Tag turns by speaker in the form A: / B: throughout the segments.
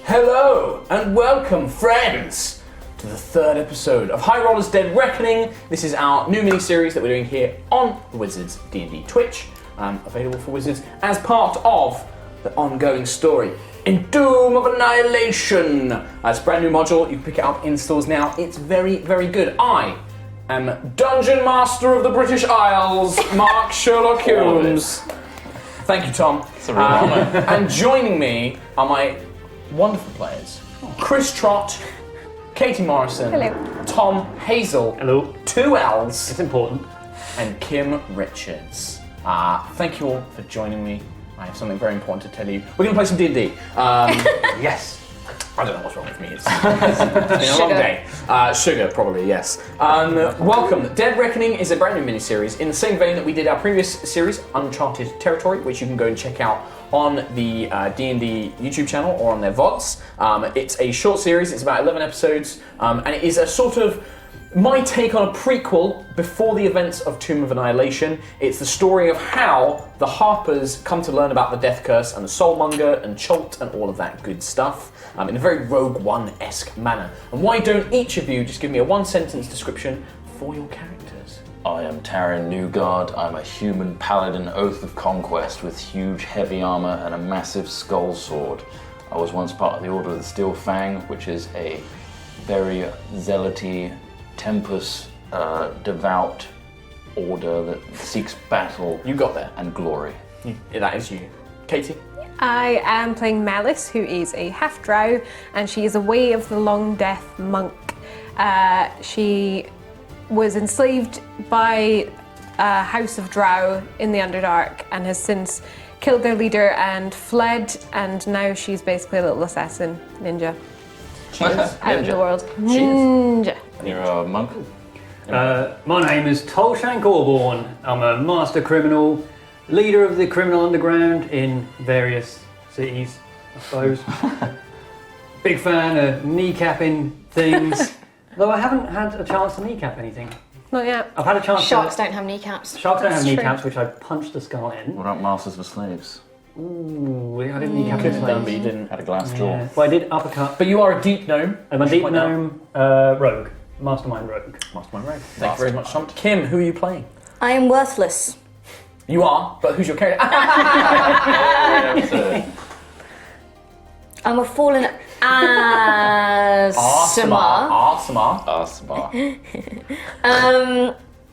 A: Hello and welcome, friends, to the third episode of High Rollers Dead Reckoning. This is our new mini-series that we're doing here on the Wizards D&D Twitch, available for Wizards as part of the ongoing story in Doom of Annihilation. It's a brand new module. You can pick it up in stores now. It's very, very good. I am Dungeon Master of the British Isles, Mark Sherlock Holmes. Thank you, Tom.
B: It's a real honour.
A: And joining me are my wonderful players: Chris Trott, Katie Morrison,
C: Hello.
A: Tom Hazel,
D: Hello.
A: two L's,
D: It's important.
A: and Kim Richards. Thank you all for joining me. I have something very important to tell you. We're going to play some D&D.
D: Yes.
A: I don't know what's wrong with me. It's been a long day. Sugar, probably, yes. Welcome. Dead Reckoning is a brand new mini-series in the same vein that we did our previous series, Uncharted Territory, which you can go and check out on the D&D YouTube channel or on their VODs. It's a short series. It's about 11 episodes, and it is a sort of my take on a prequel before the events of Tomb of Annihilation. It's the story of how the Harpers come to learn about the Death Curse and the Soulmonger and Cholt and all of that good stuff in a very Rogue One-esque manner. And why don't each of you just give me a one-sentence description for your characters?
B: I am Taran Newgard. I'm a human paladin oath of conquest with huge heavy armor and a massive skull sword. I was once part of the Order of the Steel Fang, which is a very zealoty, tempus, devout order that seeks battle.
A: You got there.
B: And glory.
A: That is you. Katie?
C: I am playing Malice, who is a half-drow, and she is a Way of the Long Death monk. She was enslaved by a house of drow in the Underdark and has since killed their leader and fled, and now she's basically a little assassin ninja. Out of the world. Ninja.
B: You're a monk?
D: My name is Tolshank Orborn. I'm a master criminal, leader of the criminal underground in various cities, I suppose. Big fan of kneecapping things, though I haven't had a chance to kneecap anything.
C: Not yet.
D: I've had a chance
E: Sharks
D: to...
E: don't have kneecaps.
D: Sharks don't have
C: That's true.
D: kneecaps, which I punched the skull in.
B: What about Masters of Slaves?
D: Ooh, I didn't kneecap
A: Could
D: the
A: have done, but
D: slaves.
A: you didn't.
B: Had a glass jaw.
D: Yeah. Well, I did uppercut.
A: But you are a deep gnome.
D: I'm a
A: I should
D: deep
A: point out.
D: gnome rogue. Mastermind rogue.
A: Mastermind Rogue. Thank you very much, Tom. Kim, who are you playing?
E: I am worthless.
A: You are, but who's your character?
E: I'm a fallen Asma.
A: Asma.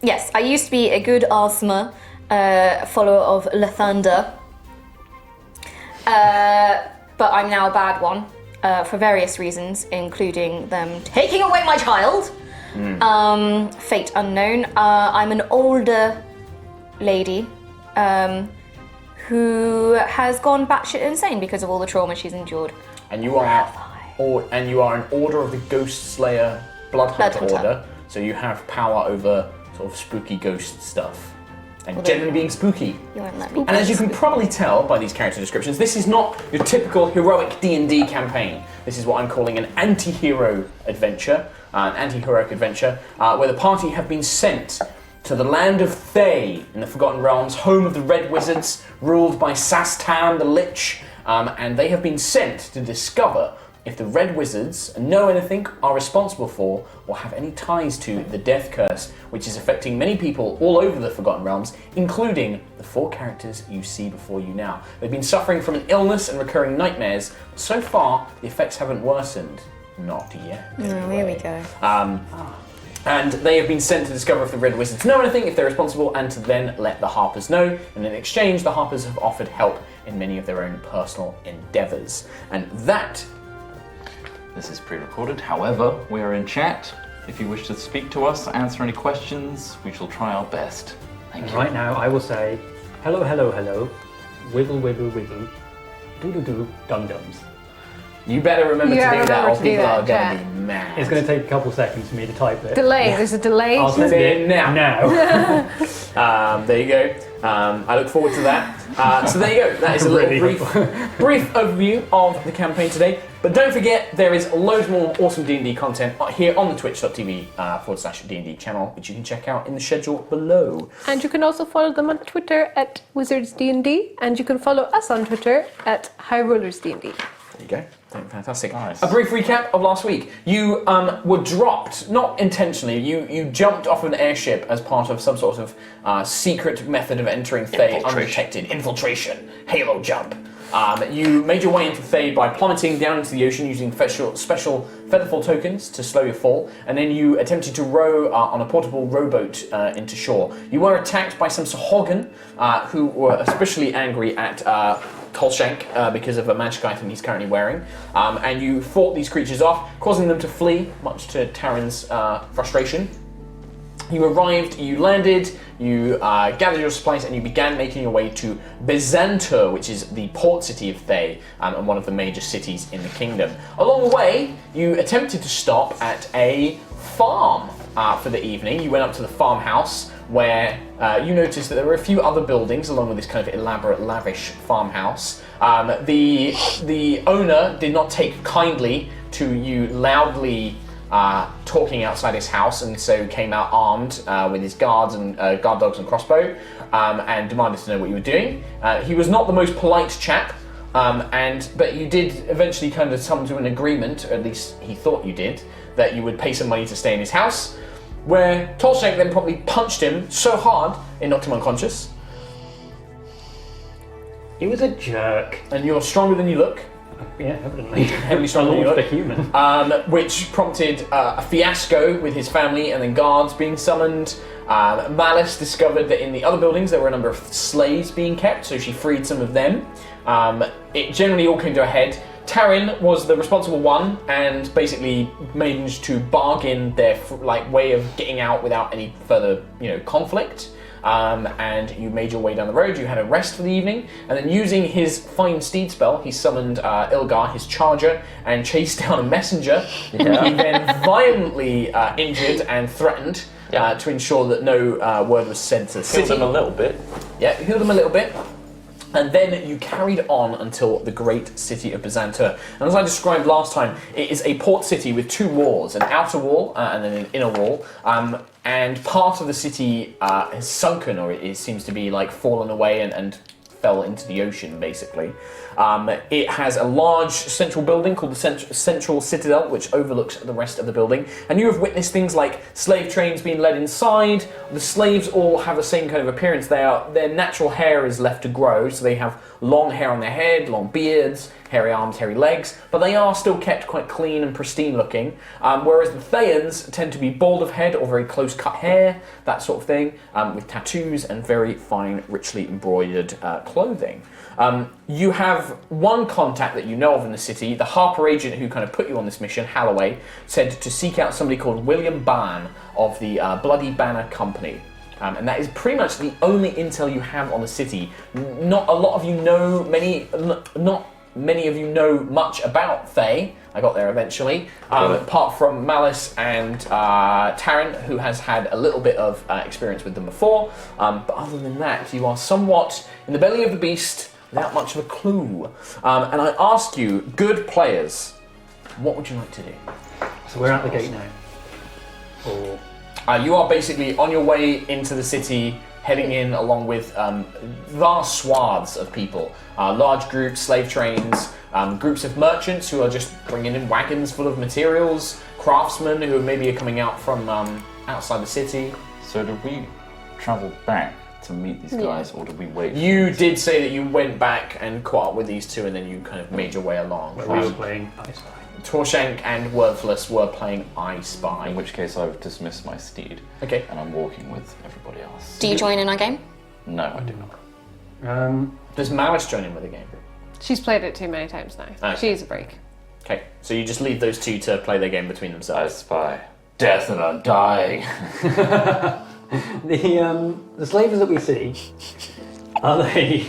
E: Yes, I used to be a good Asma, follower of Lathander. But I'm now a bad one for various reasons, including them taking away my child. Fate unknown. I'm an older lady who has gone batshit insane because of all the trauma she's endured.
A: And you are an Order of the Ghost Slayer Bloodhunter Order, so you have power over sort of spooky ghost stuff. And generally being spooky.
E: You won't let me.
A: And as you can probably tell by these character descriptions, this is not your typical heroic D&D campaign. This is what I'm calling an anti-hero adventure, an anti-heroic adventure, where the party have been sent to the land of Thay in the Forgotten Realms, home of the Red Wizards, ruled by Sastan the Lich, and they have been sent to discover if the Red Wizards know anything, are responsible for, or have any ties to the Death Curse, which is affecting many people all over the Forgotten Realms, including the four characters you see before you now. They've been suffering from an illness and recurring nightmares, but so far the effects haven't worsened. Not yet.
E: Here we go.
A: And they have been sent to discover if the Red Wizards know anything, if they're responsible, and to then let the Harpers know. And in exchange, the Harpers have offered help in many of their own personal endeavours. And that...
B: This is pre-recorded. However, we are in chat. If you wish to speak to us, answer any questions, we shall try our best. Thank you.
D: Right now, I will say, hello, hello, hello, wiggle, wiggle, wiggle, doo-doo-doo, dum-dums.
A: You better remember to do that, or
C: remember to do
A: people
C: that,
A: are going
C: yeah.
A: to be mad.
D: It's going to take a couple seconds for me to type it.
C: Delay. There's a delay.
D: I'll send it
A: Now.
D: now.
A: There you go. I look forward to that. So there you go. That is a little
D: Really
A: brief overview of the campaign today. But don't forget, there is loads more awesome D&D content here on the twitch.tv/D&D channel, which you can check out in the schedule below.
C: And you can also follow them on Twitter at WizardsD&D, and you can follow us on Twitter at HighRollersD&D.
A: There you go. Fantastic.
B: Nice.
A: A brief recap of last week. You were dropped, not intentionally, you jumped off an airship as part of some sort of secret method of entering Thay undetected. Infiltration. Halo jump. You made your way into Thay by plummeting down into the ocean using special featherfall tokens to slow your fall, and then you attempted to row on a portable rowboat into shore. You were attacked by some Sahorgan, who were especially angry at Tolshank because of a magic item he's currently wearing, and you fought these creatures off, causing them to flee, much to Taryn's frustration. You arrived, you landed, you gathered your supplies, and you began making your way to Byzantur, which is the port city of Thay, and one of the major cities in the kingdom. Along the way, you attempted to stop at a farm for the evening. You went up to the farmhouse, where you noticed that there were a few other buildings along with this kind of elaborate, lavish farmhouse. The owner did not take kindly to you loudly talking outside his house, and so came out armed with his guards and guard dogs and crossbow, and demanded to know what you were doing. He was not the most polite chap, but you did eventually kind of come to an agreement, or at least he thought you did, that you would pay some money to stay in his house, where Tolshank then probably punched him so hard it knocked him unconscious.
D: He was a jerk.
A: And you're stronger than you look.
D: Yeah, evidently.
A: Heavily stronger than you
D: Lord
A: look.
D: the human.
A: Which prompted a fiasco with his family and then guards being summoned. Malice discovered that in the other buildings there were a number of slaves being kept, so she freed some of them. It generally all came to a head. Taryn was the responsible one and basically managed to bargain their way of getting out without any further, conflict. And you made your way down the road. You had a rest for the evening, and then using his fine steed spell, he summoned Ilgar, his charger, and chased down a messenger. He then violently injured and threatened to ensure that no word was said to the city.
B: Killed him a little bit.
A: Yeah, healed him a little bit. And then you carried on until the great city of Byzantur. And as I described last time, it is a port city with two walls, an outer wall and then an inner wall. And part of the city has sunken, or it seems to be fallen away and fell into the ocean, basically. It has a large central building called the Central Citadel, which overlooks the rest of the building. And you have witnessed things like slave trains being led inside. The slaves all have the same kind of appearance. Their natural hair is left to grow, so they have long hair on their head, long beards, hairy arms, hairy legs, but they are still kept quite clean and pristine looking, whereas the Thayans tend to be bald of head or very close cut hair, that sort of thing, with tattoos and very fine, richly embroidered clothing. You have one contact that you know of in the city. The Harper agent who kind of put you on this mission, Halloway, said to seek out somebody called William Ban of the Bloody Banner Company. And that is pretty much the only intel you have on the city. Not a lot of you know, not many of you know much about Thay. I got there eventually. Apart from Malice and Taryn, who has had a little bit of experience with them before. But other than that, you are somewhat in the belly of the beast without much of a clue. And I ask you, good players, what would you like to do?
D: So we're at the gate now. Or
A: You are basically on your way into the city, heading in along with vast swaths of people. Large groups, slave trains, groups of merchants who are just bringing in wagons full of materials, craftsmen who maybe are coming out from outside the city.
B: So did we travel back to meet these guys, or did we wait?
A: You did say that you went back and caught up with these two, and then you kind of made your way along.
D: where we were playing I Spy.
A: Torshank and Worthless were playing I Spy.
B: In which case I've dismissed my steed.
A: Okay.
B: And I'm walking with everybody else.
E: Do you join in our game?
B: No, I do not.
A: Does Malice join in with the game?
C: She's played it too many times now.
A: Okay.
C: She needs a break.
A: Okay, so you just leave those two to play their game between
B: I
A: themselves.
B: spy death and undying.
D: The slaves that we see, are they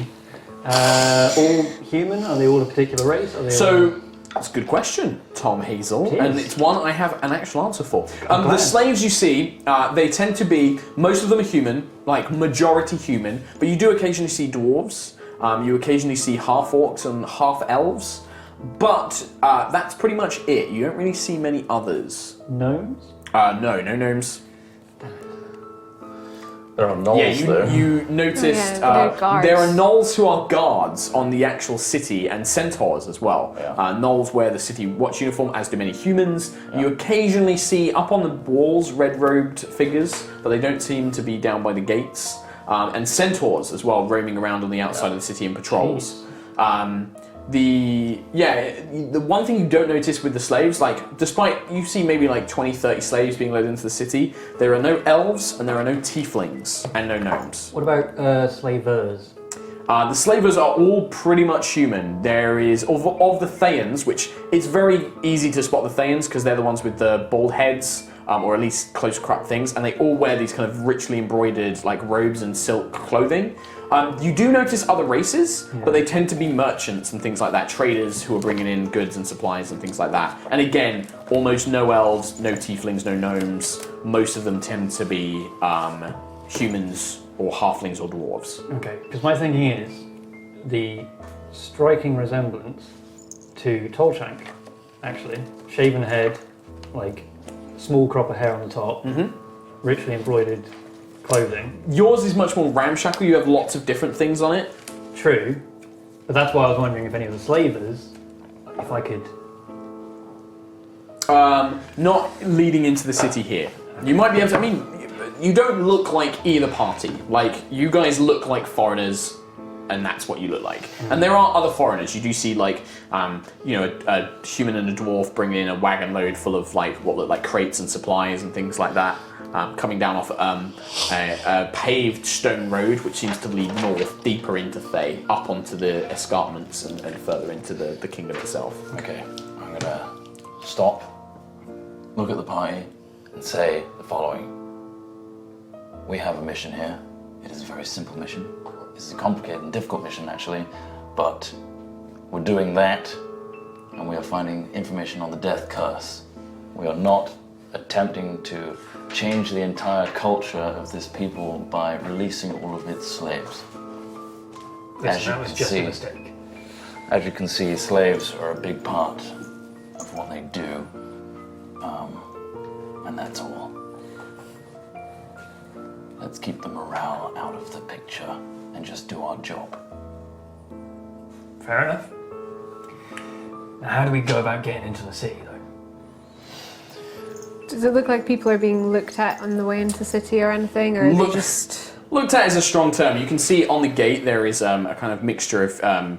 D: all human? Are they all a particular race? Are they
A: So, that's a good question, Tom Hazel,
D: It is.
A: and it's one I have an actual answer for. The
D: glad.
A: slaves you see, they tend to be, most of them are human, like majority human, but you do occasionally see dwarves, you occasionally see half-orcs and half-elves, but that's pretty much it. You don't really see many others.
D: gnomes?
A: No gnomes.
B: There are gnolls
A: Yeah,
B: there.
A: you noticed
C: they're guards.
A: there are gnolls who are guards on the actual city and centaurs as well.
B: Yeah.
A: Gnolls wear the city watch uniform, as do many humans. You occasionally see up on the walls red-robed figures, but they don't seem to be down by the gates. And centaurs as well, roaming around on the outside of the city in patrols. The one thing you don't notice with the slaves, like, despite you see maybe like 20, 30 slaves being led into the city, there are no elves and there are no tieflings and no gnomes.
D: What about slavers?
A: The slavers are all pretty much human. There is, of the Thayans, which it's very easy to spot the Thayans because they're the ones with the bald heads, or at least close-cropped things, and they all wear these kind of richly embroidered like robes and silk clothing. You do notice other races, but they tend to be merchants and things like that, traders who are bringing in goods and supplies and things like that. And again, almost no elves, no tieflings, no gnomes. Most of them tend to be humans or halflings or dwarves.
D: Okay, because my thinking is the striking resemblance to Tolshank, actually. Shaven head, like small crop of hair on the top, richly embroidered clothing.
A: Yours is much more ramshackle, you have lots of different things on it.
D: True, but that's why I was wondering if any of the slavers, if I could...
A: Not leading into the city here. You might be able to, I mean, you don't look like either party. Like, you guys look like foreigners, and that's what you look like. And there are other foreigners. You do see, like, a human and a dwarf bringing in a wagon load full of, like, what look like crates and supplies and things like that. Coming down off a paved stone road, which seems to lead north, deeper into Thay, up onto the escarpments and further into the kingdom itself.
B: Okay, I'm gonna stop, look at the party, and say the following. We have a mission here. It is a very simple mission. It's a complicated and difficult mission, actually, but we're doing that, and we are finding information on the death curse. We are not attempting to change the entire culture of this people by releasing all of its slaves.
D: Listen, that was just a mistake.
B: As you can see, slaves are a big part of what they do, and that's all. Let's keep the morale out of the picture and just do our job.
D: Fair enough. Now, how do we go about getting into the city, though?
C: Does it look like people are being looked at on the way into the city or anything, or are they just...
A: Looked at is a strong term. You can see on the gate there is a kind of mixture of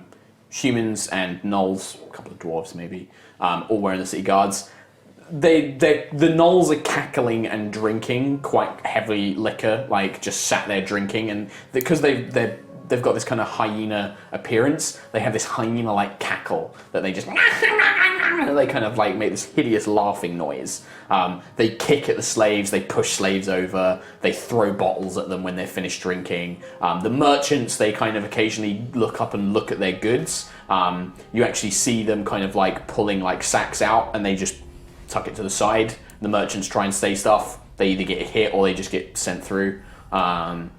A: humans and gnolls, a couple of dwarves maybe, all wearing the city guards. The gnolls are cackling and drinking quite heavy liquor, like just sat there drinking, and because they've got this kind of hyena appearance, they have this hyena-like cackle that they just they kind of like make this hideous laughing noise. They kick at the slaves, they push slaves over, they throw bottles at them when they're finished drinking. The merchants, they kind of occasionally look up and look at their goods. You actually see them kind of like pulling like sacks out, and they just tuck it to the side. The merchants try and stay stuff. They either get hit or they just get sent through. And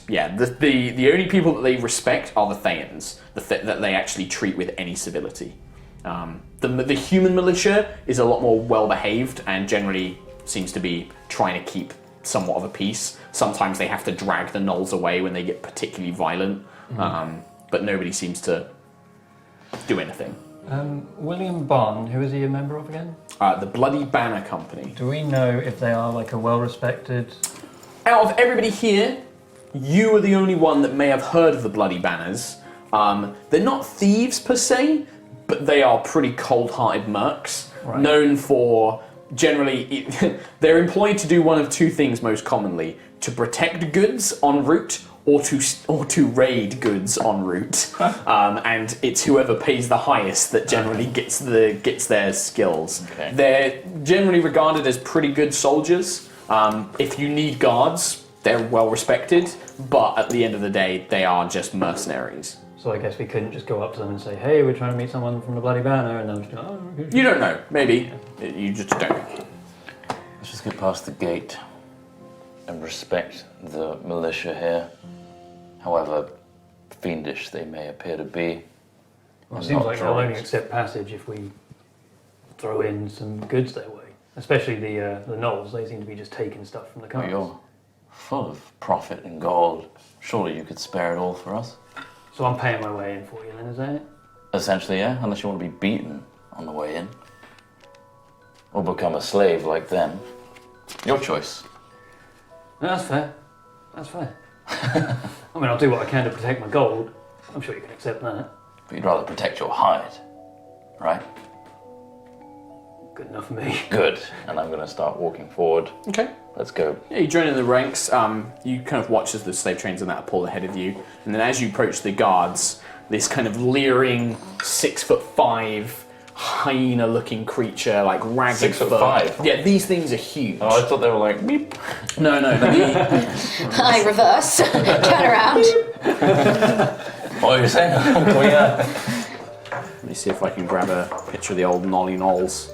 A: yeah, the only people that they respect are the Thayans, that they actually treat with any civility. The human militia is a lot more well behaved and generally seems to be trying to keep somewhat of a peace. Sometimes they have to drag the gnolls away when they get particularly violent, but nobody seems to do anything.
D: William Bond, who is he a member of again?
A: The Bloody Banner Company.
D: Do we know if they are like a well-respected...
A: Out of everybody here, you are the only one that may have heard of the Bloody Banners. They're not thieves per se, but they are pretty cold-hearted mercs, known for generally... they're employed to do one of two things most commonly: to protect goods en route, or to raid goods en route. And it's whoever pays the highest that generally gets their skills. Okay. They're generally regarded as pretty good soldiers. If you need guards, they're well respected, but at the end of the day, they are just mercenaries.
D: So I guess we couldn't just go up to them and say, hey, we're trying to meet someone from the Bloody Banner, and they'll just go, oh, okay.
A: You don't know, maybe. You just don't know.
B: Let's just get past the gate and respect the militia here, however fiendish they may appear to be.
D: Well, it seems like they'll only accept passage if we throw in some goods their way. Especially the gnolls, they seem to be just taking stuff from the cars.
B: Well, you're full of profit and gold. Surely you could spare it all for us?
D: So I'm paying my way in for you then, is that it?
B: Essentially, yeah, unless you want to be beaten on the way in. Or become a slave like them. Your choice.
D: No, that's fair. That's fair. I mean, I'll do what I can to protect my gold. I'm sure you can accept that.
B: But you'd rather protect your hide, right?
D: Good enough for me.
B: Good. And I'm going to start walking forward.
A: Okay.
B: Let's go.
A: Yeah, you join in the ranks. You kind of watch as the slave trains and that pull ahead of you, and then as you approach the guards, this kind of leering 6'5" hyena-looking creature, like ragged fur.
B: 6'5"?
A: Yeah, these things are huge.
B: Oh, I thought they were like, beep.
A: No,
E: I reverse. Turn around.
B: What are you saying?
A: Let me see if I can grab a picture of the old Nolly Knolls.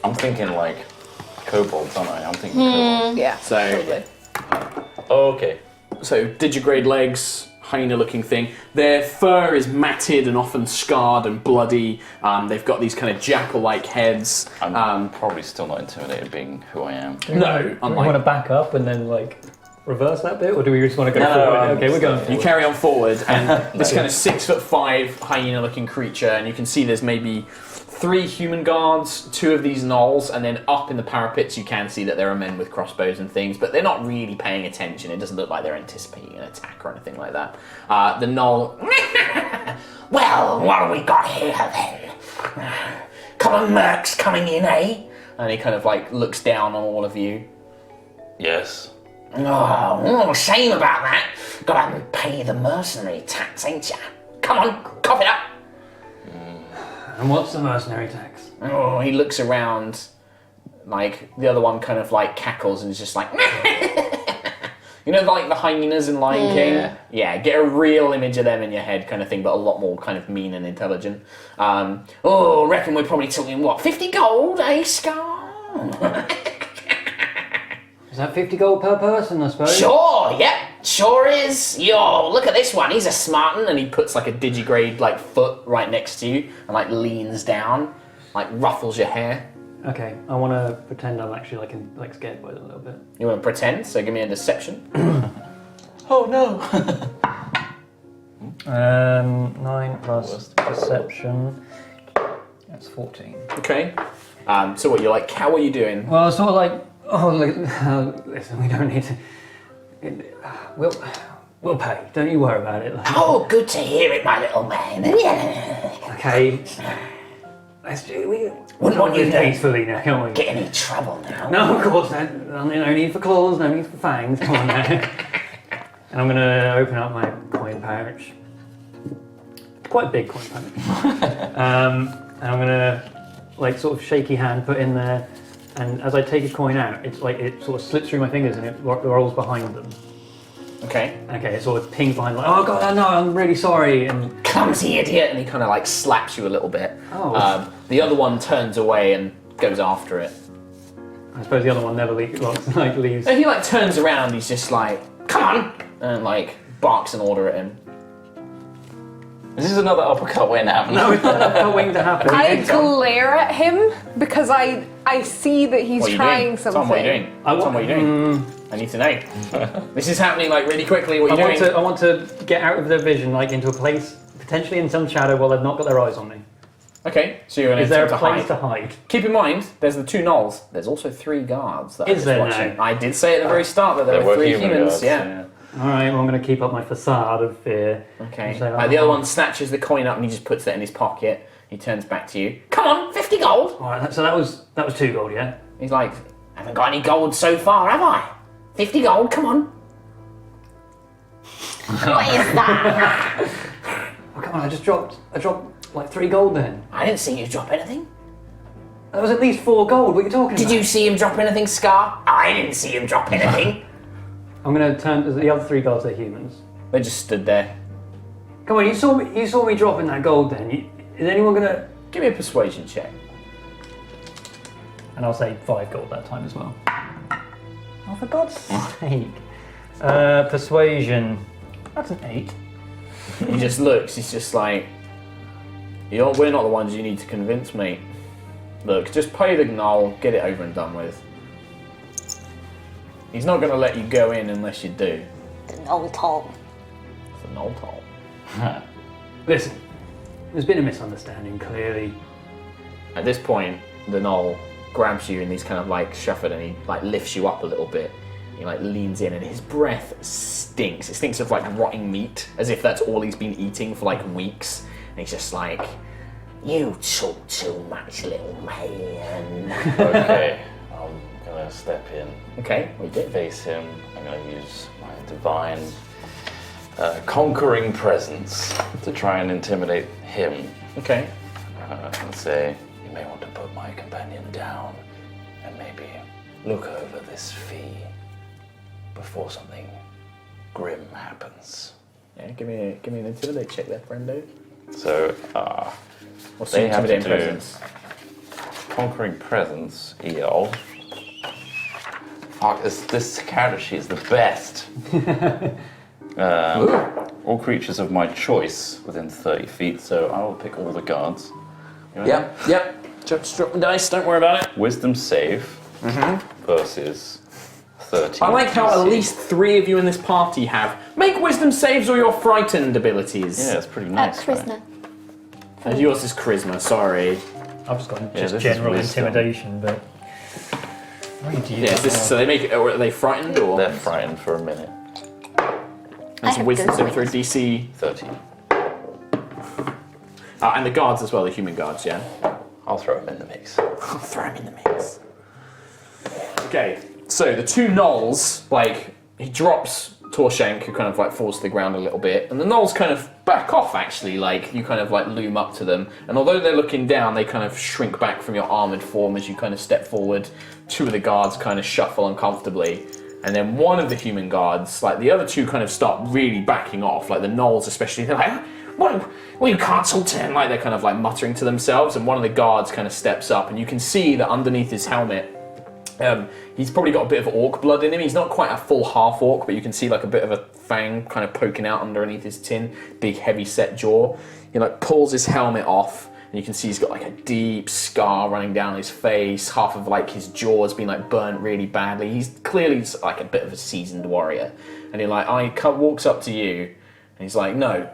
B: I'm thinking like kobolds, aren't I? I'm thinking kobolds.
C: Yeah.
A: So,
B: Okay.
A: so digigrade legs, hyena-looking thing. Their fur is matted and often scarred and bloody. They've got these kind of jackal-like heads.
B: I'm probably still not intimidated being who I am.
A: No,
D: Do we
A: unlike
D: want to back up and then like reverse that bit, or do we just want to go
B: No,
D: forward? Okay, we're going
A: you
D: forward.
A: carry on forward, and this kind of 6'5" hyena-looking creature, and you can see there's maybe 3 human guards, 2 of these gnolls, and then up in the parapets you can see that there are men with crossbows and things, but they're not really paying attention. It doesn't look like they're anticipating an attack or anything like that. The gnoll, well, what have we got here then? Couple of mercs coming in, eh? And he kind of like looks down on all of you.
B: Yes.
A: Oh, shame about that. Gotta pay the mercenary tax, ain't ya? Come on, cough it up.
D: And what's the mercenary tax?
A: Oh, he looks around, like, the other one kind of, like, cackles and is just like, you know, like the hyenas in Lion King? Yeah, get a real image of them in your head kind of thing, but a lot more kind of mean and intelligent. Reckon we're probably talking, what, 50 gold, eh, Scar?
D: Is that 50 gold per person, I suppose?
A: Sure, yep, sure is. Yo, look at this one, he's a smart one. And he puts like a digigrade like foot right next to you and like leans down, like ruffles your hair.
D: Okay, I want to pretend I'm actually like scared by it a little bit.
A: You want to pretend, so give me a deception.
B: Oh no.
D: 9 plus perception. That's 14.
A: Okay. So what, you're like, how are you doing?
D: Well, it's sort of like, listen, we don't need to. We'll pay. Don't you worry about it.
A: Oh, good to hear it, my little man.
D: Okay. Let's do. We
A: Wouldn't want you to
D: tastefully now, can't we?
A: get any trouble now.
D: No, of course not. No need for claws. No need for fangs. Come on now. And I'm gonna open up my coin pouch. Quite a big coin pouch. And I'm gonna like sort of shaky hand put in there. And as I take a coin out, it's like it sort of slips through my fingers and it rolls behind them.
A: Okay.
D: Okay, it sort of pings behind, like, oh god, no, I'm really sorry. And
A: Clumsy idiot! And he kind of like slaps you a little bit.
D: Oh.
A: The other one turns away and goes after it.
D: I suppose the other one never leaves.
A: And he like turns around, he's just like, come on! And like barks an order at him.
B: Is this another uppercut waiting to happen?
D: No, it's not waiting to happen.
C: I glare at him because I see that he's
A: What are you
C: trying
A: doing?
C: something.
A: Tom, what are you doing? Tom, what are you doing? I need to know. This is happening like really quickly. What are you doing?
D: I want to get out of their vision, like into a place, potentially in some shadow while they've not got their eyes on me.
A: Okay, so you're going
D: Is there
A: to
D: a place
A: hide.
D: to hide?
A: Keep in mind, there's the 2 gnolls. There's also 3 guards that
D: Is
A: are
D: there
A: just watching.
D: now?
A: I did say at the very start that there were 3 humans.
B: guards,
A: Yeah.
D: All right, well, I'm going to keep up my facade of fear.
A: Okay.
D: So,
A: The other one snatches the coin up and he just puts it in his pocket. He turns back to you. Come on, 50 gold.
D: All right, so that was 2 gold, yeah.
A: He's like, haven't got any gold so far, have I? 50 gold, come on.
E: What is that?
D: Oh come on, I dropped like 3 gold then.
A: I didn't see you drop anything.
D: That was at least 4 gold. What are you talking about?
A: Did you see him drop anything, Scar? I didn't see him drop anything.
D: I'm going to turn. The other 3 gods, they're humans.
A: They just stood there.
D: Come on, you saw me dropping that gold. Then is anyone going to?
A: Give me a persuasion check.
D: And I'll say 5 gold that time as well. Oh, for God's sake! Persuasion. That's an 8.
A: He just looks, he's just like, we're not the ones you need to convince, mate. Look, just pay the gnoll, get it over and done with. He's not going to let you go in unless you do.
E: The Knoll Toll.
A: It's an old toll.
D: Listen, there's been a misunderstanding, clearly.
A: At this point, the Knoll grabs you and he's kind of like shuffled and he like lifts you up a little bit. He like leans in and his breath stinks. It stinks of like rotting meat, as if that's all he's been eating for like weeks. And he's just like, "You talk too much, little man."
B: Okay, I'm gonna step in.
A: Okay, we did.
B: Face him. I'm gonna use my divine conquering presence to try and intimidate him.
A: Okay.
B: And say, "You may want to put my companion down and maybe look over this fee before something grim happens."
A: Yeah, give me an intimidate check there, friendo.
B: So,
A: What's
B: they
A: your
B: have to
A: intimidating
B: do
A: presence?
B: conquering presence, EL. Fuck, this character sheet is the best. All creatures of my choice within 30 feet, so I will pick all the guards.
A: Yep. Just drop the dice, don't worry about it.
B: Wisdom save versus 13.
A: I like how at
B: DC.
A: least 3 of you in this party have make wisdom saves or you're frightened abilities.
B: Yeah, it's pretty nice. Right?
E: Charisma.
A: And yours is charisma, sorry.
D: I've just got
B: this
D: just
B: is
D: general
B: wisdom.
D: intimidation, but...
A: Yeah, so they make it, or are they frightened or?
B: They're frightened for a minute.
A: And
E: I have
A: wisdom
E: good
A: saving through
E: wisdom.
A: DC.
B: 13.
A: And the guards as well, the human guards, yeah?
B: I'll throw him in the mix.
A: I'll throw him in the mix. Okay, so the 2 gnolls, like, he drops Torshank, who kind of like falls to the ground a little bit, and the gnolls kind of back off actually, like, you kind of like loom up to them, and although they're looking down, they kind of shrink back from your armoured form as you kind of step forward. 2 of the guards kind of shuffle uncomfortably, and then one of the human guards, like the other 2 kind of start really backing off, like the gnolls especially, they're like, well, you can't sort it, like they're kind of like muttering to themselves, and one of the guards kind of steps up, and you can see that underneath his helmet, he's probably got a bit of orc blood in him. He's not quite a full half orc, but you can see like a bit of a fang kind of poking out underneath his tin, big heavy set jaw. He like pulls his helmet off, and you can see he's got like a deep scar running down his face. Half of like his jaw has been like burnt really badly. He's clearly like a bit of a seasoned warrior, and he like walks up to you, and he's like, "No,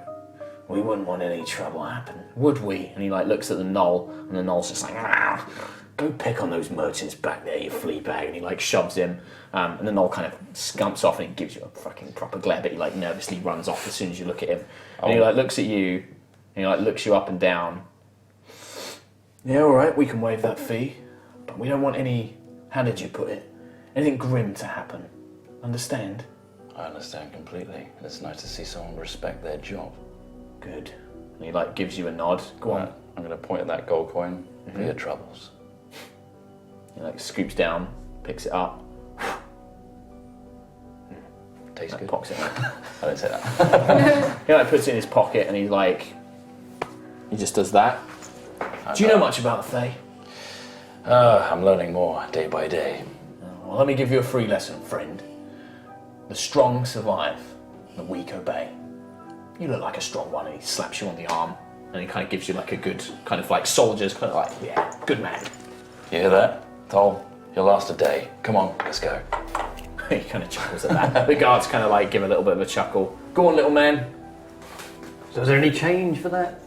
A: we wouldn't want any trouble happen, would we?" And he like looks at the gnoll, and the gnoll's just like, "Ah, go pick on those merchants back there, you flea bag," and he like shoves him, and the gnoll kind of scumps off and he gives you a fucking proper glare, but he like nervously runs off as soon as you look at him. And he like looks at you, and he like looks you up and down. "Yeah, alright, we can waive that fee, but we don't want any, how did you put it, anything grim to happen. Understand?"
B: I understand completely. It's nice to see someone respect their job.
A: "Good." And he like gives you a nod. Go on.
B: I'm going to point at that gold coin for your troubles.
A: He like scoops down, picks it up,
B: Tastes good.
A: pops it out.
B: I didn't say that.
A: He like puts it in his pocket and he just does that. Do you know much about the Fae?
B: I'm learning more day by day.
A: Well, let me give you a free lesson, friend. The strong survive, the weak obey. You look like a strong one, and he slaps you on the arm, and he kind of gives you like a good, kind of like soldier's kind of like, yeah, good man.
B: You hear that? Tol, you'll last a day. Come on, let's go.
A: He kind of chuckles at that. The guards kind of like give a little bit of a chuckle. Go on, little man.
D: So is there any change for that?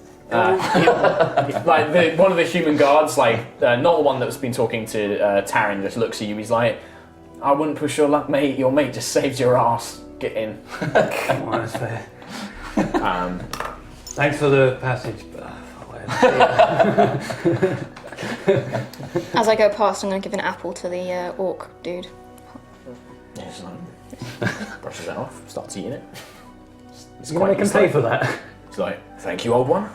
A: Like one of the human guards, like not the one that's been talking to Taryn, just looks at you. He's like, "I wouldn't push your luck, mate. Your mate just saved your ass. Get in."
D: Come on, that's fair. Thanks for the passage.
E: As I go past, I'm going to give an apple to the orc dude.
A: Yeah, just like, brushes it off, starts eating it. It's
D: You make him pay for that.
A: He's like, "Thank you, old one."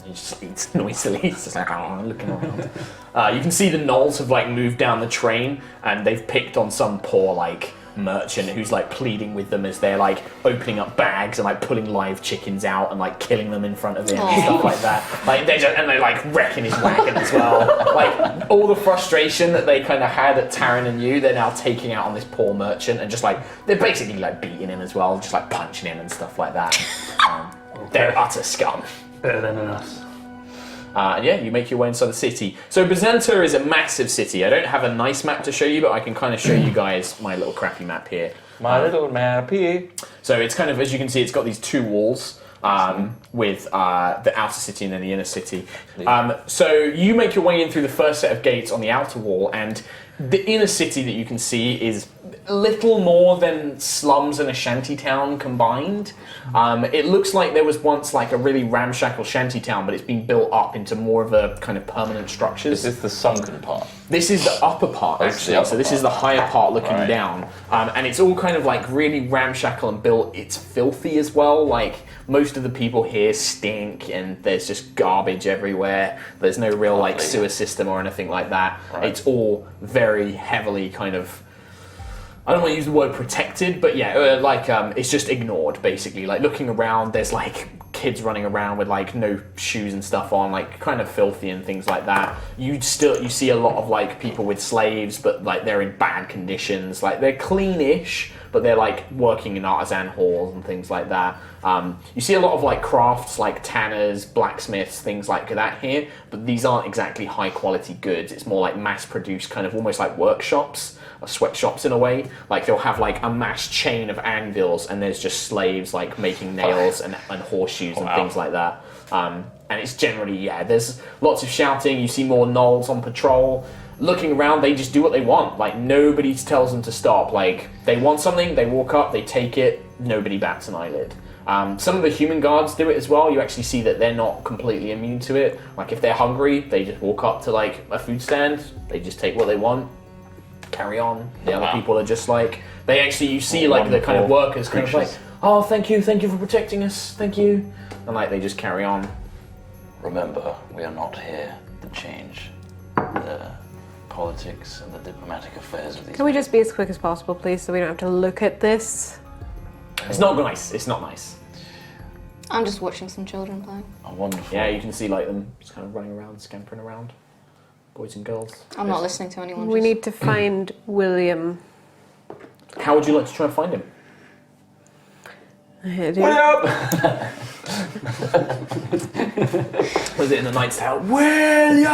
A: He just eats noisily. He's just like, "Oh, looking around." You can see the gnolls have like moved down the train, and they've picked on some poor like merchant who's like pleading with them as they're like opening up bags and like pulling live chickens out and like killing them in front of him and stuff like that. Like they're like wrecking his wagon as well. Like all the frustration that they kind of had at Taryn and you, they're now taking out on this poor merchant, and just like they're basically like beating him as well, just like punching him and stuff like that. They're utter scum.
D: Better than us.
A: And yeah, you make your way inside the city. So Byzanta is a massive city. I don't have a nice map to show you, but I can kind of show you guys my little crappy map here.
B: My little mappy.
A: So it's kind of, as you can see, it's got these two walls with the outer city and then the inner city. So you make your way in through the first set of gates on the outer wall, and the inner city that you can see is little more than slums and a shanty town combined. It looks like there was once like a really ramshackle shanty town, but it's been built up into more of a kind of permanent structures.
B: This is the sunken part.
A: This is the upper part, actually. So this is the higher part looking down. And it's all kind of like really ramshackle and built. It's filthy as well. Like most of the people here stink and there's just garbage everywhere. There's no real like sewer system or anything like that. It's all very heavily kind of, I don't want to use the word protected, but yeah, it's just ignored basically. Like looking around, there's like kids running around with like no shoes and stuff on, like kind of filthy and things like that. You see a lot of like people with slaves, but like they're in bad conditions. Like they're cleanish, but they're like working in artisan halls and things like that. You see a lot of like crafts, like tanners, blacksmiths, things like that here, but these aren't exactly high quality goods. It's more like mass produced, kind of almost like workshops, or sweatshops in a way. Like they'll have like a mass chain of anvils and there's just slaves like making nails and horseshoes and things like that. And it's generally, there's lots of shouting. You see more gnolls on patrol. Looking around, they just do what they want. Like nobody tells them to stop. Like they want something, they walk up, they take it, nobody bats an eyelid. Some of the human guards do it as well. You actually see that they're not completely immune to it. Like if they're hungry, they just walk up to like a food stand, they just take what they want, carry on. The other people are just like, you see like the kind of workers kind of like, oh thank you for protecting us, thank you. And like they just carry on.
B: Remember, we are not here to change the politics and the diplomatic affairs of these.
C: Can we just be as quick as possible, please, so we don't have to look at this?
A: It's not nice. It's not nice.
E: I'm just watching some children play.
B: Oh, wonderful.
A: Yeah, you can see like them just kind of running around, scampering around, boys and girls.
E: I'm not listening to anyone.
C: We need to find William.
A: How would you like to try and find him? Was it in the Knight's Tale? William!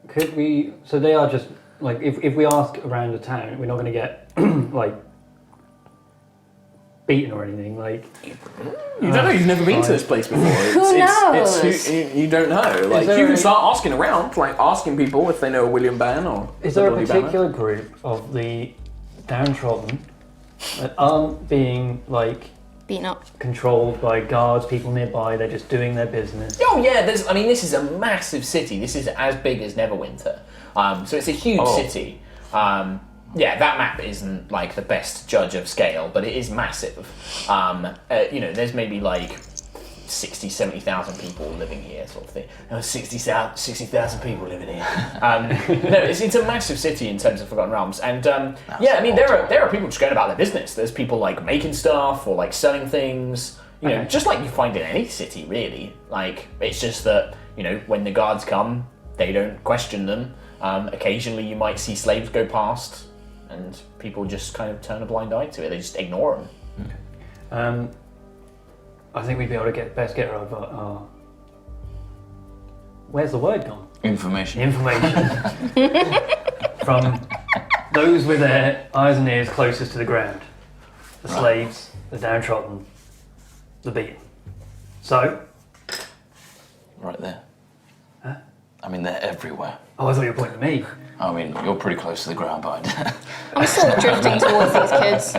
D: Could we? So they are just like if we ask around the town, we're not going to get like beaten or anything. Like
A: you don't know. You've never been to this place before.
E: Who knows?
A: You don't know. Like you can start asking around, like asking people if they know a William Ban or.
D: Is there a particular group of the downtrodden that aren't being like
E: beaten up,
A: controlled by guards, people nearby? They're just doing their business.
F: Oh yeah, this is a massive city. This is as big as Neverwinter. So it's a huge city. Yeah, that map isn't like the best judge of scale, but it is massive. There's maybe like 60, 70,000 people living here, sort of thing. 60,000 people living here. It's a massive city in terms of Forgotten Realms, and there are people just going about their business. There's people like making stuff or like selling things. Just like you find in any city, really. Like it's just that when the guards come, they don't question them. Occasionally, you might see slaves go past, and people just kind of turn a blind eye to it. They just ignore them.
D: Okay. I think we'd be able to get our... Where's the word gone?
B: Information.
D: From those with their eyes and ears closest to the ground. The slaves, the downtrodden, the beaten. So?
B: Right there.
D: Huh?
B: I mean, they're everywhere.
D: Oh, I thought you were pointing at me.
B: I mean, you're pretty close to the ground, but
E: I'm still drifting towards these kids.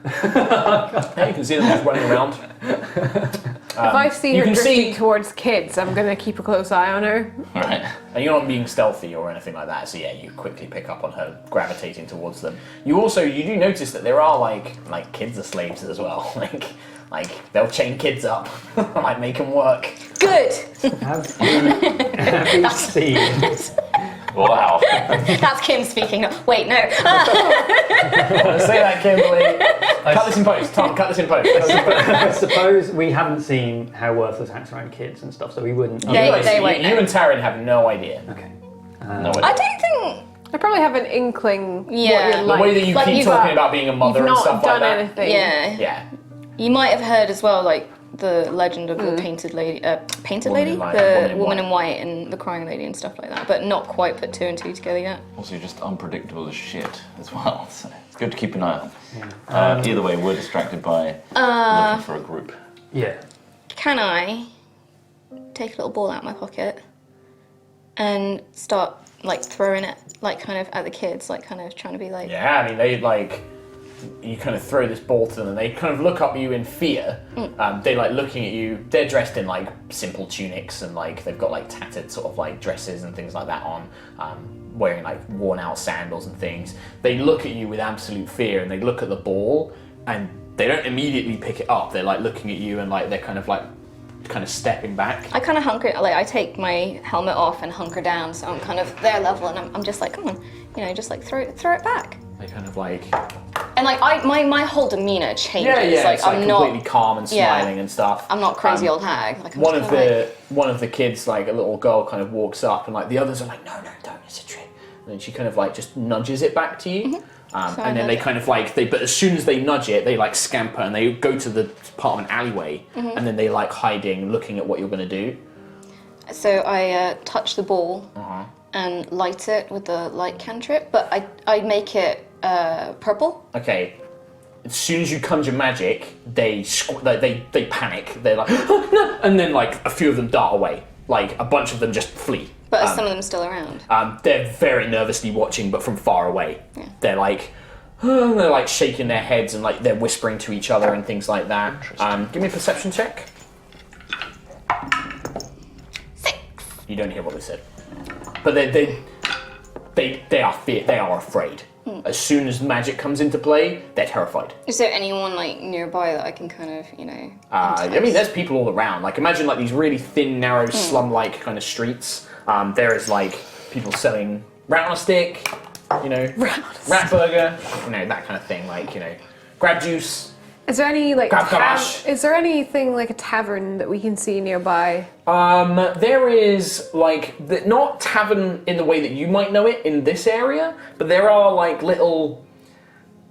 A: Yeah, you can see them just running around.
C: If I see her
A: can
C: drifting
A: see-
C: towards kids, I'm going to keep a close eye on her.
B: right.
A: And you're not being stealthy or anything like that, so yeah, you quickly pick up on her gravitating towards them. You do notice that there are like kids are slaves as well. Like they'll chain kids up, like make them work.
E: Good.
D: Have you seen...
B: Wow.
E: That's Kim speaking. Wait, no.
A: Say that, Kimberly. Cut this in post. Tom, cut this in post.
D: I suppose we haven't seen how worthless acts around kids and stuff, so we wouldn't...
E: They won't know.
A: You and Taryn have no idea.
D: Okay.
B: No idea.
E: I don't think.
C: I probably have an inkling
E: Yeah.
C: what you're
A: The
C: like.
A: way that you
C: but
A: keep
C: you've
A: talking about being a mother
C: you've
A: and
C: not
A: stuff
C: done
A: like that.
C: anything.
E: Yeah.
A: Yeah.
E: You might have heard as well, like, the legend of the painted lady, the woman in white and the crying lady and stuff like that, but not quite put 2 and 2 together yet.
B: Also, you're just unpredictable as shit as well, so it's good to keep an eye on. Either way, we're distracted by looking for a group.
D: Yeah.
E: Can I take a little ball out of my pocket and start, like, throwing it, like, kind of at the kids, like, kind of trying to be like...
A: Yeah, I mean, they, like... You kind of throw this ball to them and they kind of look up at you in fear. They like looking at you. They're dressed in like simple tunics and like they've got like tattered sort of like dresses and things like that on, wearing like worn out sandals and things. They look at you with absolute fear and they look at the ball and they don't immediately pick it up. They're like looking at you and like they're kind of stepping back.
E: I kind of hunker, like I take my helmet off and hunker down so I'm kind of their level and I'm just like, come on, you know, just like throw it back.
A: They kind of like...
E: And like my whole demeanor changes.
A: Yeah,
E: like
A: it's
E: I'm
A: completely
E: not
A: kind and smiling and stuff.
E: I'm not crazy old hag. Like I'm
A: one of the kids, like a little girl, kind of walks up and like the others are like, no, don't, it's a trick. And then she kind of like just nudges it back to you. And then they kind of like but as soon as they nudge it, they like scamper and they go to the part of an alleyway and then they like hiding, looking at what you're gonna do.
E: So I touch the ball and light it with the light cantrip, but I make it purple.
A: Okay. As soon as you conjure magic, they panic. They're like, oh, no! And then like a few of them dart away. Like a bunch of them just flee.
E: But are some of them still around?
A: They're very nervously watching, but from far away.
E: Yeah.
A: They're like shaking their heads and like they're whispering to each other and things like that. Give me a perception check.
E: 6.
A: You don't hear what they said, but they are afraid. As soon as magic comes into play, they're terrified.
E: Is there anyone like nearby that I can kind of, you know?
A: I mean, there's people all around. Like, imagine like these really thin, narrow, slum-like kind of streets. There is like people selling rat on a stick, you know, rat burger, you know, that kind of thing. Like, you know, grab juice.
C: Is there any like
A: Gabash.
C: is there anything like a tavern that we can see nearby?
A: There is like not tavern in the way that you might know it in this area, but there are like little.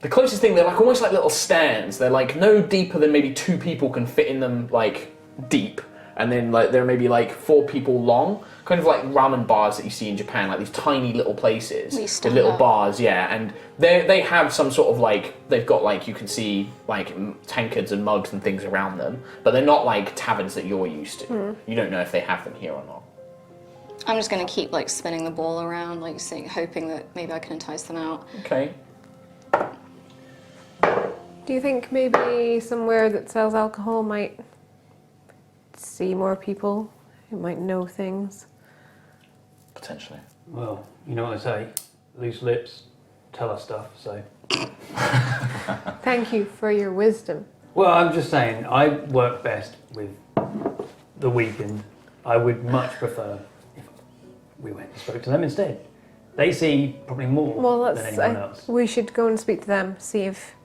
A: The closest thing, they're like almost like little stands. They're like no deeper than maybe 2 people can fit in them, like deep, and then like they're maybe like 4 people long. Kind of like ramen bars that you see in Japan, like these tiny little places with little bars, yeah. And they have some sort of like they've got like you can see like tankards and mugs and things around them, but they're not like taverns that you're used to. You don't know if they have them here or not.
E: I'm just gonna keep like spinning the ball around, like hoping that maybe I can entice them out.
A: Okay.
C: Do you think maybe somewhere that sells alcohol might see more people who might know things?
B: Potentially.
D: Well, you know what they say, loose lips tell us stuff, so...
C: Thank you for your wisdom.
D: Well, I'm just saying, I work best with the weakened. I would much prefer if we went and spoke to them instead. They see probably more than anyone else.
C: We should go and speak to them, see if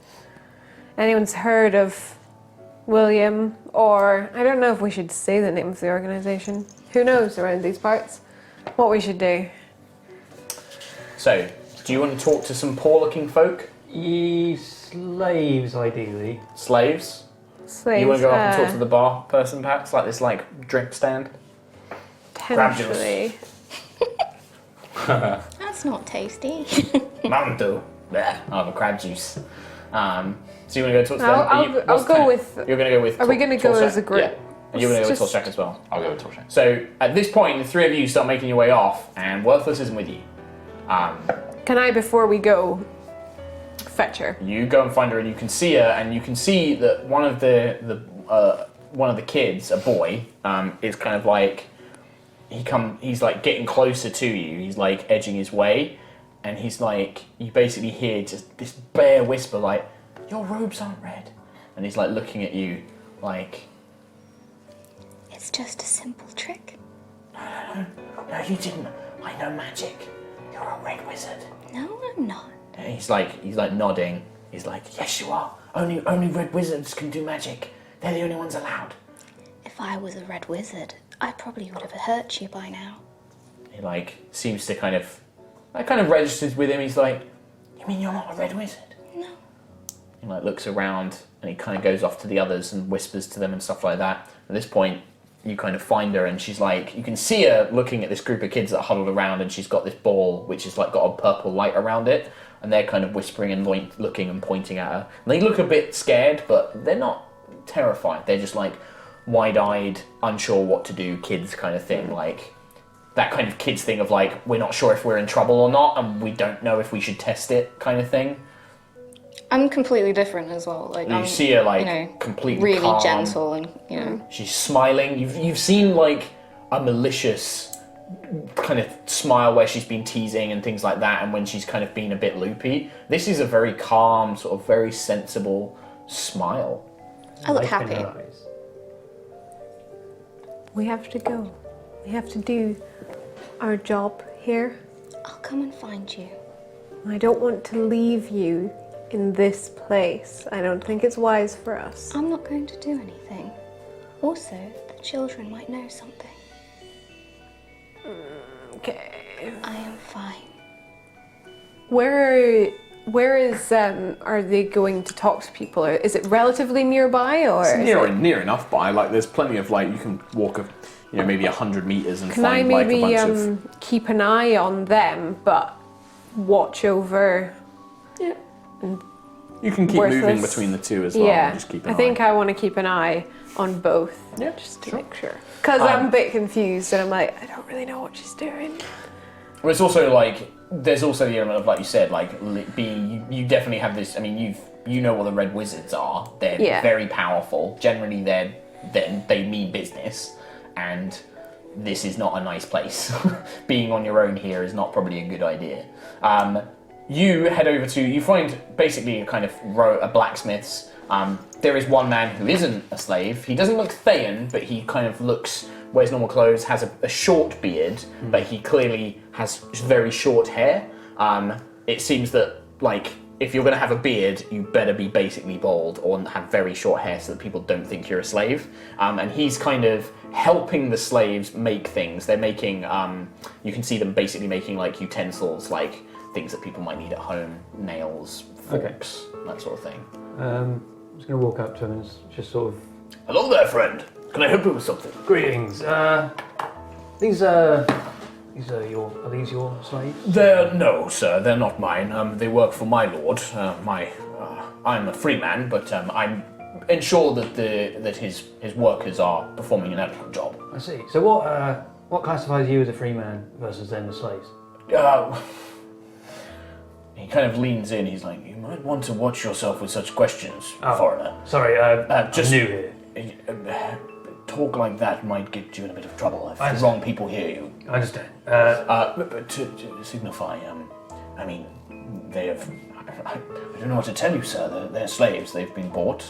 C: anyone's heard of William, or I don't know if we should say the name of the organisation. Who knows around these parts? What we should do.
A: So, do you want to talk to some poor-looking folk?
D: Slaves, ideally.
A: Slaves?
C: Slaves.
A: You want to go up and talk to the bar person, perhaps? Like this, like, drink stand?
C: Potentially.
E: That's not tasty.
A: Manto. I'll have a crab juice. So you want to go talk to them?
C: I'll go with...
A: You're going to go with...
C: Are we going to go as a group?
A: Yeah. And you're going to go with Tolshak as well.
B: I'll go with Tolshak.
A: So at this point, the 3 of you start making your way off, and Worthless isn't with you.
C: Can I, before we go, fetch her?
A: You go and find her, and you can see her, and you can see that one of the kids, a boy, is kind of like he's like getting closer to you. He's like edging his way, and he's like you basically hear just this bare whisper like, "Your robes aren't red," and he's like looking at you like.
E: It's just a simple trick.
A: No, you didn't. I know magic. You're a red wizard.
E: No, I'm not.
A: And he's like nodding. He's like, yes, you are. Only red wizards can do magic. They're the only ones allowed.
E: If I was a red wizard, I probably would have hurt you by now.
A: He like seems to that kind of registers with him. He's like, you mean you're not a red wizard?
E: No.
F: He like looks around and he kind of goes off to the others and whispers to them and stuff like that. At this point, you kind of find her and she's like, you can see her looking at this group of kids that are huddled around, and she's got this ball which has like got a purple light around it, and they're kind of whispering and looking and pointing at her. And they look a bit scared, but they're not terrified. They're just like wide-eyed, unsure what to do, kids kind of thing, like that kind of kids thing of like, we're not sure if we're in trouble or not, and we don't know if we should test it kind of thing.
E: I'm completely different as well. Like
F: You see her like completely
E: really
F: calm.
E: gentle, and
F: She's smiling. You've seen like a malicious kind of smile where she's been teasing and things like that, and when she's kind of been a bit loopy. This is a very calm, sort of very sensible smile.
E: I look
D: Life in
E: happy.
D: her eyes.
C: We have to go. We have to do our job here.
E: I'll come and find you.
C: I don't want to leave you in this place. I don't think it's wise for us.
E: I'm not going to do anything. Also, the children might know something.
C: Okay.
E: I am fine.
C: Where is are they going to talk to people? Or is it relatively nearby, or is it...
A: Near enough by. Like, there's plenty of like you can walk maybe 100 meters and
C: Can I
A: find like a
C: maybe
A: bunch of.
C: keep an eye on them, but watch over?
A: Yeah. You can keep
C: Worthless.
A: moving between the two as well.
C: Yeah,
A: And just keep an
C: I think
A: eye.
C: I want to keep an eye on both.
A: Yeah,
C: just to make sure. Because I'm a bit confused, and I'm like, I don't really know what she's doing.
F: Well, it's also like there's also the element of, like you said, like being you definitely have this. I mean, you know what the Red Wizards are. They're very powerful. Generally, they mean business, and this is not a nice place. Being on your own here is not probably a good idea. You head over to, you find basically a kind of a blacksmith's. There is one man who isn't a slave. He doesn't look Thayan, but he kind of wears normal clothes, has a short beard, but he clearly has very short hair. It seems that, like, if you're going to have a beard, you better be basically bald or have very short hair so that people don't think you're a slave. And he's kind of helping the slaves make things. They're making, you can see them basically making, like, utensils, like things that people might need at home, nails, forks, that sort of thing.
D: I'm just going to walk up to him and just sort of...
F: Hello there, friend. Can I help you with something?
D: Greetings. These are these your slaves?
F: No, sir. They're not mine. They work for my lord. I'm a free man, but I'm ensure that his workers are performing an adequate job.
D: I see. So what classifies you as a free man versus them as slaves?
F: He kind of leans in. He's like, "You might want to watch yourself with such questions, foreigner.
D: Sorry,
F: just
D: I'm new here.
F: Talk like that might get you in a bit of trouble if the wrong people hear you."
D: I understand.
F: But to signify, I mean, they have. I don't know what to tell you, sir. They're slaves. They've been bought.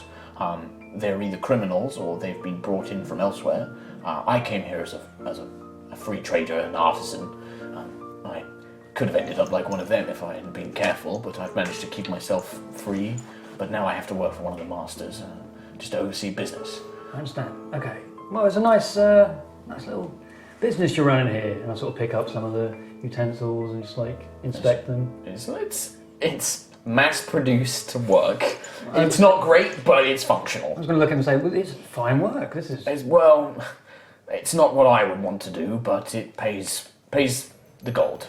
F: They're either criminals or they've been brought in from elsewhere. I came here as a free trader, an artisan. I could have ended up like one of them if I hadn't been careful, but I've managed to keep myself free. But now I have to work for one of the masters, just to oversee business.
D: I understand. Okay. Well, it's a nice little business you're running here, and I sort of pick up some of the utensils and just like inspect them.
F: It's mass-produced work. It's not great, but it's functional.
D: I was going to look at him and say, well, it's fine work. This is...
F: It's not what I would want to do, but it pays the gold.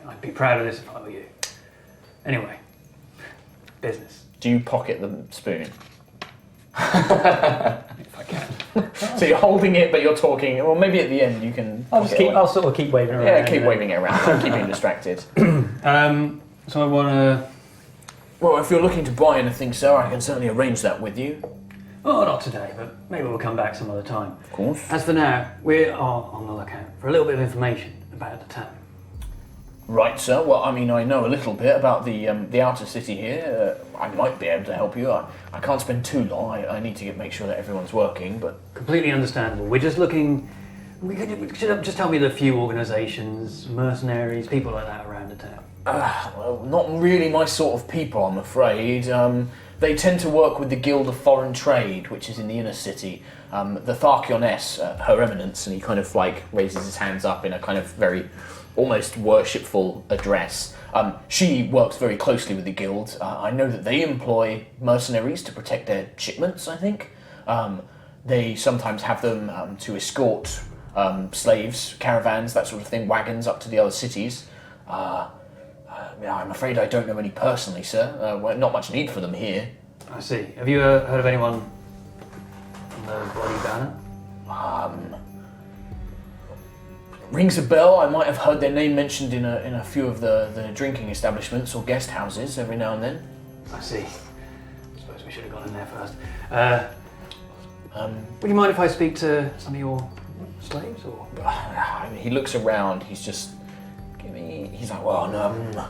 D: I'd be proud of this if I were you. Anyway, business.
F: Do you pocket the spoon?
D: If I can.
F: So you're holding it, but you're talking. Well, maybe at the end you can.
D: I'll sort of keep waving around.
F: Yeah, keep waving it around. Don't keep being distracted.
D: So I want to...
F: Well, if you're looking to buy anything, sir, I can certainly arrange that with you.
D: Oh, not today, but maybe we'll come back some other time.
F: Of course.
D: As for now, we are on the lookout for a little bit of information about the town.
F: Right, sir. Well, I mean, I know a little bit about the outer city here. I might be able to help you. I can't spend too long. I need to make sure that everyone's working, but...
D: Completely understandable. We're just looking... Could just tell me the few organisations, mercenaries, people like that around the town.
F: Well, not really my sort of people, I'm afraid. They tend to work with the Guild of Foreign Trade, which is in the inner city. The Tharkioness, Her Eminence, and he kind of like raises his hands up in a kind of very almost worshipful address. She works very closely with the guild. I know that they employ mercenaries to protect their shipments, I think. They sometimes have them to escort slaves, caravans, that sort of thing, wagons up to the other cities. I'm afraid I don't know any personally, sir. Not much need for them here.
D: I see. Have you heard of anyone from the Bloody Banner?
F: Rings a bell. I might have heard their name mentioned in a few of the drinking establishments or guest houses every now and then.
D: I see. I suppose we should have gone in there first. Would you mind if I speak to some of your slaves, or?
F: He looks around. He's just he's like, well, no,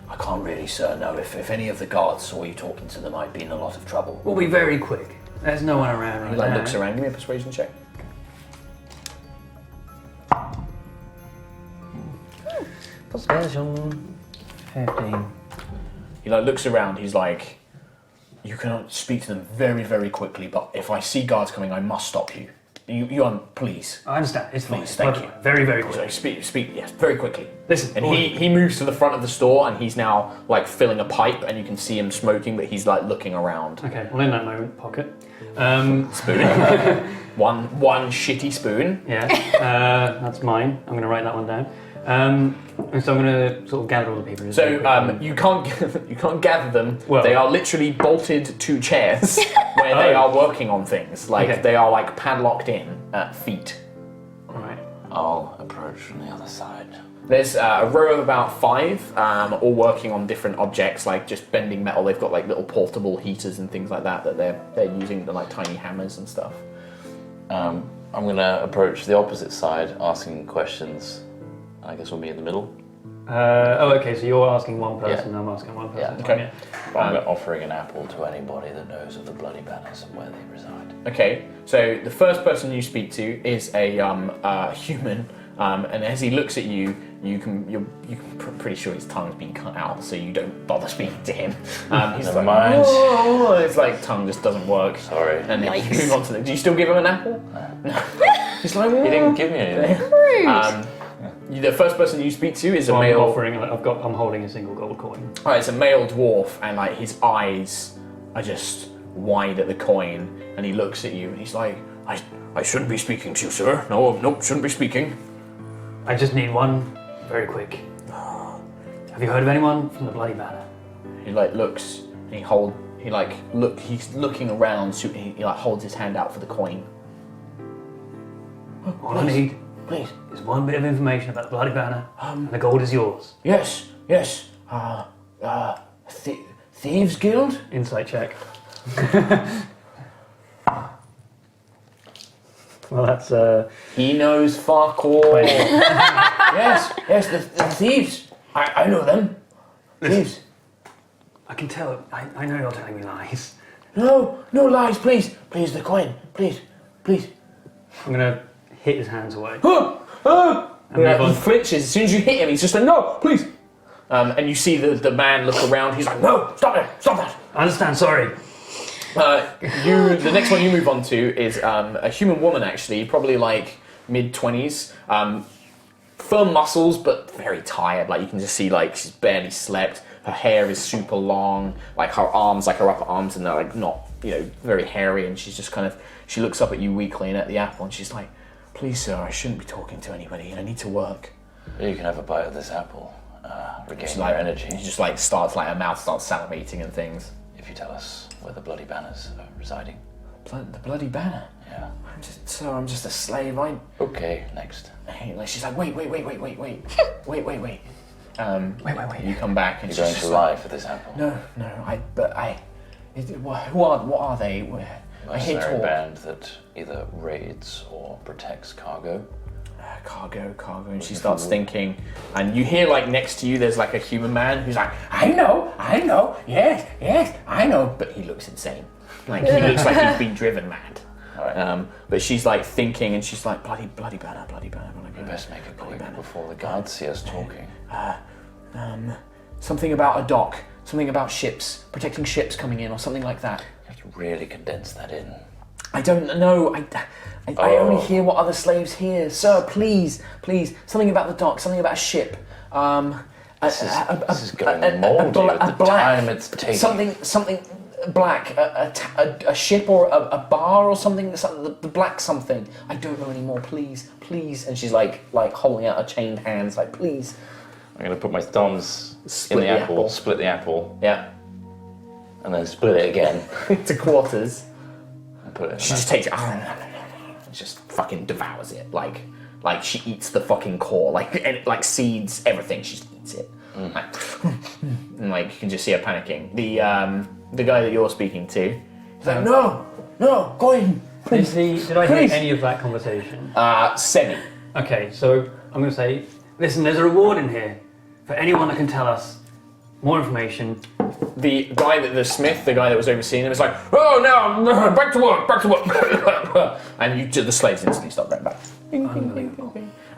F: I can't really, sir. No, if any of the guards saw you talking to them, I'd be in a lot of trouble.
D: We'll be very quick. There's no one around right
F: He like
D: now.
F: looks around. Give me a persuasion check.
D: Persuasion 15.
F: He like looks around. He's like, you can speak to them very, very quickly. But if I see guards coming, I must stop you. Please.
D: I understand. It's fine.
F: Please, thank you.
D: Very, very
F: So
D: quick.
F: speak, yes, very quickly.
D: Listen.
F: And he moves to the front of the store, and he's now like filling a pipe, and you can see him smoking, but he's like looking around.
D: Okay. Well, in that moment, pocket.
F: Spoon. one shitty spoon.
D: Yeah. That's mine. I'm going to write that one down. And so I'm going to sort of gather all the people.
F: So you can't gather them.
D: Well-
F: they are literally bolted to chairs where they are working on things. Like
D: Okay.
F: they are like padlocked in at feet.
D: All right.
B: I'll approach from the other side.
F: There's a row of about 5, all working on different objects, like just bending metal. They've got like little portable heaters and things like that they're using, like tiny hammers and stuff.
B: I'm going to approach the opposite side, asking questions. I guess we'll be in the middle.
D: Okay, so you're asking one person,
B: Yeah.
D: I'm asking one person.
B: Yeah.
F: Okay.
B: I'm offering an apple to anybody that knows of the Bloody Banners and where they reside.
F: Okay, so the first person you speak to is a human, and as he looks at you, you're pretty sure his tongue's been cut out, so you don't bother speaking to him. He's
B: Never
F: like,
B: mind.
F: "Oh," it's like tongue just doesn't work.
B: Sorry.
F: And then you
E: Yikes.
F: move on to the. Do you still give him an apple? No. He's like,
B: He didn't give me anything.
F: The first person you speak to is
D: So
F: a
D: I'm
F: male.
D: offering, I'm holding a single gold coin.
F: It's a male dwarf, and like his eyes are just wide at the coin, and he looks at you, and he's like, I shouldn't be speaking to you, sir. No, nope, shouldn't be speaking.
D: I just need one, very quick. Have you heard of anyone from the Bloody Banner?
F: He like looks, and he's looking around, so he like holds his hand out for the coin.
D: All I need
F: Please.
D: is one bit of information about the Bloody Banner, and the gold is yours.
F: Yes. Thieves Guild?
D: Insight check. Well, that's
F: He knows fuck all. yes, the thieves. I know them. Thieves.
D: I can tell. I know you're telling me lies.
F: No lies, please. Please, the coin. Please.
D: I'm gonna hit his hands away.
F: He
D: move on.
F: flinches. As soon as you hit him, he's just like, no, please. And you see the man look around. He's like, no, stop that.
D: I understand. Sorry.
F: The next one you move on to is a human woman, actually, probably like mid-20s. Firm muscles, but very tired. Like you can just see, like she's barely slept. Her hair is super long. Like her arms, like her upper arms, and they're like not, very hairy. And she's just she looks up at you weakly and at the apple, and she's like, "Please, sir, I shouldn't be talking to anybody. I need to work."
B: You can have a bite of this apple. Regain
F: She's
B: your
F: like,
B: energy.
F: She just like starts, like her mouth starts salivating and things.
B: If you tell us where the Bloody Banners are residing.
F: The bloody banner.
B: Yeah.
F: I'm just a slave.
B: Okay, next.
F: She's like, wait. Wait. You come back and
B: You're
F: she's
B: going
F: just
B: to
F: like,
B: lie for this apple.
F: No. What are they? I hear
B: Mercenary
F: talk.
B: band that either raids or protects cargo.
F: Cargo, and she starts thinking, and you hear like next to you, there's like a human man who's like, I know, yes, I know, but he looks insane. Like he looks like he's been driven mad.
B: Alright.
F: But she's like thinking, and she's like, bloody banner.
B: We best make it quick before the guards see us talking.
F: Something about a dock.
A: something about ships, protecting ships coming in, or something like that.
B: You have to really condense that in.
A: I don't know. I only hear what other slaves hear. Sir, please, something about the dock, something about a ship.
B: This is going mouldy with the time it's taking.
A: Something black, a ship or a bar or something, the black something. I don't know anymore, please. And she's like holding out her chained hands, like, please.
B: I'm going to put my thumbs in the apple, split the apple.
A: Yeah.
B: And then split it again.
A: To quarters.
B: And put it in
A: She just takes it, just fucking devours it, like she eats the fucking core, like seeds, everything, she just eats it. And like you can just see her panicking. The guy that you're speaking to, he's like, no, go in.
D: Did I hear any of that conversation?
A: Semi.
D: Okay, so I'm going to say, listen, there's a reward in here for anyone that can tell us more information.
A: The guy the smith, the guy that was overseeing them, is like, oh no, back to work. And the slaves instantly start going back.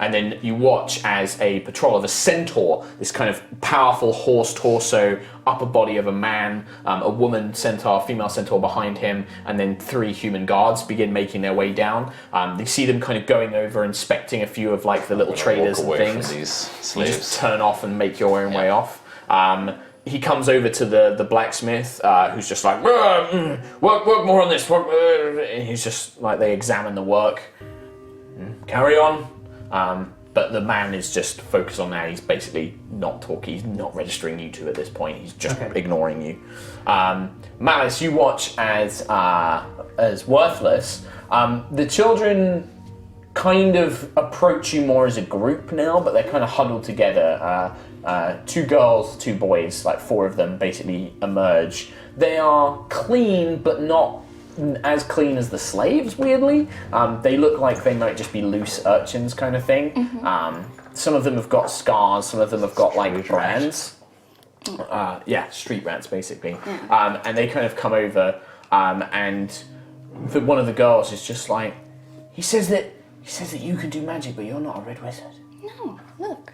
A: And then you watch as a patrol of a centaur, this kind of powerful horse torso, upper body of a man, a woman centaur, female centaur behind him, and then 3 human guards begin making their way down. You see them kind of going over, inspecting a few of like the little traders and things.
B: From these slaves.
A: You just turn off and make your own way off. He comes over to the blacksmith, who's just like, work more on this. And he's just like, they examine the work. Carry on. But the man is just focused on that. He's basically not talking. He's not registering you two at this point. He's just ignoring you. Malice, you watch as worthless. The children kind of approach you more as a group now, but they're kind of huddled together. 2 girls, 2 boys, like 4 of them basically emerge. They are clean, but not as clean as the slaves, weirdly. They look like they might just be loose urchins kind of thing. Some of them have got scars, some of them have got like brands. Street rats basically. And they kind of come over, and one of the girls is just like, he says that you can do magic, but you're not a red wizard.
E: No, look.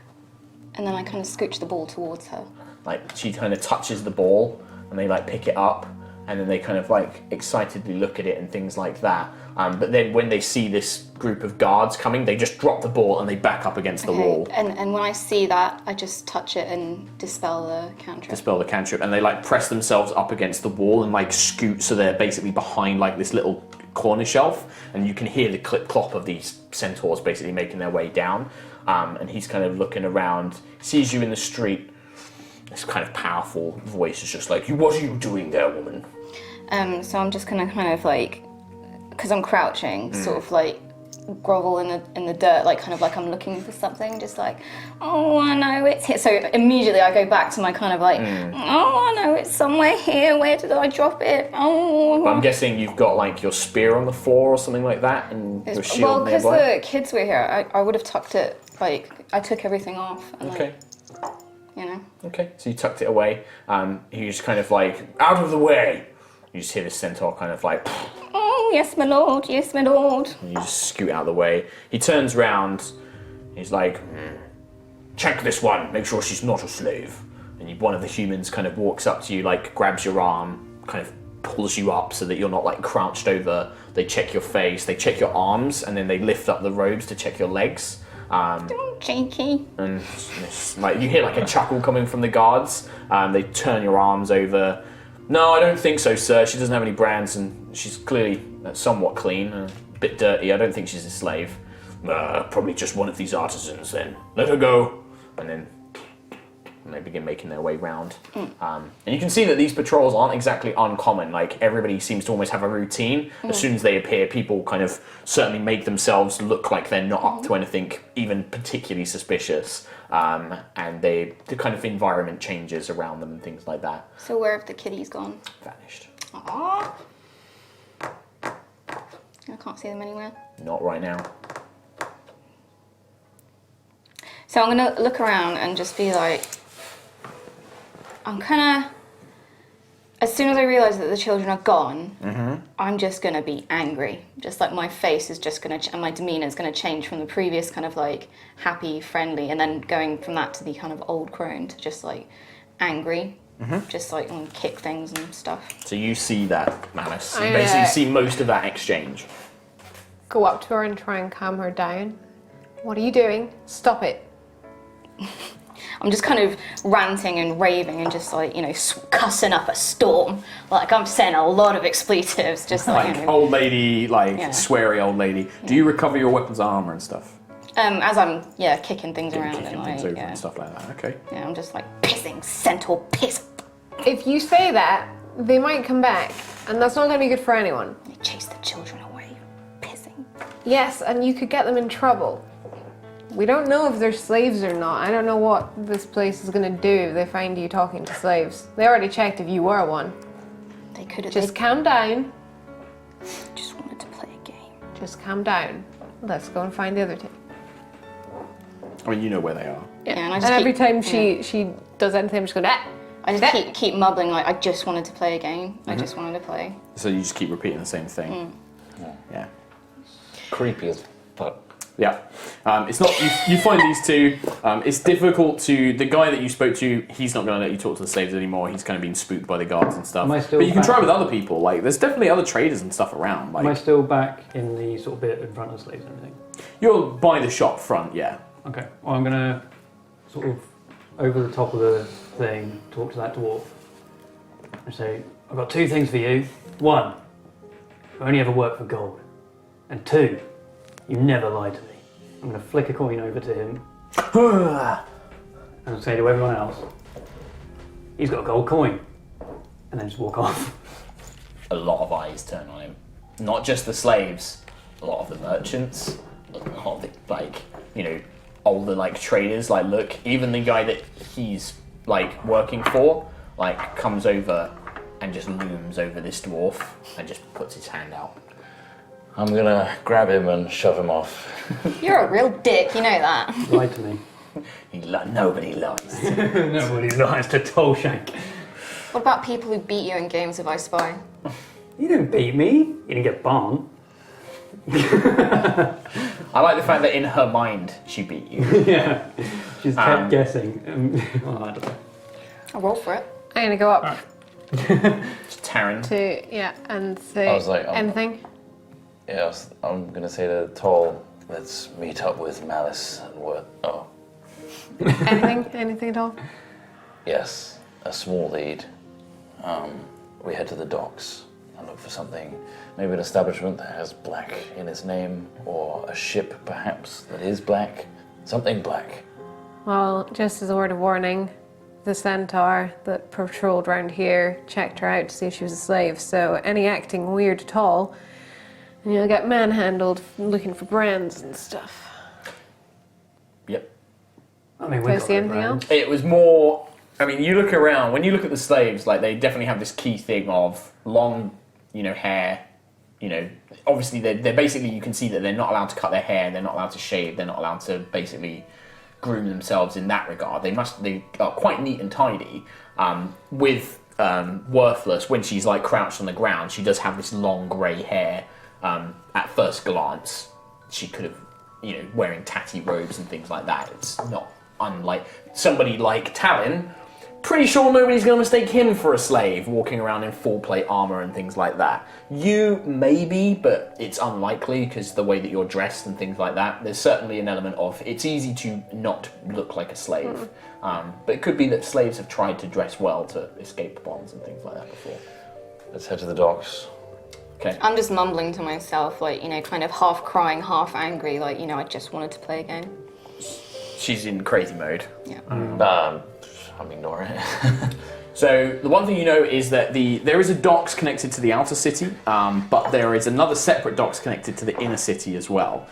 E: And then I kind of scooch the ball towards her.
A: Like, she kind of touches the ball, and they like pick it up, and then they kind of like excitedly look at it and things like that. But then when they see this group of guards coming, they just drop the ball and they back up against the wall.
E: And when I see that, I just touch it and dispel the cantrip.
A: And they like press themselves up against the wall and like scoot, so they're basically behind like this little corner shelf, and you can hear the clip clop of these centaurs basically making their way down. And he's kind of looking around, sees you in the street. This kind of powerful voice is just like, what are you doing there, woman?
E: So I'm just gonna kind of like, because I'm crouching, sort of like grovel in the dirt, like kind of like I'm looking for something, just like, oh, I know it's here. So immediately I go back to my kind of like, oh, I know it's somewhere here. Where did I drop it? Oh.
A: But I'm guessing you've got like your spear on the floor or something like that, and your shield
E: well, because
A: nearby.
E: the kids were here, I would have tucked it. Like I took everything off. And
A: Okay.
E: You know.
A: Okay, so you tucked it away. You just kind of like, out of the way. You just hear this centaur kind of like,
E: oh, yes, my lord, yes, my lord.
A: and you just scoot out of the way. He turns round, he's like, check this one, make sure she's not a slave. And one of the humans kind of walks up to you, like grabs your arm, kind of pulls you up so that you're not like crouched over. They check your face, they check your arms, and then they lift up the robes to check your legs.
E: Cheeky.
A: And like you hear like a chuckle coming from the guards. They turn your arms over. No, I don't think so, sir. She doesn't have any brands, and she's clearly somewhat clean, a bit dirty. I don't think she's a slave. Probably just one of these artisans then. Let her go. And then they begin making their way round. And you can see that these patrols aren't exactly uncommon. Like, everybody seems to almost have a routine. As soon as they appear, people kind of certainly make themselves look like they're not up to anything even particularly suspicious. And the kind of environment changes around them and things like that.
E: So where have the kitties gone?
A: Vanished.
E: Aww. I can't see them anywhere.
A: Not right now.
E: So I'm gonna look around and just be like, I'm kind of, as soon as I realise that the children are gone, I'm just gonna be angry. Just like my face is just gonna, and my demeanour is gonna change from the previous kind of like happy, friendly, and then going from that to the kind of old crone to just like angry. just like and kick things and stuff.
A: So you see that, Malice. You
C: I,
A: basically see most of that exchange.
C: Go up to her and try and calm her down. What are you doing? Stop it.
E: I'm just kind of ranting and raving and just like, cussing up a storm. Like I'm saying a lot of expletives, just like,
A: Old lady,
E: Yeah.
A: sweary old lady. Do you recover your weapons, armor, and stuff?
E: as I'm kicking things around
A: Kicking
E: and
A: things
E: like
A: over and stuff like that. Okay.
E: I'm just like pissing, centaur piss.
C: If you say that, they might come back, and that's not going to be good for anyone.
E: They chase the children away, pissing.
C: Yes, and you could get them in trouble. We don't know if they're slaves or not. I don't know what this place is going to do if they find you talking to slaves. They already checked if you were one.
E: They could have
C: Just calm down.
E: just wanted to play a game.
C: Just calm down. Let's go and find the other two.
A: I mean, you know where they are.
E: Yeah, and I
C: And
E: just
C: every
E: keep,
C: time she does anything, I'm just going,
E: I just keep mumbling like I just wanted to play a game. I just wanted to play.
A: So you just keep repeating the same thing. Yeah.
B: Creepy as fuck.
A: Yeah. It's not. You find these two. It's difficult to. The guy that you spoke to, he's not going to let you talk to the slaves anymore. He's kind of been spooked by the guards and stuff.
D: Am I still
A: But you can
D: back?
A: try with other people. Like, there's definitely other traders and stuff around.
D: Am I
A: Like,
D: still back in the sort of bit in front of the slaves and everything?
A: you're by the shop front. Yeah.
D: Okay. Well, I'm gonna sort of over the top of the thing talk to that dwarf and say, "I've got two things for you. One, you only ever work for gold, and two, you never lie to me." I'm gonna flick a coin over to him and say to everyone else, "He's got a gold coin," and then just walk off.
F: A lot of eyes turn on him. Not just the slaves, a lot of the merchants, a lot of the, older, traders, look, even the guy that he's, working for, comes over and just looms over this dwarf and just puts his hand out.
B: I'm gonna grab him and shove him off.
E: You're a real dick, you know that.
D: Lie to me.
F: Nobody lies.
D: Nobody lies to Tolshank.
E: What about people who beat you in games of I Spy?
D: You didn't beat me. You didn't get barn.
F: I like the fact that in her mind, she beat you.
D: Yeah. She's kept guessing. Well, I don't know.
E: I'll roll for it.
C: I'm going to go up
F: Taryn.
C: and say
B: I was like,
C: anything.
B: Yes, I'm gonna say to Toll, let's meet up with Malice and what? Oh,
C: Anything at all?
B: yes, a small lead. We head to the docks and look for something, maybe an establishment that has black in its name, or a ship perhaps that is black. Something black.
C: Well, just as a word of warning, the centaur that patrolled around here checked her out to see if she was a slave, so any acting weird at all, and you'll get manhandled looking for brands and stuff.
F: Yep.
D: I mean,
C: Do I see anything else?
F: It was more. I mean, you look around. When you look at the slaves, they definitely have this key thing of long, hair. Obviously they're basically. You can see that they're not allowed to cut their hair. They're not allowed to shave. They're not allowed to basically groom themselves in that regard. They are quite neat and tidy. With Worthless, when she's crouched on the ground, she does have this long grey hair. At first glance, she could have, wearing tatty robes and things like that. It's not unlike somebody like Talon. Pretty sure nobody's going to mistake him for a slave walking around in full plate armor and things like that. You maybe, but it's unlikely because the way that you're dressed and things like that. There's certainly an element of it's easy to not look like a slave, but it could be that slaves have tried to dress well to escape bonds and things like that before.
B: Let's head to the docks.
F: Okay.
E: I'm just mumbling to myself, kind of half crying, half angry, I just wanted to play a game.
F: She's in crazy mode.
E: Yeah.
B: I'm ignoring it.
A: So the one thing you know is that there is a docks connected to the outer city, but there is another separate docks connected to the inner city as well,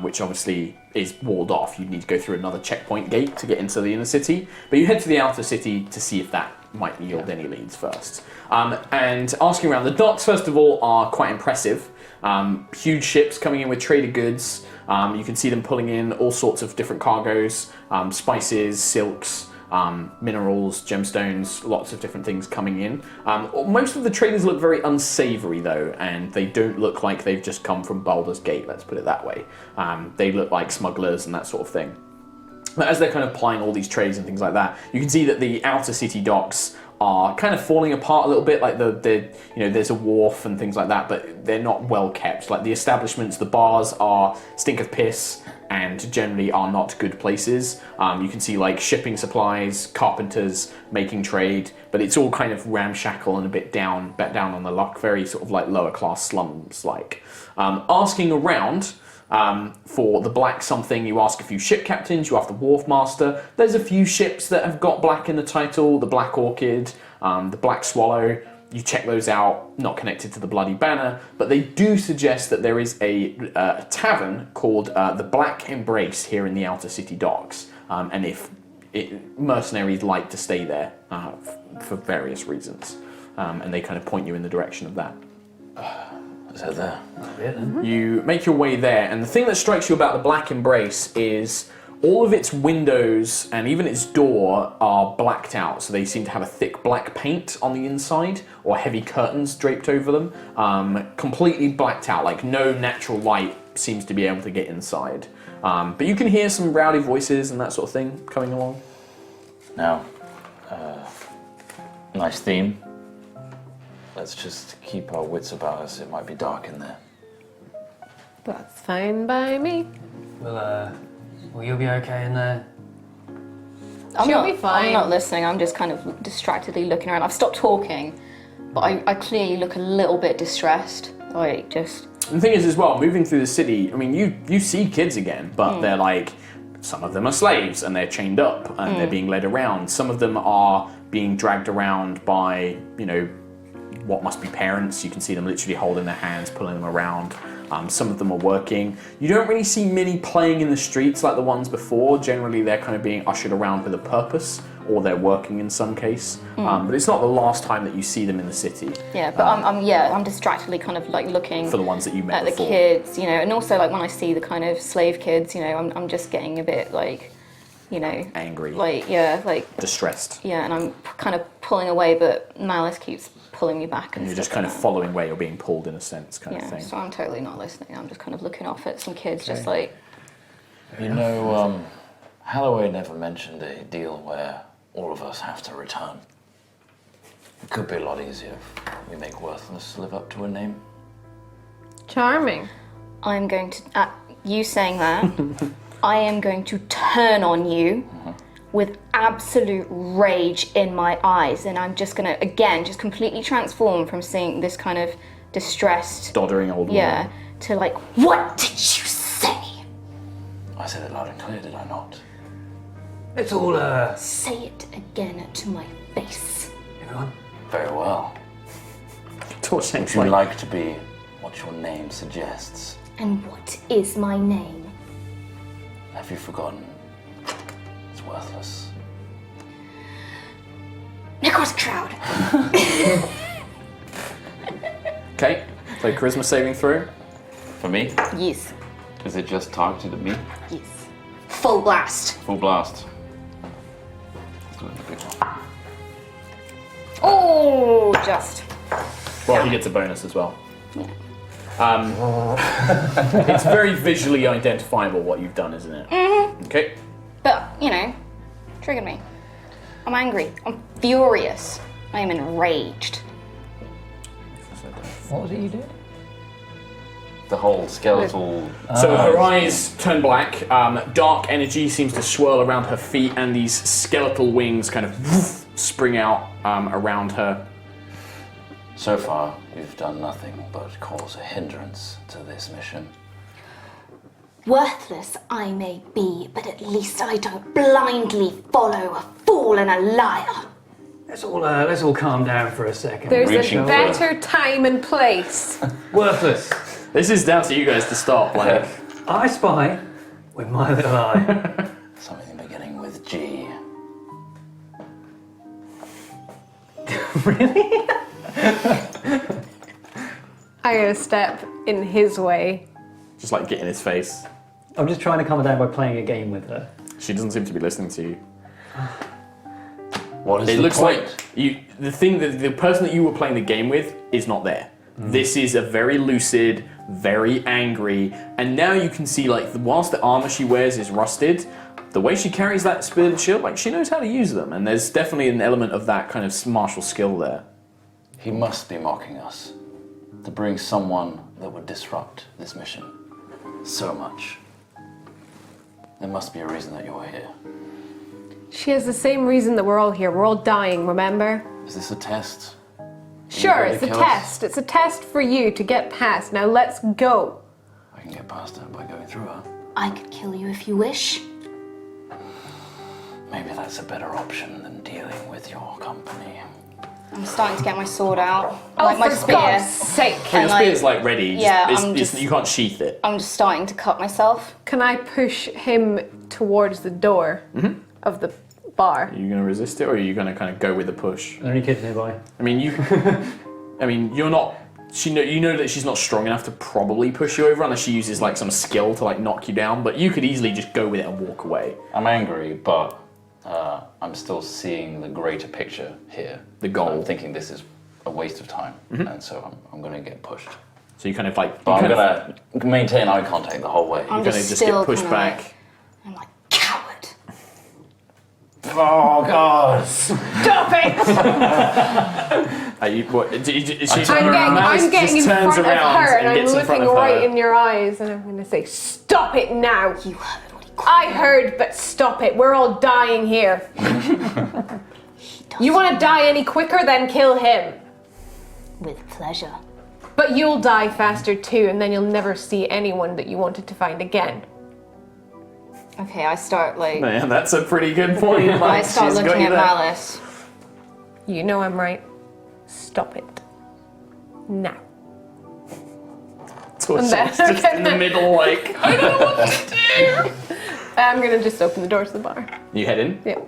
A: which obviously is walled off. You need to go through another checkpoint gate to get into the inner city, but you head to the outer city to see if that might yield any leads first. And asking around, the docks, first of all, are quite impressive. Huge ships coming in with traded goods. You can see them pulling in all sorts of different cargoes, spices, silks, minerals, gemstones, lots of different things coming in. Most of the traders look very unsavory though, and they don't look like they've just come from Baldur's Gate, let's put it that way. They look like smugglers and that sort of thing. But as they're kind of plying all these trades and things like that, you can see that the outer city docks are kind of falling apart a little bit. Like there's a wharf and things like that, but they're not well kept. Like the establishments, the bars are stink of piss and generally are not good places. You can see like shipping supplies, carpenters making trade, but it's all kind of ramshackle and a bit down on the luck, very sort of like lower class slums like. Asking around for the black something, you ask a few ship captains, you ask the wharf master. There's a few ships that have got black in the title, the Black Orchid, the Black Swallow. You check those out, not connected to the Bloody Banner, but they do suggest that there is a tavern called the Black Embrace here in the Outer City Docks, and if mercenaries like to stay there for various reasons, and they kind of point you in the direction of that.
B: Is that there?
A: You make your way there, and the thing that strikes you about the Black Embrace is all of its windows and even its door are blacked out, so they seem to have a thick black paint on the inside or heavy curtains draped over them, completely blacked out, like no natural light seems to be able to get inside. But you can hear some rowdy voices and that sort of thing coming along.
B: Now, nice theme. Let's just keep our wits about us. It might be dark in there.
C: That's fine by me.
D: Will you be okay in there?
C: She'll be fine.
E: I'm not listening. I'm just kind of distractedly looking around. I've stopped talking, but I clearly look a little bit distressed. Like, just...
A: The thing is as well, moving through the city, I mean, you see kids again, but they're like, some of them are slaves and they're chained up and they're being led around. Some of them are being dragged around by, what must be parents. You can see them literally holding their hands, pulling them around. Some of them are working. You don't really see many playing in the streets like the ones before. Generally, they're kind of being ushered around with a purpose, or they're working in some case. But it's not the last time that you see them in the city.
E: Yeah, but I'm distractedly kind of like looking
A: for the ones that you met
E: at
A: before.
E: the kids, and also like when I see the kind of slave kids, I'm just getting a bit like,
A: angry, distressed.
E: Yeah, and I'm kind of pulling away, but Malice keeps pulling me back.
A: And you're just kind of following where you're being pulled in a sense, kind of thing.
E: So I'm totally not listening. I'm just kind of looking off at some kids, just like...
B: Holloway never mentioned a deal where all of us have to return. It could be a lot easier if we make Worthless live up to a name.
C: Charming.
E: I'm going to... you saying that, I am going to turn on you with absolute rage in my eyes, and I'm just gonna, again, just completely transform from seeing this kind of distressed...
A: doddering old woman.
E: To like, what did you say?
B: I said it loud and clear, did I not?
D: It's all,
E: Say it again to my face.
D: Everyone?
B: Very well.
A: Would
B: you like to be what your name suggests?
E: And what is my name?
B: Have you forgotten? It's Worthless.
E: Necros crowd.
A: Okay, so charisma saving throw.
B: For me?
E: Yes.
B: Is it just targeted at me?
E: Yes. Full blast.
B: Full blast. Let's do it in the big one.
E: Oh, just.
A: Well, he gets a bonus as well. It's very visually identifiable what you've done, isn't it?
E: Mm-hmm.
A: Okay.
E: But, triggered me. I'm angry. I'm furious. I am enraged.
D: What was it you did?
B: The whole skeletal...
A: So her eyes turn black, dark energy seems to swirl around her feet, and these skeletal wings kind of spring out around her.
B: So far, you've done nothing but cause a hindrance to this mission.
E: Worthless I may be, but at least I don't blindly follow a fool and a liar.
D: Let's all calm down for a second.
C: There's
B: Reaching
C: a better time and place.
D: Worthless.
A: This is down to you guys to stop. Like,
D: I spy with my little eye.
B: Something beginning with G.
D: Really?
C: I'm gonna step in his way.
A: just like get in his face.
D: I'm just trying to calm her down by playing a game with her.
A: She doesn't seem to be listening to you.
B: What is
A: It
B: the
A: looks
B: point?
A: like the person that you were playing the game with is not there. This is a very lucid, very angry, and now you can see, like, whilst the armor she wears is rusted, the way she carries that spear and shield, like, she knows how to use them, and there's definitely an element of that kind of martial skill there.
B: He must be mocking us to bring someone that would disrupt this mission so much. There must be a reason that you're here.
C: She has the same reason that we're all here. We're all dying, remember?
B: Is this a test?
C: Sure,
B: You
C: it's a
B: gonna kill us?
C: test. It's a test for you to get past. Now let's go.
B: I can get past her by going through her.
E: I could kill you if you wish.
B: Maybe that's a better option than dealing with your company.
E: I'm starting to get my sword out.
C: Oh,
E: like my
C: for
E: spear.
C: God's sake.
A: Your
E: And,
A: spear's, like, ready.
E: yeah, I'm just-
A: you can't sheath it.
E: I'm just starting to cut myself.
C: Can I push him towards the door of the bar?
A: Are you going to resist it, or are you going to kind of go with the push?
D: Are there any kids nearby?
A: I mean, you're not. You know that she's not strong enough to probably push you over unless she uses like some skill to like knock you down. But you could easily just go with it and walk away.
B: I'm angry, but I'm still seeing the greater picture here.
A: The goal.
B: I'm thinking this is a waste of time, and so I'm going to get pushed.
A: So you kind of like.
B: But I'm going to maintain eye contact the whole way.
E: I'm
A: You're going to
E: just
A: just get
E: still
A: pushed
E: kinda
A: back.
E: I'm like, coward.
B: Oh God!
C: Stop it!
A: Malice
C: I'm getting in
A: just turns
C: front of
A: around
C: her and I'm
A: gets in front
C: looking
A: of
C: right
A: her.
C: in your eyes and I'm going to say, stop it now.
E: You heard what he
C: I heard, but stop it. We're all dying here. You want to die any quicker, then kill him.
E: with pleasure.
C: But you'll die faster too, and then you'll never see anyone that you wanted to find again.
E: Okay, I start like.
A: Man, that's a pretty good point.
E: I
A: Like,
E: start
A: she's got
E: looking
A: you
E: at
A: there.
E: Malice.
C: You know I'm right. Stop it. Now.
A: Torchen's
C: then-
A: just in the middle, like, I don't know what to do.
C: I'm gonna just open the doors to the bar.
A: You head in.
C: Yeah.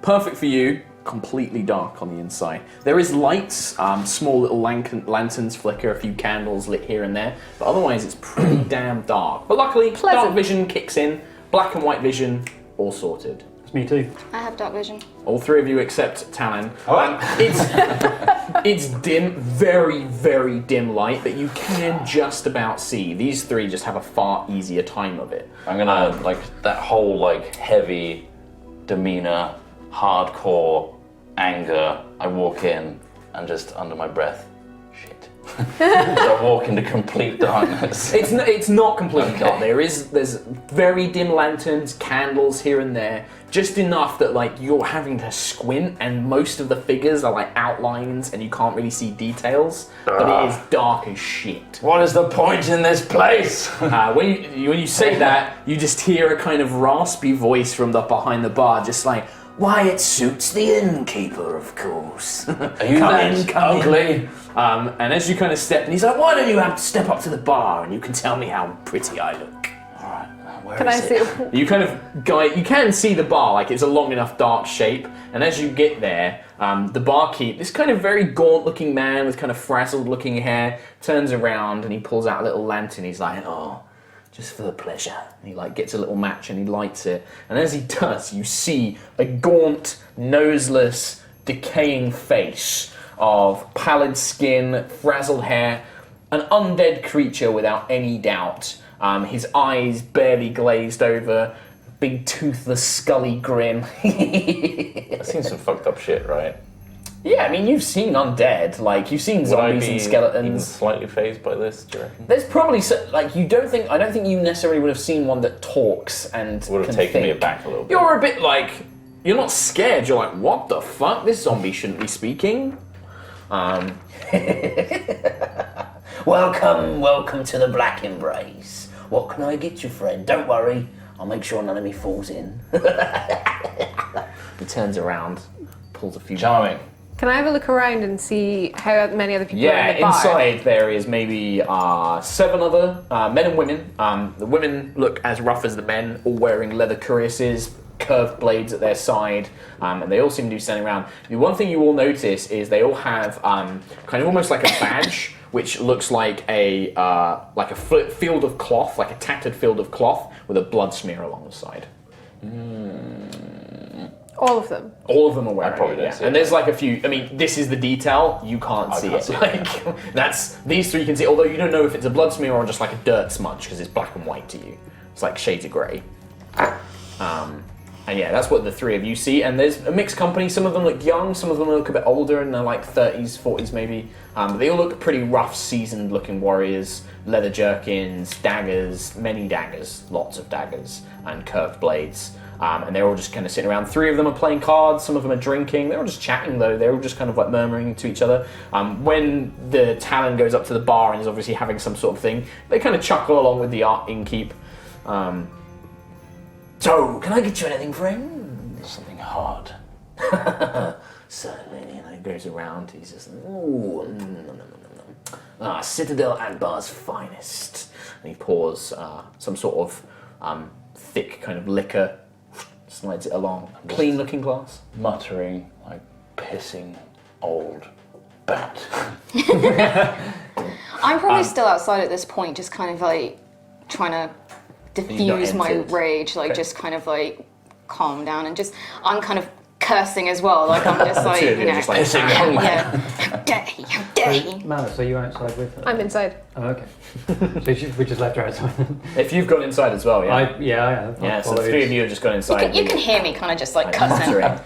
A: Perfect for you. Completely dark on the inside. There is lights, small little lanterns flicker, a few candles lit here and there, but otherwise it's pretty damn dark. But luckily, dark
C: Pleasant.
A: vision kicks in, black and white vision, all sorted.
D: It's me too.
E: I have dark vision.
A: All three of you except Talon. It's dim, very, very dim light that you can just about see. These three just have a far easier time of it.
B: I'm gonna like that whole like heavy demeanor, hardcore anger. I walk in and just under my breath, shit. As I walk into complete darkness.
A: It's not completely dark. There's very dim lanterns, candles here and there, just enough that like you're having to squint, and most of the figures are like outlines, and you can't really see details. But it is dark as shit.
B: What is the point in this place?
A: When you say that, you just hear a kind of raspy voice from behind the bar, just like, "Why, it suits the innkeeper, of course."
B: Are you
A: Come
B: that
A: in, come in.
B: ugly?
A: And as you kind of step, and he's like, "Why don't you have to step up to the bar and you can tell me how pretty I look?"
B: Alright, where
C: Can
B: is
C: I
B: it?
C: see?
A: You kind of you can see the bar, like it's a long enough dark shape, and as you get there, the barkeep, this kind of very gaunt looking man with kind of frazzled looking hair, turns around and he pulls out a little lantern. He's like, "Oh, just for the pleasure." And he like gets a little match and he lights it, and as he does, you see a gaunt, noseless, decaying face of pallid skin, frazzled hair, an undead creature without any doubt. His eyes barely glazed over, big toothless, scully grin.
B: I've seen some fucked up shit, right?
A: Yeah, I mean, you've seen undead, like you've seen
B: Would I
A: zombies
B: be
A: and
B: even
A: skeletons.
B: slightly phased by this, do you reckon?
A: There's probably like I don't think you necessarily would have seen one that talks and
B: Would have
A: can
B: taken me
A: think.
B: aback a little bit.
A: You're a bit like, you're not scared. You're like, what the fuck? This zombie shouldn't be speaking. Welcome to the Black Embrace. What can I get you, friend? Don't worry, I'll make sure none of me falls in. He turns around, pulls a few.
B: Charming.
C: Can I have a look around and see how many other people are
A: Yeah,
C: in the bar?
A: inside there is maybe 7 other men and women. The women look as rough as the men, all wearing leather cuirasses, curved blades at their side, and they all seem to be standing around. The one thing you will notice is they all have kind of almost like a badge, which looks like a field of cloth, like a tattered field of cloth with a blood smear along the side.
C: All of them.
A: All of them are wearing
B: probably
A: it,
B: don't
A: yeah.
B: see it.
A: And there's like a few. I mean, this is the detail. You can't see
B: can't
A: it.
B: see it.
A: Like that's these three you can see. Although you don't know if it's a blood smear or just like a dirt smudge because it's black and white to you. It's like shades of grey. And yeah, that's what the three of you see. And there's a mixed company. Some of them look young. Some of them look a bit older, and they're like 30s, 40s maybe. But they all look pretty rough, seasoned-looking warriors. Leather jerkins, daggers, many daggers, lots of daggers, and curved blades. And they're all just kind of sitting around. Three of them are playing cards. Some of them are drinking. They're all just chatting though. They're all just kind of like murmuring to each other. When the Talon goes up to the bar and is obviously having some sort of thing, they kind of chuckle along with the innkeep. So, can I get you anything, friend?
B: Something hard.
A: Certainly. And he goes around. He's just, ooh, Citadel Adbar's finest. And he pours some sort of thick kind of liquor, slides it along. Clean-looking glass.
B: Muttering, like pissing old bat.
E: I'm probably still outside at this point, just kind of like trying to diffuse my
A: entered.
E: rage, like
A: Okay.
E: just kind of like calm down and just, I'm kind of cursing as well, like I'm just like,
A: Two of
E: you
A: you are
E: know,
A: just like,
B: Pissing young man.
E: yeah, how dare he, how dare he.
D: Malice, are you outside with her?
C: I'm inside.
D: Oh, okay. So we just left her outside then?
A: if you've gone inside as well, yeah.
D: I have.
A: yeah,
D: I've
A: so the
D: followed.
A: three of you have just gone inside.
E: You can hear me kind of just like cussing.
A: muttering.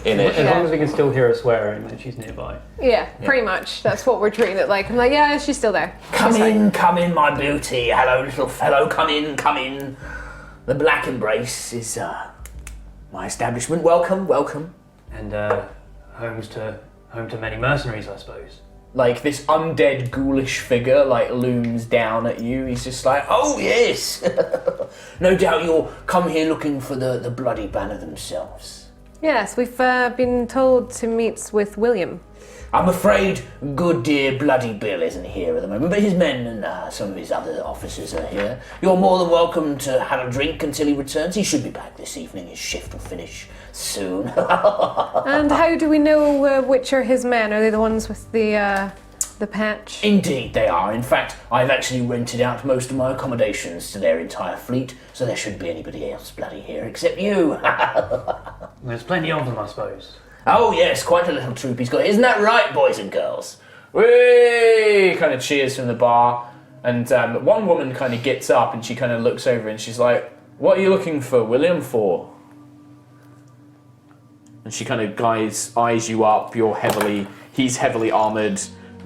B: In
D: As
B: it.
D: long as we can still hear her swearing when she's nearby.
C: Yeah, pretty much. That's what we're treating it like. I'm like, yeah, she's still there.
F: Come in, my beauty. Hello, little fellow. Come in. The Black Embrace is my establishment. Welcome.
D: And home to many mercenaries, I suppose.
A: Like this undead ghoulish figure like looms down at you. He's just like,
F: Oh, yes. No doubt you'll come here looking for the bloody banner themselves.
C: Yes, we've been told to meet with William.
F: I'm afraid good dear Bloody Bill isn't here at the moment, but his men and some of his other officers are here. You're more than welcome to have a drink until he returns. He should be back this evening. His shift will finish soon.
C: And how do we know which are his men? Are they the ones with the patch?
F: Indeed they are. In fact, I've actually rented out most of my accommodations to their entire fleet, so there shouldn't be anybody else bloody here except you.
D: There's plenty of them, I suppose.
F: Oh yes, quite a little troop he's got. Isn't that right, boys and girls?
A: "Whee!" kind of cheers from the bar. And one woman kind of gets up and she kind of looks over and she's like, "What are you looking for William for?" And she kind of eyes you up. He's heavily armored.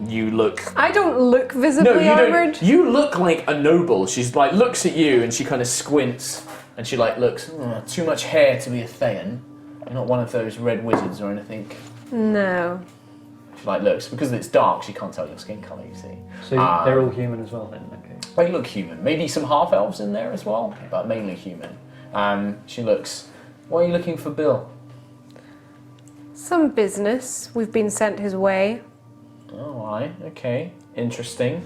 A: You look.
C: I don't look
A: No,
C: visibly
A: you
C: armored.
A: don't. You look like a noble. She's like looks at you and she kind of squints and she like looks. Too much hair to be a Thayan. You're not one of those red wizards or anything.
C: No.
A: She like looks because it's dark. She can't tell your skin color. You see.
D: So they're all human as well then, okay.
A: They look human. Maybe some half elves in there as well, but mainly human. She looks. Why are you looking for Bill?
C: Some business. We've been sent his way.
A: Oh, aye. Okay. Interesting.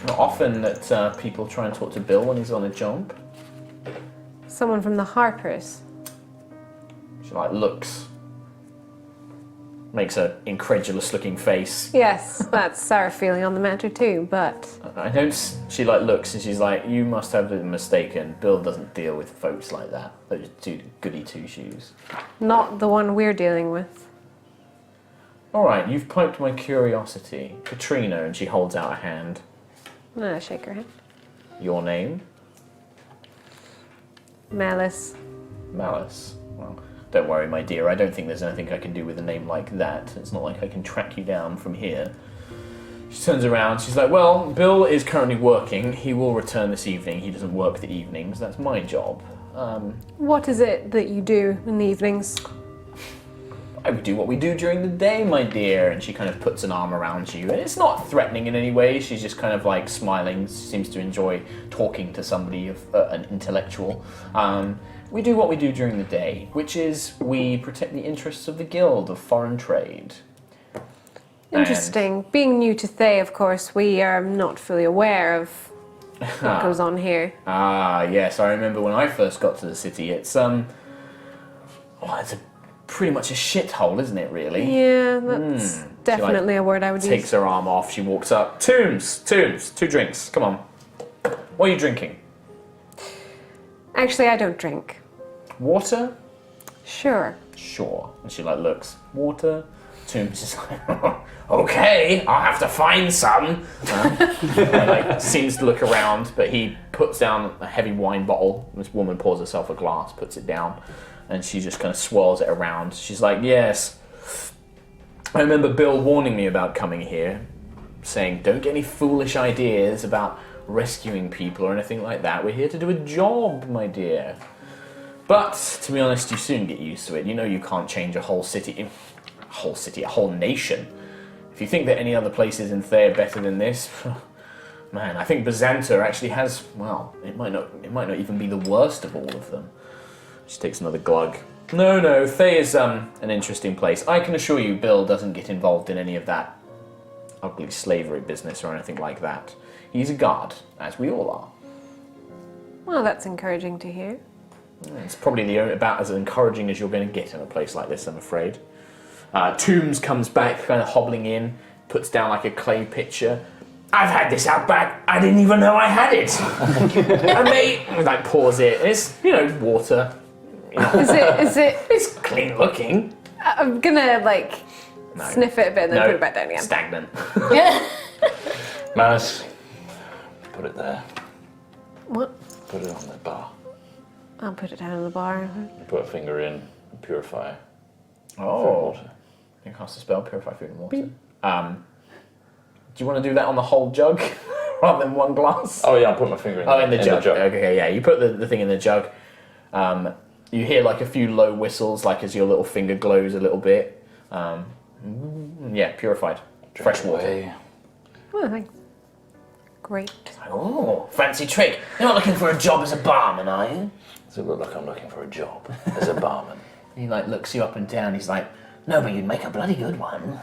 A: Not often that people try and talk to Bill when he's on a job.
C: Someone from the Harpers.
A: She like looks. Makes an incredulous looking face.
C: Yes, that's our feeling on the matter too, but
A: I don't. She like looks and she's like, "You must have been mistaken. Bill doesn't deal with folks like that. Those two goody two shoes."
C: not the one we're dealing with.
A: All right, you've piqued my curiosity, Katrina, and she holds out a hand.
C: Shake her hand.
A: Your name,
C: Malice.
A: Malice. Well, don't worry, my dear. I don't think there's anything I can do with a name like that. It's not like I can track you down from here. She turns around. She's like, "Well, Bill is currently working. He will return this evening. He doesn't work the evenings. That's my job.
C: What is it that you do in the evenings?
A: I would do what we do during the day, my dear." And she kind of puts an arm around you. And it's not threatening in any way. She's just kind of like smiling. She seems to enjoy talking to somebody of an intellectual. We do what we do during the day, which is we protect the interests of the Guild of Foreign Trade.
C: Interesting. Being new to Thay, of course, we are not fully aware of what goes on here.
A: Ah, yes, I remember when I first got to the city. It's it's pretty much a shithole, isn't it? Really.
C: Yeah, that's definitely a word I would
A: Takes
C: use.
A: her arm off. She walks up. Tombs, 2 drinks. Come on. What are you drinking?
C: Actually, I don't drink.
A: Water?
C: Sure.
A: Sure. And she like looks. Water. Tombs is like, okay, I'll have to find some. And, like seems to look around, but he puts down a heavy wine bottle. This woman pours herself a glass, puts it down, and she just kind of swirls it around. She's like, yes, I remember Bill warning me about coming here, saying don't get any foolish ideas about rescuing people or anything like that. We're here to do a job, my dear. But to be honest, you soon get used to it. You know you can't change a whole whole nation. If you think that any other places in Thay are better than this, man, I think Byzanta actually has, well, it might not even be the worst of all of them. She takes another glug. No, Thay is an interesting place. I can assure you Bill doesn't get involved in any of that ugly slavery business or anything like that. He's a guard, as we all are.
C: Well, that's encouraging to hear.
A: It's probably about as encouraging as you're going to get in a place like this, I'm afraid. Tombs comes back, kind of hobbling in, puts down like a clay pitcher. I've had this out back. I didn't even know I had it. And mate, like pours it. It's water.
C: Is it?
A: It's clean looking.
C: I'm gonna sniff it a bit and then
A: No,
C: put it back down again.
A: Stagnant.
B: Malice, put it there.
C: What?
B: Put it on the bar.
C: I'll put it down on the bar.
B: You put a finger in, purify.
A: Oh.
B: Water.
A: You can cast a spell, purify food and water. Do you want to do that on the whole jug rather than one glass?
B: Oh yeah, I'll put my finger in.
A: In the jug. Okay, yeah. You put the thing in the jug. You hear like a few low whistles, like as your little finger glows a little bit. Yeah, purified. Fresh water.
C: Oh, thanks. Great.
F: Oh, fancy trick. You're not looking for a job as a barman, are you?
B: Does it look like I'm looking for a job as a barman?
F: He looks you up and down. He's like, no, but you'd make a bloody good one.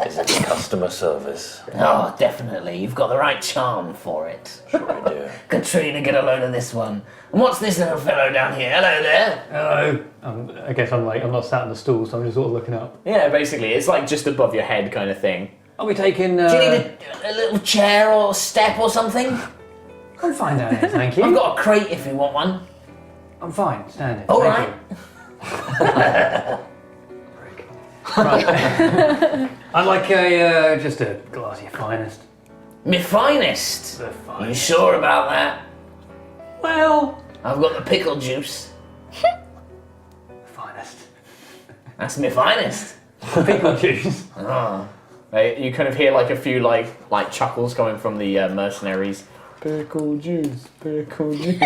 B: Is it customer service?
F: Oh, definitely. You've got the right charm for it.
B: Sure I do.
F: Katrina, get a load of this one. And what's this little fellow down here? Hello there.
D: Hello. I guess I'm not sat on the stool, so I'm just sort of looking up.
A: Yeah, basically, it's like just above your head kind of thing.
D: Are we taking?
F: Do you need a little chair or step or something?
D: I'm fine down here, thank you.
F: I've got a crate if you want one.
D: I'm fine, standing.
F: All
D: thank
F: right.
D: you. Right. I'd like just a glass of your finest.
F: My finest.
D: The
F: Are you
D: finest.
F: sure about that?
D: Well,
F: I've got the pickle juice.
D: finest.
F: That's my finest.
D: Pickle juice.
F: Oh.
A: You kind of hear like a few like chuckles coming from the mercenaries. Pickle juice, pickle juice.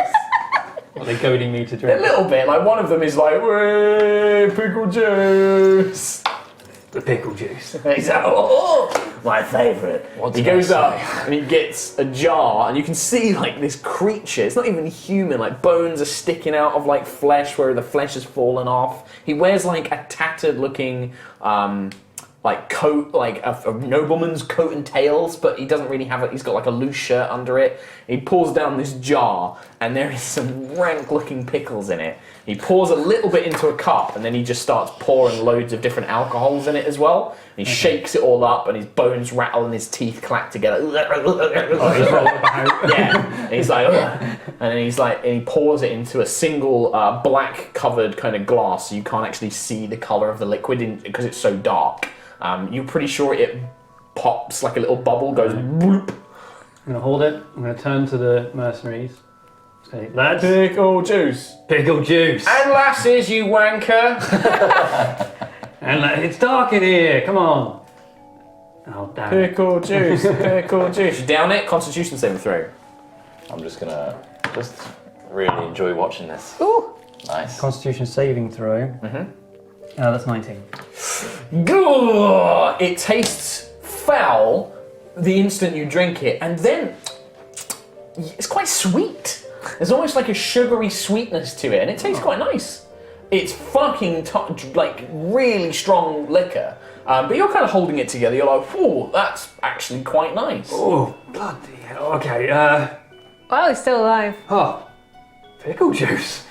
D: Are they goading me to
A: A
D: drink?
A: little bit. Like one of them is like, "Way, pickle juice."
D: The pickle juice.
F: He's like, oh, my favourite.
A: He goes up and he gets a jar, and you can see like this creature. It's not even human. Like bones are sticking out of like flesh where the flesh has fallen off. He wears like a tattered looking like coat, like a nobleman's coat and tails, but he doesn't really have it. He's got like a loose shirt under it. He pours down this jar, and there is some rank-looking pickles in it. He pours a little bit into a cup, and then he just starts pouring loads of different alcohols in it as well. And he shakes it all up, and his bones rattle and his teeth clack together. Yeah, and he's like, ugh. And then and he pours it into a single black-covered kind of glass, so you can't actually see the color of the liquid because it's so dark. You're pretty sure it pops like a little bubble, goes bloop.
D: I'm going to hold it. I'm going to turn to the mercenaries. Say, lads,
A: Pickle juice.
D: pickle juice.
A: And lasses, you wanker.
D: And it's dark in here. Come on. Oh, damn it.
A: Pickle juice, pickle juice. You down it? Constitution saving throw.
B: I'm just gonna really enjoy watching this.
C: Ooh.
B: Nice.
D: Constitution saving throw. Mm-hmm. That's 19.
A: Good. It tastes foul the instant you drink it, and then it's quite sweet. There's almost like a sugary sweetness to it, and it tastes quite nice. It's fucking like really strong liquor, but you're kind of holding it together. You're like, oh, that's actually quite nice.
D: Oh, bloody hell. Okay,
C: Well, he's still alive.
D: oh, pickle juice.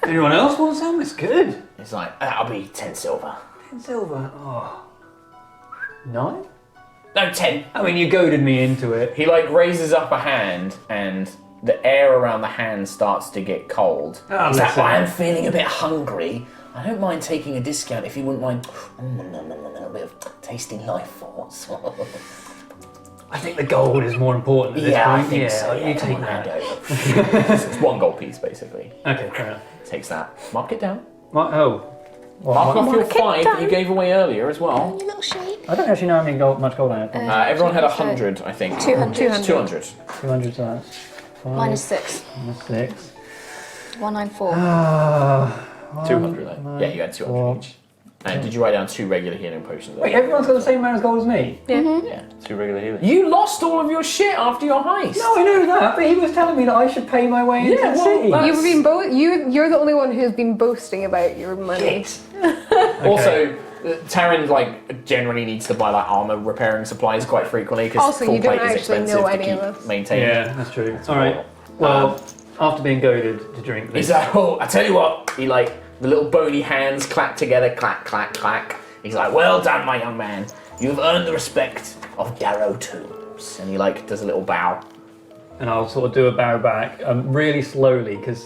D: Anyone else want some? It's good.
F: He's like, that'll be 10 silver.
D: 10 silver. Oh. 9?
F: No, 10.
D: I mean, you goaded me into it.
A: He like raises up a hand, and
F: the air around the hand starts to get cold.
D: Oh,
F: He's like,
D: listen.
F: I am feeling a bit hungry. I don't mind taking a discount if you wouldn't mind. A bit of tasting life force.
D: I think the gold is more important at this
F: Yeah, I
D: point.
F: think so.
D: You take
F: hand
D: that.
F: over. It's 1 gold piece, basically.
D: Okay, fair enough.
F: Takes that. Mark it down.
D: Mark
F: Mark off your
C: Mark it
F: 5 that you
C: down.
F: gave away earlier as well.
E: You little shade.
D: I don't actually know how many much gold I have.
F: Everyone had 100, I think.
E: 200.
F: 200.
D: 200, so that's 5,
E: Minus 6.
D: minus 6.
E: 194.
F: 200, though. Yeah, you had 200 each. And did you write down 2 regular healing potions?
D: Wait, everyone's got the same amount of gold as me?
F: Yeah.
B: 2 regular healing.
F: You lost all of your shit after your heist.
D: No, I know that, but he was telling me that I should pay my way into
F: Yeah,
D: the
F: well,
D: city.
F: that's-
C: You've been you're the only one who's been boasting about your money.
F: Also, Taryn generally needs to buy armor repairing supplies quite frequently because
C: Also,
F: full
C: you don't
F: plate is
C: actually
F: expensive
C: know
F: to
C: any
F: keep
C: of us.
F: maintaining.
D: Yeah, that's true. Alright, well, after being goaded to drink
F: He's
D: this,
F: like, oh, I tell you what. He the little bony hands clack together, clack, clack, clack. He's like, well done, my young man. You've earned the respect of Darrow Tombs. And he does a little bow.
D: and I'll sort of do a bow back really slowly because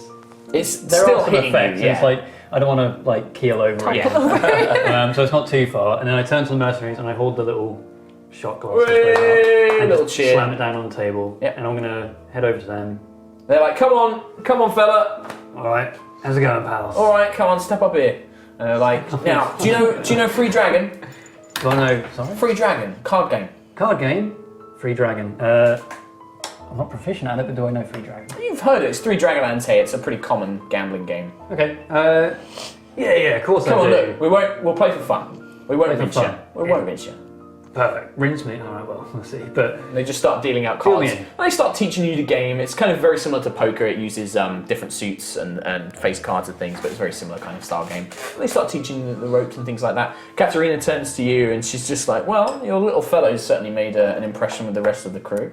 F: It's
D: there
F: still
D: are some
F: hitting
D: effects.
F: you,
D: And it's I don't want to keel over it. So it's not too far. And then I turn to the mercenaries and I hold the little shot glass
F: Way,
D: and
F: little
D: just
F: cheer.
D: slam it down on the table.
F: Yep.
D: And I'm gonna head over to them.
F: They're like, come on, fella.
D: All right, how's it going, pals?
F: All right, come on, step up here. And they're like, now, do you know Free Dragon?
D: Do I know? Sorry.
F: Free Dragon, card game.
D: Card game. Free Dragon. I'm not proficient at it, but do I know Free Dragon?
F: You've heard it. It's 3 Dragonlance. It's a pretty common gambling game.
D: Okay. Yeah, of course
F: Come
D: I
F: on,
D: do.
F: look. We'll play for fun. We won't
D: Play for
F: rinse you.
D: fun.
F: We won't rinse you.
D: Perfect. Rinse me. All right. Well, we'll see. But
F: They just start dealing out
D: Fill me
F: cards.
D: in.
F: And they start teaching you the game. It's kind of very similar to poker. It uses different suits and face cards and things, but it's a very similar kind of style game. And they start teaching you the ropes and things like that. Katerina turns to you and she's just like, well, your little fellow's certainly made an impression with the rest of the crew.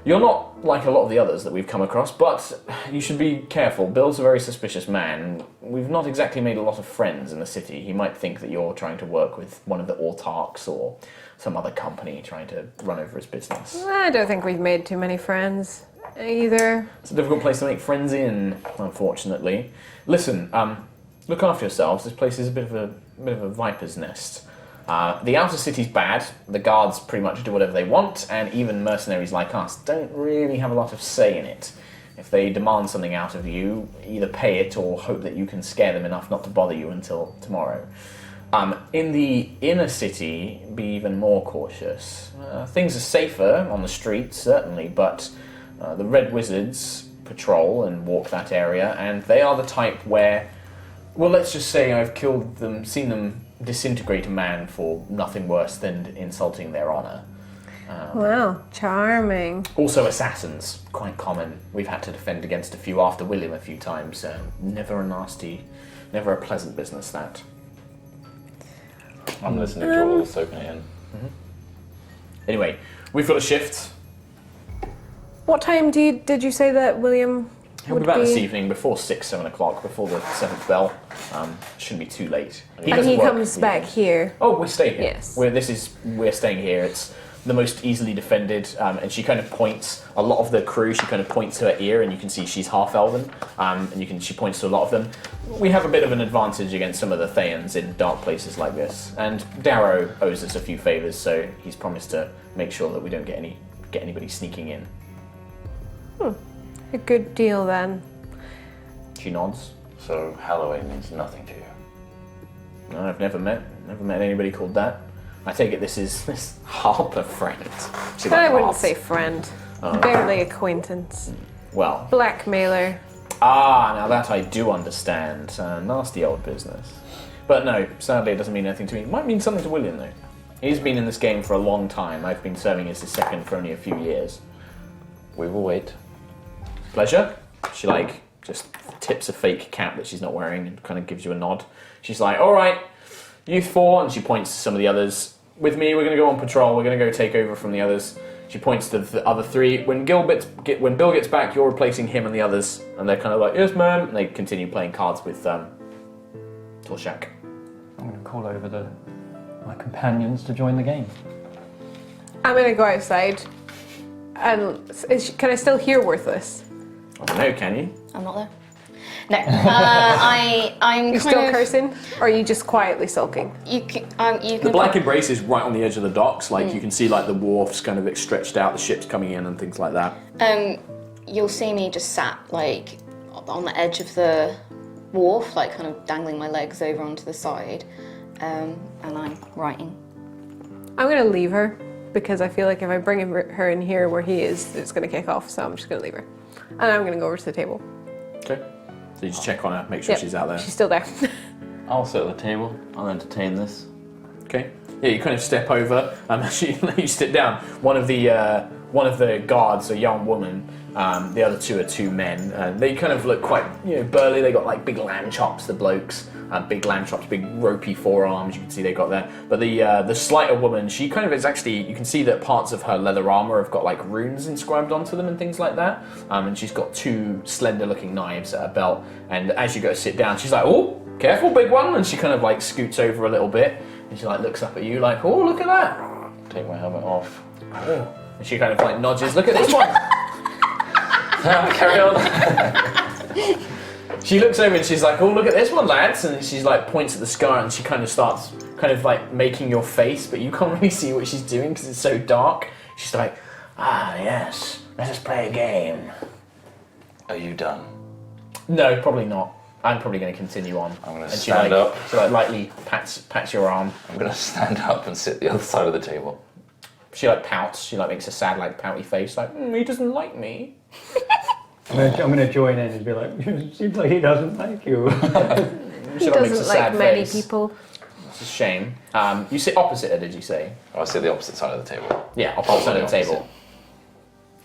F: You're not like a lot of the others that we've come across, but you should be careful. Bill's a very suspicious man. We've not exactly made a lot of friends in the city. He might think that you're trying to work with one of the autarchs or some other company trying to run over his business.
C: I don't think we've made too many friends either.
F: It's a difficult place to make friends in, unfortunately. Listen, look after yourselves. This place is a bit of a viper's nest. The outer city's bad. The guards pretty much do whatever they want, and even mercenaries like us don't really have a lot of say in it. If they demand something out of you, either pay it or hope that you can scare them enough not to bother you until tomorrow. In the inner city, be even more cautious. Things are safer on the streets, certainly, but the Red Wizards patrol and walk that area, and they are the type where, well, let's just say I've killed them, seen them disintegrate a man for nothing worse than insulting their honour.
C: Wow, charming.
F: Also assassins, quite common. We've had to defend against a few after William a few times. Never a pleasant business, that.
B: I'm listening to all, soaking it in.
F: Anyway, we've got a shift.
C: What time did you say that William
F: He'll
C: would
F: be back this evening before 6, 7 o'clock, before the 7th bell. Shouldn't be too late.
C: And
F: doesn't
C: he
F: work
C: comes back here.
F: Oh, we stay here.
C: Yes.
F: We're staying here. It's the most easily defended, and she kind of points. A lot of the crew, she kind of points to her ear, and you can see she's half elven, and she points to a lot of them. We have a bit of an advantage against some of the Thayans in dark places like this, and Darrow owes us a few favors, so he's promised to make sure that we don't get anybody sneaking in.
C: A good deal then.
F: She nods.
B: So Halloween means nothing to you.
F: No, I've never met anybody called that. I take it this is this Harper friend. She
C: I wouldn't
F: laughs.
C: say friend. Barely acquaintance.
F: Well,
C: Blackmailer.
F: now that I do understand. Nasty old business. But no, sadly it doesn't mean anything to me. It might mean something to William though. He's been in this game for a long time. I've been serving as his second for only a few years.
B: We will wait.
F: Pleasure? She just tips a fake cap that she's not wearing and kind of gives you a nod. She's like, all right, you 4, and she points to some of the others. With me, we're going to go on patrol. We're going to go take over from the others. She points to the other 3. When Bill gets back, you're replacing him and the others. And they're kind of like, yes, ma'am. And they continue playing cards with Torshak.
D: I'm going to call over my companions to join the game.
C: I'm gonna go outside. And can I still hear Worthless?
A: I don't know, can you?
E: I'm not there. No, I'm
C: You're
E: kind
C: still
E: of.
C: cursing, or are you just quietly sulking?
E: You can.
A: The Black Embrace is right on the edge of the docks. Like you can see, like the wharfs kind of stretched out, the ships coming in and things like that.
E: You'll see me just sat like on the edge of the wharf, like kind of dangling my legs over onto the side, and I'm writing.
C: I'm gonna leave her because I feel like if I bring her in here where he is, it's gonna kick off. So I'm just gonna leave her, and I'm gonna go over to the table.
A: Okay. So you just check on her, make sure
C: Yep,
A: she's out there.
C: She's still there.
B: I'll sit at the table. I'll entertain this.
A: Okay. Yeah, you kind of step over. You sit down. One of the guards, a young woman. The other two are two men. They kind of look quite, burly. They got like big lamb chops. The blokes, big lamb chops, big ropey forearms. You can see they got there. But the slighter woman, she kind of is actually. You can see that parts of her leather armor have got like runes inscribed onto them and things like that. And she's got two slender-looking knives at her belt. And as you go to sit down, she's like, "Oh, careful, big one!" And she kind of like scoots over a little bit. And she like looks up at you like, "Oh, look at that!"
B: Take my helmet off.
A: Oh. And she kind of like nudges. Look at this one.
B: Carry on.
A: She looks over and she's like, "Oh, look at this one, lads!" And she's like points at the scar and she kind of starts kind of like making your face, but you can't really see what she's doing because it's so dark. She's like, "Ah, yes, let us play a game."
B: Are you done?
A: No, probably not. I'm probably going to continue on.
B: I'm going to
A: And
B: stand up.
A: She like lightly pats your arm.
B: I'm going to stand up and sit the other side of the table.
A: She like pouts. She like makes a sad like pouty face, like, "He doesn't like me."
D: I'm gonna join in and be like, seems like he doesn't like you.
C: He
A: She like makes a
C: doesn't like
A: sad
C: many
A: face.
C: people.
A: It's a shame. You sit opposite her, did you say?
B: I sit the opposite side of the table.
A: Yeah, opposite side of the
B: Opposite.
A: table.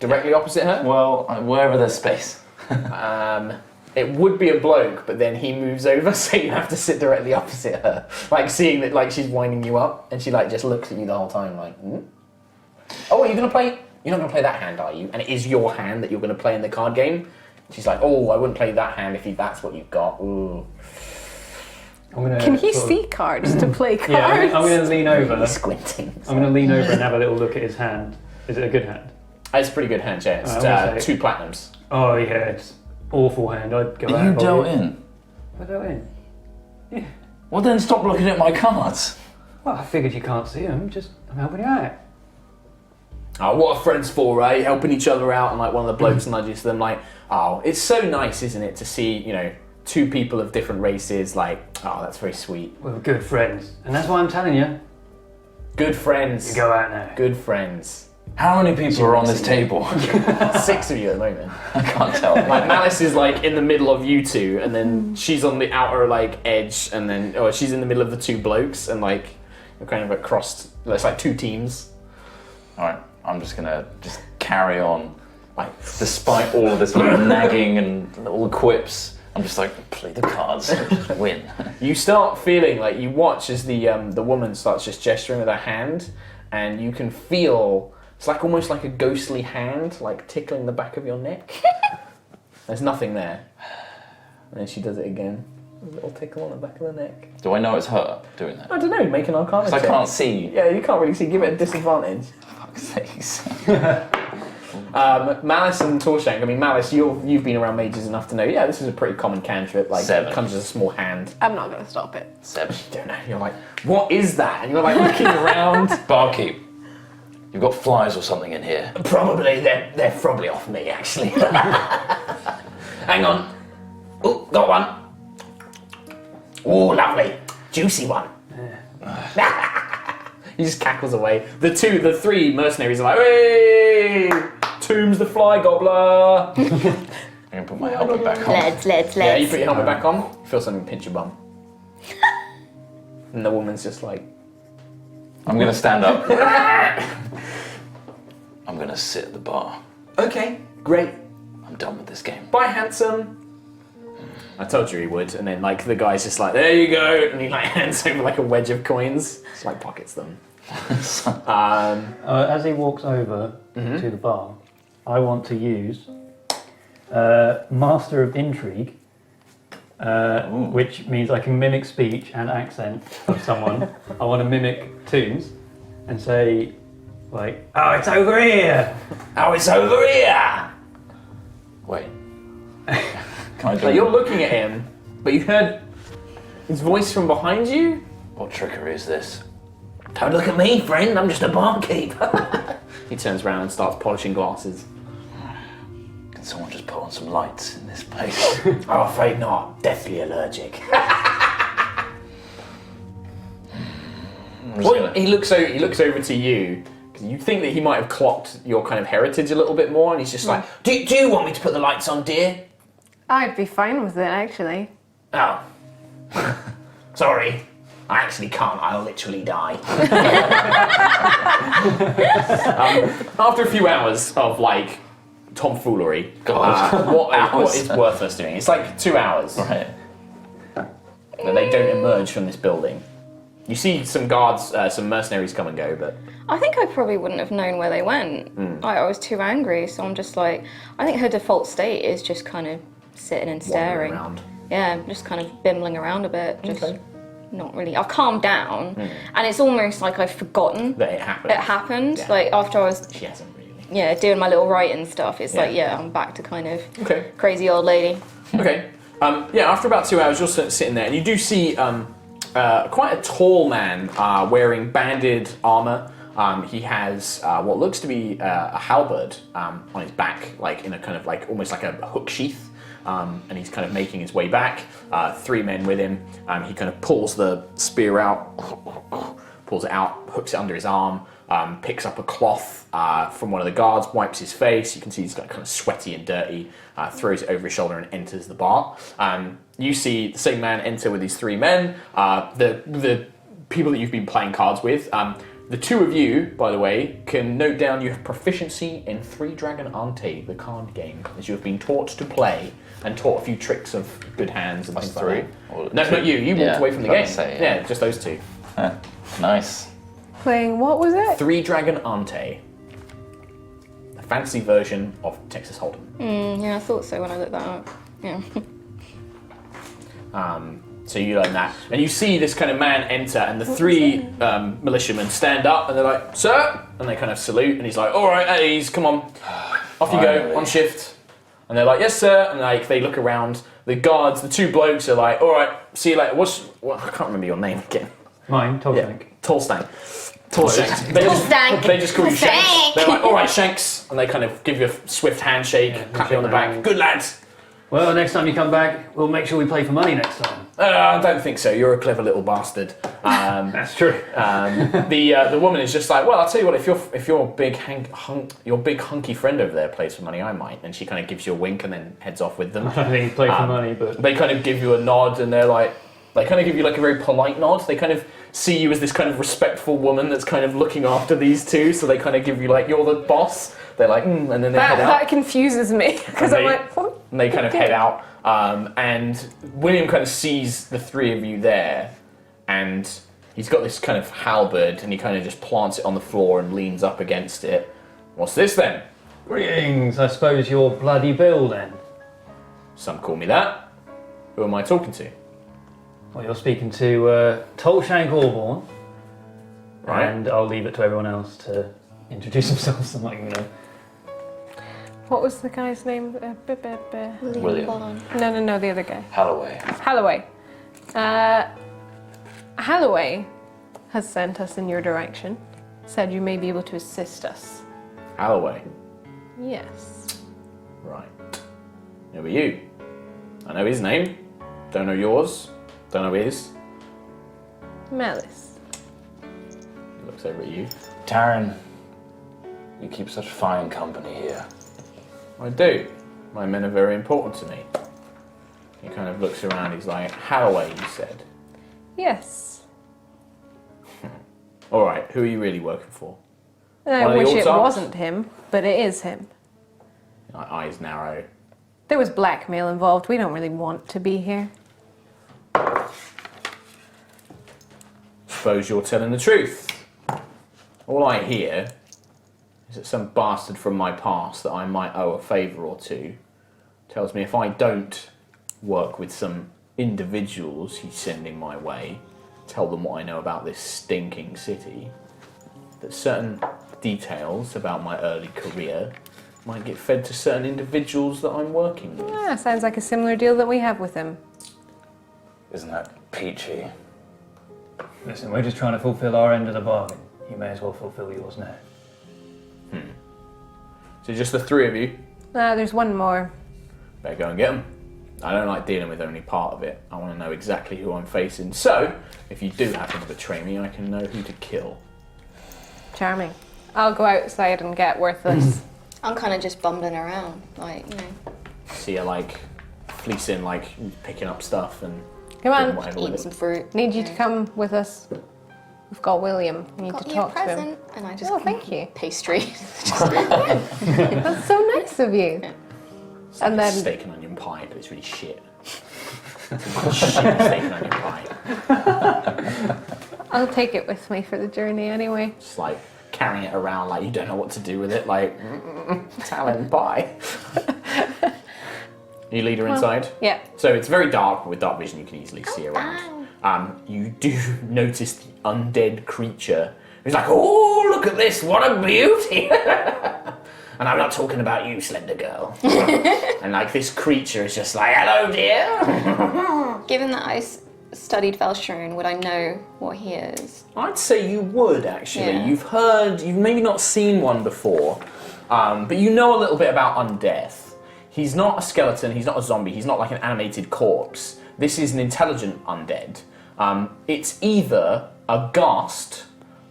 A: Directly opposite her?
B: Well, wherever there's space.
A: It would be a bloke, but then he moves over, so you have to sit directly opposite her. Like seeing that, like she's winding you up, and she like just looks at you the whole time, like, "Hmm? Oh, are you gonna play? You're not gonna play that hand, are you?" And it is your hand that you're gonna play in the card game. She's like, "Oh, I wouldn't play that hand if that's what you've got." Ooh.
C: Can he see cards to play cards?
D: Yeah, I'm gonna lean over.
A: He's squinting.
D: I'm gonna lean over and have a little look at his hand. Is it a good hand?
A: It's a pretty good hand, yeah. It's
D: I'm gonna say-
A: 2 platinums.
D: Oh yeah, it's awful hand. I'd go out.
B: Are you dealt in?
D: I dealt in. Yeah.
B: Well, then stop looking at my cards.
D: Well, I figured you can't see them. Just I'm helping you out.
A: Oh, what are friends for, eh? Helping each other out, and like one of the blokes nudges them like, "Oh, it's so nice, isn't it, to see, 2 people of different races, like, oh, that's very sweet.
D: We're good friends, and that's why I'm telling you.
A: Good friends.
D: You go out now.
A: Good friends."
B: How many people are on this table?
A: 6 of you at the moment.
B: I can't tell.
A: Like, Malice is like in the middle of you two, and then she's on the outer like edge, and then she's in the middle of the 2 blokes, and like you're kind of across. It's like 2 teams.
B: All right, I'm just gonna carry on, like despite all of this little nagging and little quips. I'm just like, play the cards, win.
A: You start feeling like you watch as the woman starts just gesturing with her hand, and you can feel it's like almost like a ghostly hand, like tickling the back of your neck. There's nothing there, and then she does it again. A little tickle on the back of the neck.
B: Do I know it's her doing that?
A: I don't know. Make an arcana
B: Because I
A: check.
B: can't see.
A: Yeah, you can't really see. Give it a disadvantage.
B: Fuck's sakes.
A: Malice and Torshank. I mean, Malice, you've been around mages enough to know. Yeah, this is a pretty common cantrip. Like,
B: 7.
A: it comes as a small hand.
C: I'm not gonna stop it.
B: 7.
A: You don't know. You're like, what is that? And you're like looking around.
B: Barkeep, you've got flies or something in here.
A: Probably they're probably off me actually. Hang on. Oh, got one. Oh, lovely, juicy one. He just cackles away. The 3 mercenaries are like, "Hey, Tombs the fly gobbler."
B: I'm gonna put my helmet back on.
E: Let's.
A: Yeah, you put your helmet back on. You feel something pinch your bum. And the woman's just like,
B: I'm gonna stand up. I'm gonna sit at the bar.
A: "Okay, great.
B: I'm done with this game.
A: Bye, handsome." I told you he would, and then like the guy's just like, "There you go," and he like hands over like a wedge of coins, just like pockets them.
D: As he walks over to the bar, I want to use Master of Intrigue, which means I can mimic speech and accent of someone. I want to mimic Tombs and say, like, "Oh, it's over here."
A: Oh, it's over here.
B: Wait, Can I do
A: Like, you're looking at him, but you heard his voice from behind you.
B: What trickery is this?
F: Don't look at me, friend. I'm just a barkeep.
A: He turns around and starts polishing glasses.
B: Can someone just put on some lights in this place?
F: I'm afraid not. Deathly allergic.
A: Well, he looks over to you because you think that he might have clocked your kind of heritage a little bit more, and he's just like,
F: Do you want me to put the lights on, dear?
C: I'd be fine with it, actually.
F: Oh. Sorry. I actually can't. I'll literally die.
A: After a few hours of like tomfoolery, what is worthless doing? It's like 2 hours
B: Right.
A: that they don't emerge from this building. You see some guards, some mercenaries come and go, but
E: I think I probably wouldn't have known where they went. I was too angry, so I'm just like, I think her default state is just kind of sitting and staring.
A: around.
E: Yeah, just kind of bimbling around a bit. Just not really. I've calmed down, and it's almost like I've forgotten
A: That it happened.
E: it happened.
A: Yeah.
E: Like after I was,
A: She hasn't really.
E: doing my little writing stuff. It's like,
A: Yeah.
E: I'm back to kind of
A: Okay.
E: crazy old lady.
A: Okay. After about 2 hours, you're sitting there, and you do see quite a tall man wearing banded armor. He has what looks to be a halberd on his back, like in a kind of like almost like a hook sheath. And he's kind of making his way back. 3 men with him. He kind of pulls the spear out, pulls it out, hooks it under his arm, picks up a cloth from one of the guards, wipes his face. You can see he's got kind of sweaty and dirty. Throws it over his shoulder and enters the bar. You see the same man enter with these 3 men. The people that you've been playing cards with. The 2 of you, by the way, can note down you have proficiency in 3 Dragon Ante, the card game, as you have been taught to play and taught a few tricks of good hands and things like
B: 3?
A: that.
B: Or
A: No,
B: 2?
A: not you. You walked
B: Yeah,
A: away from the
B: I
A: game.
B: was about to say,
A: yeah, just those 2.
B: Nice.
C: Playing, what was it?
A: 3 Dragon Ante, a fancy version of Texas Hold'em.
E: Yeah, I thought so when I looked that up. Yeah.
A: So you learn that, and you see this kind of man enter, and the 3 militiamen stand up, and they're like, "Sir," and they kind of salute, and he's like, "All right, at ease, come on, off you go,
B: Finally.
A: on shift." And they're like, "Yes, sir," and like they look around. The guards, the 2 blokes, are like, "All right, see you later." I can't remember your name again.
D: Mine, Tolstank.
A: Tolstank. Tolstank. They just call you Shanks. They're like, "All right, Shanks," and they kind of give you a swift handshake, pat you on the back. Good lads.
D: Well, next time you come back, we'll make sure we play for money next time.
A: I don't think so. You're a clever little bastard.
D: That's true.
A: The woman is just like, well, I'll tell you what. If your big your big hunky friend over there plays for money, I might. And she kind of gives you a wink and then heads off with them.
D: I don't think you play for money, but
A: They kind of give you a nod, and they're like, they kind of give you like a very polite nod. They kind of see you as this kind of respectful woman that's kind of looking after these 2. So they kind of give you like, you're the boss. They're like, and then they head out.
C: That confuses me because I'm like, what?
A: And they kind of head out, and William kind of sees the 3 of you there, and he's got this kind of halberd, and he kind of just plants it on the floor and leans up against it. What's this then?
D: greetings. I suppose you're Bloody Bill then.
A: Some call me that. Who am I talking to?
D: Well, you're speaking to Tolshank Orborn,
A: Right.
D: and I'll leave it to everyone else to introduce themselves. I'm like,
C: What was the guy's name?
B: William.
C: No, the other guy.
B: Holloway.
C: Halloway. Halloway has sent us in your direction. Said you may be able to assist us.
A: Alloway.
C: Yes.
A: Right. Who are you? I know his name. Don't know yours. Don't know his.
C: Malice.
A: He looks over at you.
B: Taryn, you keep such fine company here.
A: I do. My men are very important to me. He kind of looks around. He's like, Halloway, you said.
C: Yes.
A: All right. Who are you really working for?
C: And I
A: One of the
C: wish
A: old
C: it
A: songs?
C: wasn't him, but it is him.
A: My eyes narrow.
C: There was blackmail involved. We don't really want to be here.
A: Suppose you're telling the truth. All I hear is that some bastard from my past that I might owe a favour or 2 tells me if I don't work with some individuals he's sending my way, tell them what I know about this stinking city, that certain details about my early career might get fed to certain individuals that I'm working with.
C: Ah, sounds like a similar deal that we have with him.
B: Isn't that peachy?
D: Listen, we're just trying to fulfill our end of the bargain. You may as well fulfill yours now.
A: So just the three of you.
C: There's one more.
A: Better go and get them. I don't like dealing with only part of it. I want to know exactly who I'm facing. So, if you do happen to betray me, I can know who to kill.
C: Charming. I'll go outside and get Worthless.
E: I'm kind of just bumbling around, like, you know.
A: See you like fleecing, like picking up stuff and
C: Come
A: doing
C: on.
A: whatever with
E: Eating
A: it.
E: some fruit.
C: Need you to come with us. We've got William. We need
E: Got
C: to
E: you a
C: talk to him.
E: present, and I just
C: Thank you.
E: pastry.
C: That's so nice of you.
A: It's like
C: And
A: a
C: then-
A: steak and onion pie, but it's really shit. Shit steak and onion pie.
C: I'll take it with me for the journey anyway.
A: Just like carrying it around like you don't know what to do with it, like talent pie. You lead her inside.
C: Yeah.
A: So it's very dark, but with dark vision you can easily see around. You do notice the undead creature. He's like, oh, look at this, what a beauty! And I'm not talking about you, slender girl. And like this creature is just like, hello, dear.
E: Given that I studied Velsharoon, would I know what he is?
A: I'd say you would actually.
E: Yeah.
A: You've maybe not seen one before, but you know a little bit about undeath. He's not a skeleton, he's not a zombie, he's not like an animated corpse. This is an intelligent undead. It's either a ghast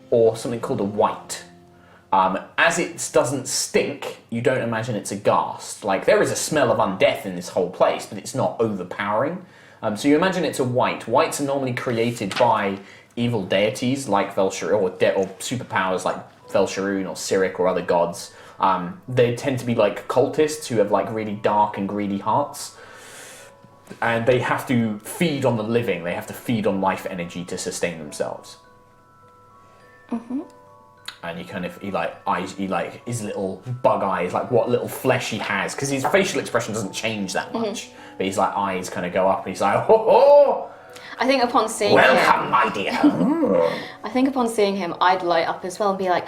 A: or something called a wight. As it doesn't stink, you don't imagine it's a ghast. Like, there is a smell of undeath in this whole place, but it's not overpowering. So you imagine it's a wight. Wights are normally created by evil deities like Velsharoon, or superpowers like Velsharoon or Cyric or other gods. They tend to be like cultists who have like really dark and greedy hearts. And they have to feed on the living. They have to feed on life energy to sustain themselves. And he his little bug eyes, like what little flesh he has, because his facial expression doesn't change that much. But his like eyes kind of go up, and he's like, ho ho!
E: I think upon seeing
A: Welcome,
E: him,
A: my dear.
E: I think upon seeing him, I'd light up as well and be like,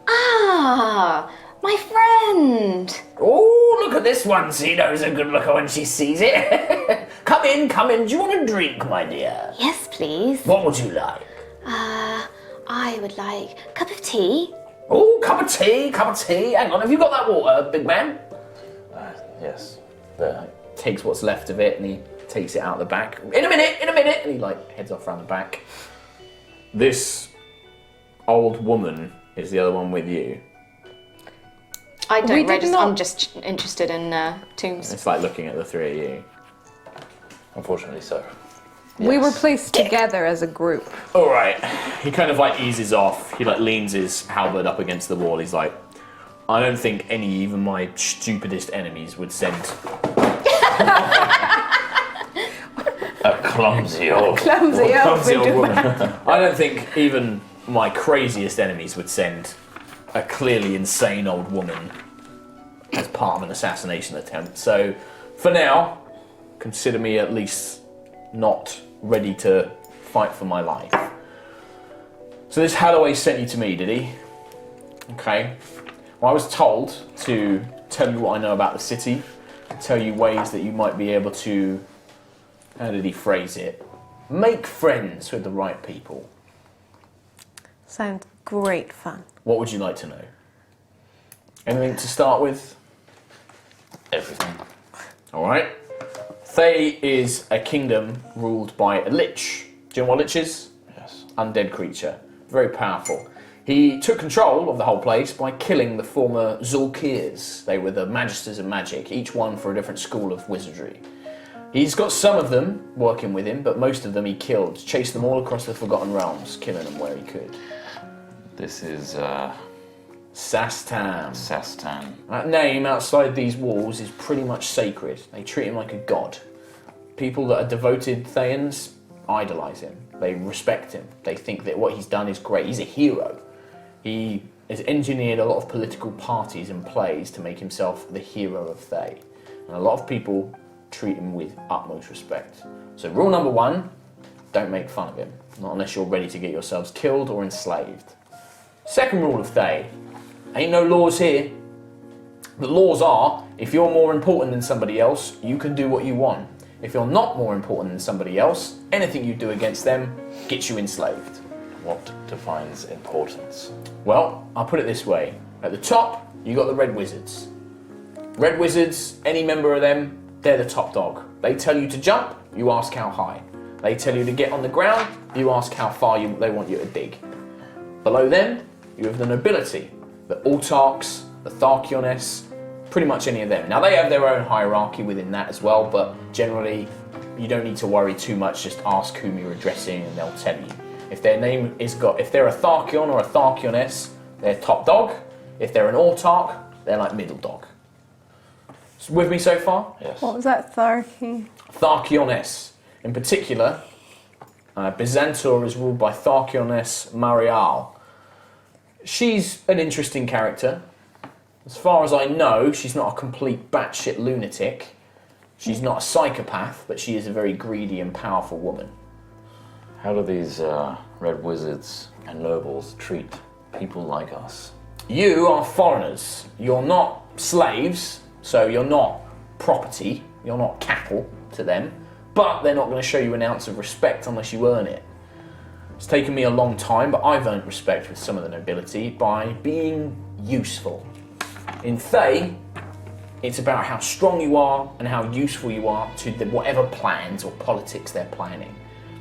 E: ah, my friend.
A: Oh, look at this one. She knows a good looker when she sees it. Come in, come in. Do you want a drink, my dear?
E: Yes, please.
A: What would you like?
E: I would like a cup of tea.
A: Oh, cup of tea, cup of tea. Hang on, have you got that water, big man?
B: Yes. There.
A: Takes what's left of it and he takes it out the back. In a minute, and he like heads off around the back. This old woman is the other one with you.
E: I
C: We
E: don't
C: did
E: register.
C: not-
E: I'm just interested in tombs.
A: It's like looking at the three of you.
B: Unfortunately so.
C: We were
B: Yes.
C: placed together as a group.
A: All right. He kind of like eases off. He like leans his halberd up against the wall. He's like, I don't think even my stupidest enemies would send
B: A clumsy old.
C: Clumsy
A: clumsy
C: old
A: old woman. I don't think even my craziest enemies would send a clearly insane old woman as part of an assassination attempt. So, for now, consider me at least not ready to fight for my life. So this Halloway sent you to me, did he? Okay. Well, I was told to tell you what I know about the city, tell you ways that you might be able to, how did he phrase it? Make friends with the right people.
C: Sounds great fun.
A: What would you like to know? Anything to start with?
B: Everything.
A: All right. Thay is a kingdom ruled by a lich. Do you know what a lich is?
B: Yes.
A: Undead creature. Very powerful. He took control of the whole place by killing the former Zulkirs. They were the magisters of magic, each one for a different school of wizardry. He's got some of them working with him, but most of them he killed, chased them all across the Forgotten Realms, killing them where he could.
B: This is
A: Sastam.
B: Sastan.
A: That name outside these walls is pretty much sacred. They treat him like a god. People that are devoted Thayans idolize him. They respect him. They think that what he's done is great. He's a hero. He has engineered a lot of political parties and plays to make himself the hero of Thay. And a lot of people treat him with utmost respect. So rule number one, don't make fun of him. Not unless you're ready to get yourselves killed or enslaved. Second rule of Thay, ain't no laws here. The laws are, if you're more important than somebody else, you can do what you want. If you're not more important than somebody else, anything you do against them gets you enslaved.
B: What defines importance?
A: Well, I'll put it this way. At the top, you got the Red Wizards. Red Wizards, any member of them, they're the top dog. They tell you to jump, you ask how high. They tell you to get on the ground, you ask how far they want you to dig. Below them, you have the nobility, the autarchs, the Tharkiones, pretty much any of them. Now they have their own hierarchy within that as well, but generally you don't need to worry too much, just ask whom you're addressing and they'll tell you. If their name if they're a Tharkion or a Tharkiones, they're top dog. If they're an autarch, they're like middle dog. With me so far?
B: Yes.
C: What was that, Tharky?
A: Tharkiones. In particular, Byzantor is ruled by Tharkiones Marial. She's an interesting character. As far as I know, she's not a complete batshit lunatic. She's not a psychopath, but she is a very greedy and powerful woman.
B: How do these red wizards and nobles treat people like us?
A: You are foreigners. You're not slaves, so you're not property. You're not cattle to them. But they're not going to show you an ounce of respect unless you earn it. It's taken me a long time, but I've earned respect with some of the nobility by being useful. In Thay, it's about how strong you are and how useful you are to whatever plans or politics they're planning.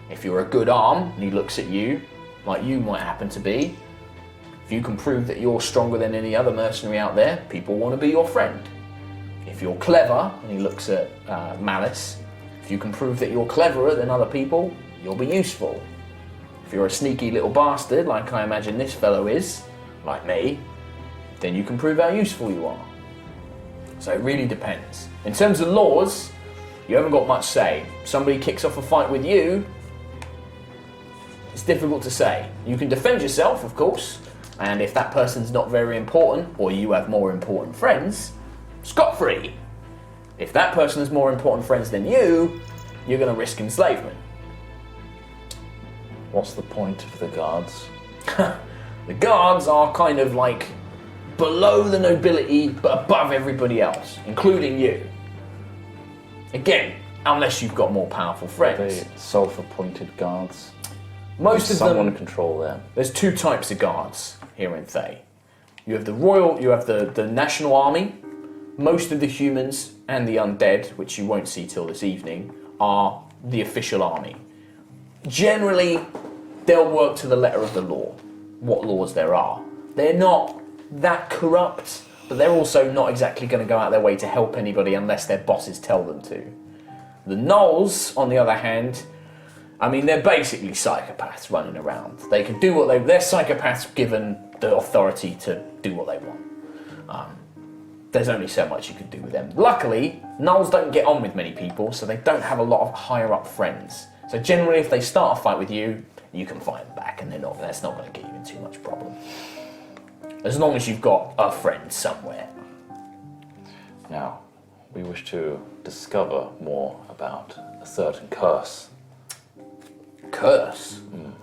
A: If you're a good arm and he looks at you, like you might happen to be, if you can prove that you're stronger than any other mercenary out there, people want to be your friend. If you're clever, and he looks at Malice, if you can prove that you're cleverer than other people, you'll be useful. If you're a sneaky little bastard, like I imagine this fellow is, like me, then you can prove how useful you are. So it really depends. In terms of laws, you haven't got much say. Somebody kicks off a fight with you, it's difficult to say. You can defend yourself, of course, and if that person's not very important, or you have more important friends, scot-free. If that person has more important friends than you, you're going to risk enslavement.
B: What's the point of the guards?
A: The guards are kind of like below the nobility, but above everybody else, including you. Again, unless you've got more powerful friends.
B: They self-appointed guards.
A: Most of
B: Someone
A: them.
B: control them.
A: There's two types of guards here in Thay. You have the national army. Most of the humans and the undead, which you won't see till this evening, are the official army. Generally, they'll work to the letter of the law, what laws there are. They're not that corrupt, but they're also not exactly going to go out their way to help anybody unless their bosses tell them to. The gnolls, on the other hand, I mean, they're basically psychopaths running around. They can do what they're psychopaths given the authority to do what they want. There's only so much you can do with them. Luckily, gnolls don't get on with many people, so they don't have a lot of higher up friends. So generally, if they start a fight with you, you can fight them back, and that's not going to get you in too much problem. As long as you've got a friend somewhere.
B: Now, we wish to discover more about a certain curse.
A: Curse? I'm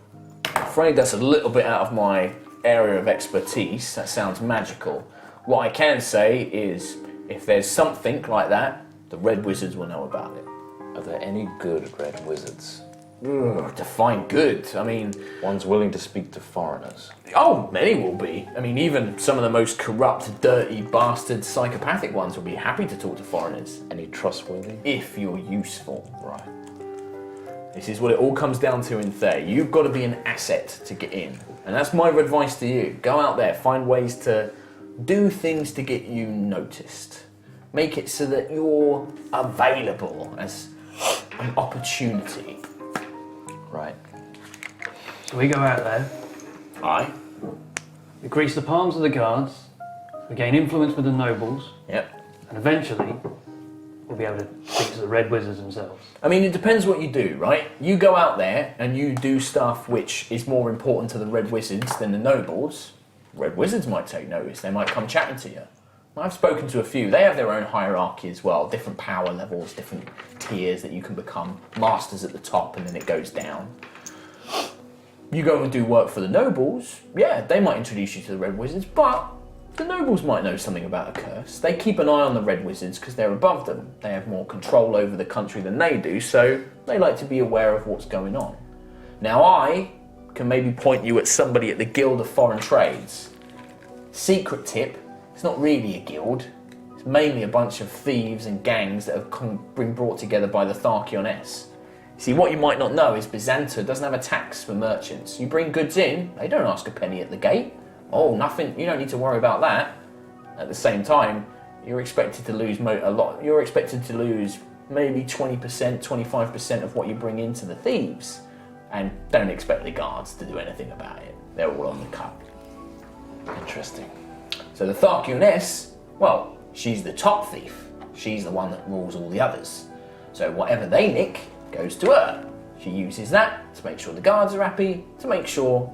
A: afraid that's a little bit out of my area of expertise. That sounds magical. What I can say is, if there's something like that, the Red Wizards will know about it.
B: Are there any good red wizards?
A: Define good. I mean,
B: Ones willing to speak to foreigners?
A: oh, many will be. I mean, even some of the most corrupt, dirty, bastard, psychopathic ones will be happy to talk to foreigners.
B: Any trustworthy?
A: If you're useful.
B: Right.
A: This is what it all comes down to in Thay. You've got to be an asset to get in. And that's my advice to you. Go out there, find ways to do things to get you noticed. Make it so that you're available as an opportunity.
B: Right.
D: So we go out there,
A: Aye.
D: we grease the palms of the guards, we gain influence with the nobles,
A: Yep.
D: and eventually we'll be able to speak to the Red Wizards themselves.
A: I mean, it depends what you do, right? You go out there and you do stuff which is more important to the Red Wizards than the nobles. Red Wizards might take notice. They might come chatting to you. I've spoken to a few. They have their own hierarchy as well, different power levels, different tiers that you can become. Masters at the top, and then it goes down. You go and do work for the nobles, yeah, they might introduce you to the Red Wizards, but
F: The nobles might know something about a curse. They keep an eye on the red wizards because they're above them. They have more control over the country than they do, so they like to be aware of what's going on. Now I can maybe point you at somebody at the Guild of Foreign Trades. Secret tip, it's not really a guild. It's mainly a bunch of thieves and gangs that have been brought together by the Tharkioness. See, what you might not know is Byzantia doesn't have a tax for merchants. You bring goods in, they don't ask a penny at the gate. Oh, nothing, you don't need to worry about that. At the same time, you're expected to lose a lot. You're expected to lose maybe 20%, 25% of what you bring into the thieves. And don't expect the guards to do anything about it. They're all on the cut.
B: Interesting.
F: So the Tharkioness, well, she's the top thief. She's the one that rules all the others. So whatever they nick goes to her. She uses that to make sure the guards are happy, to make sure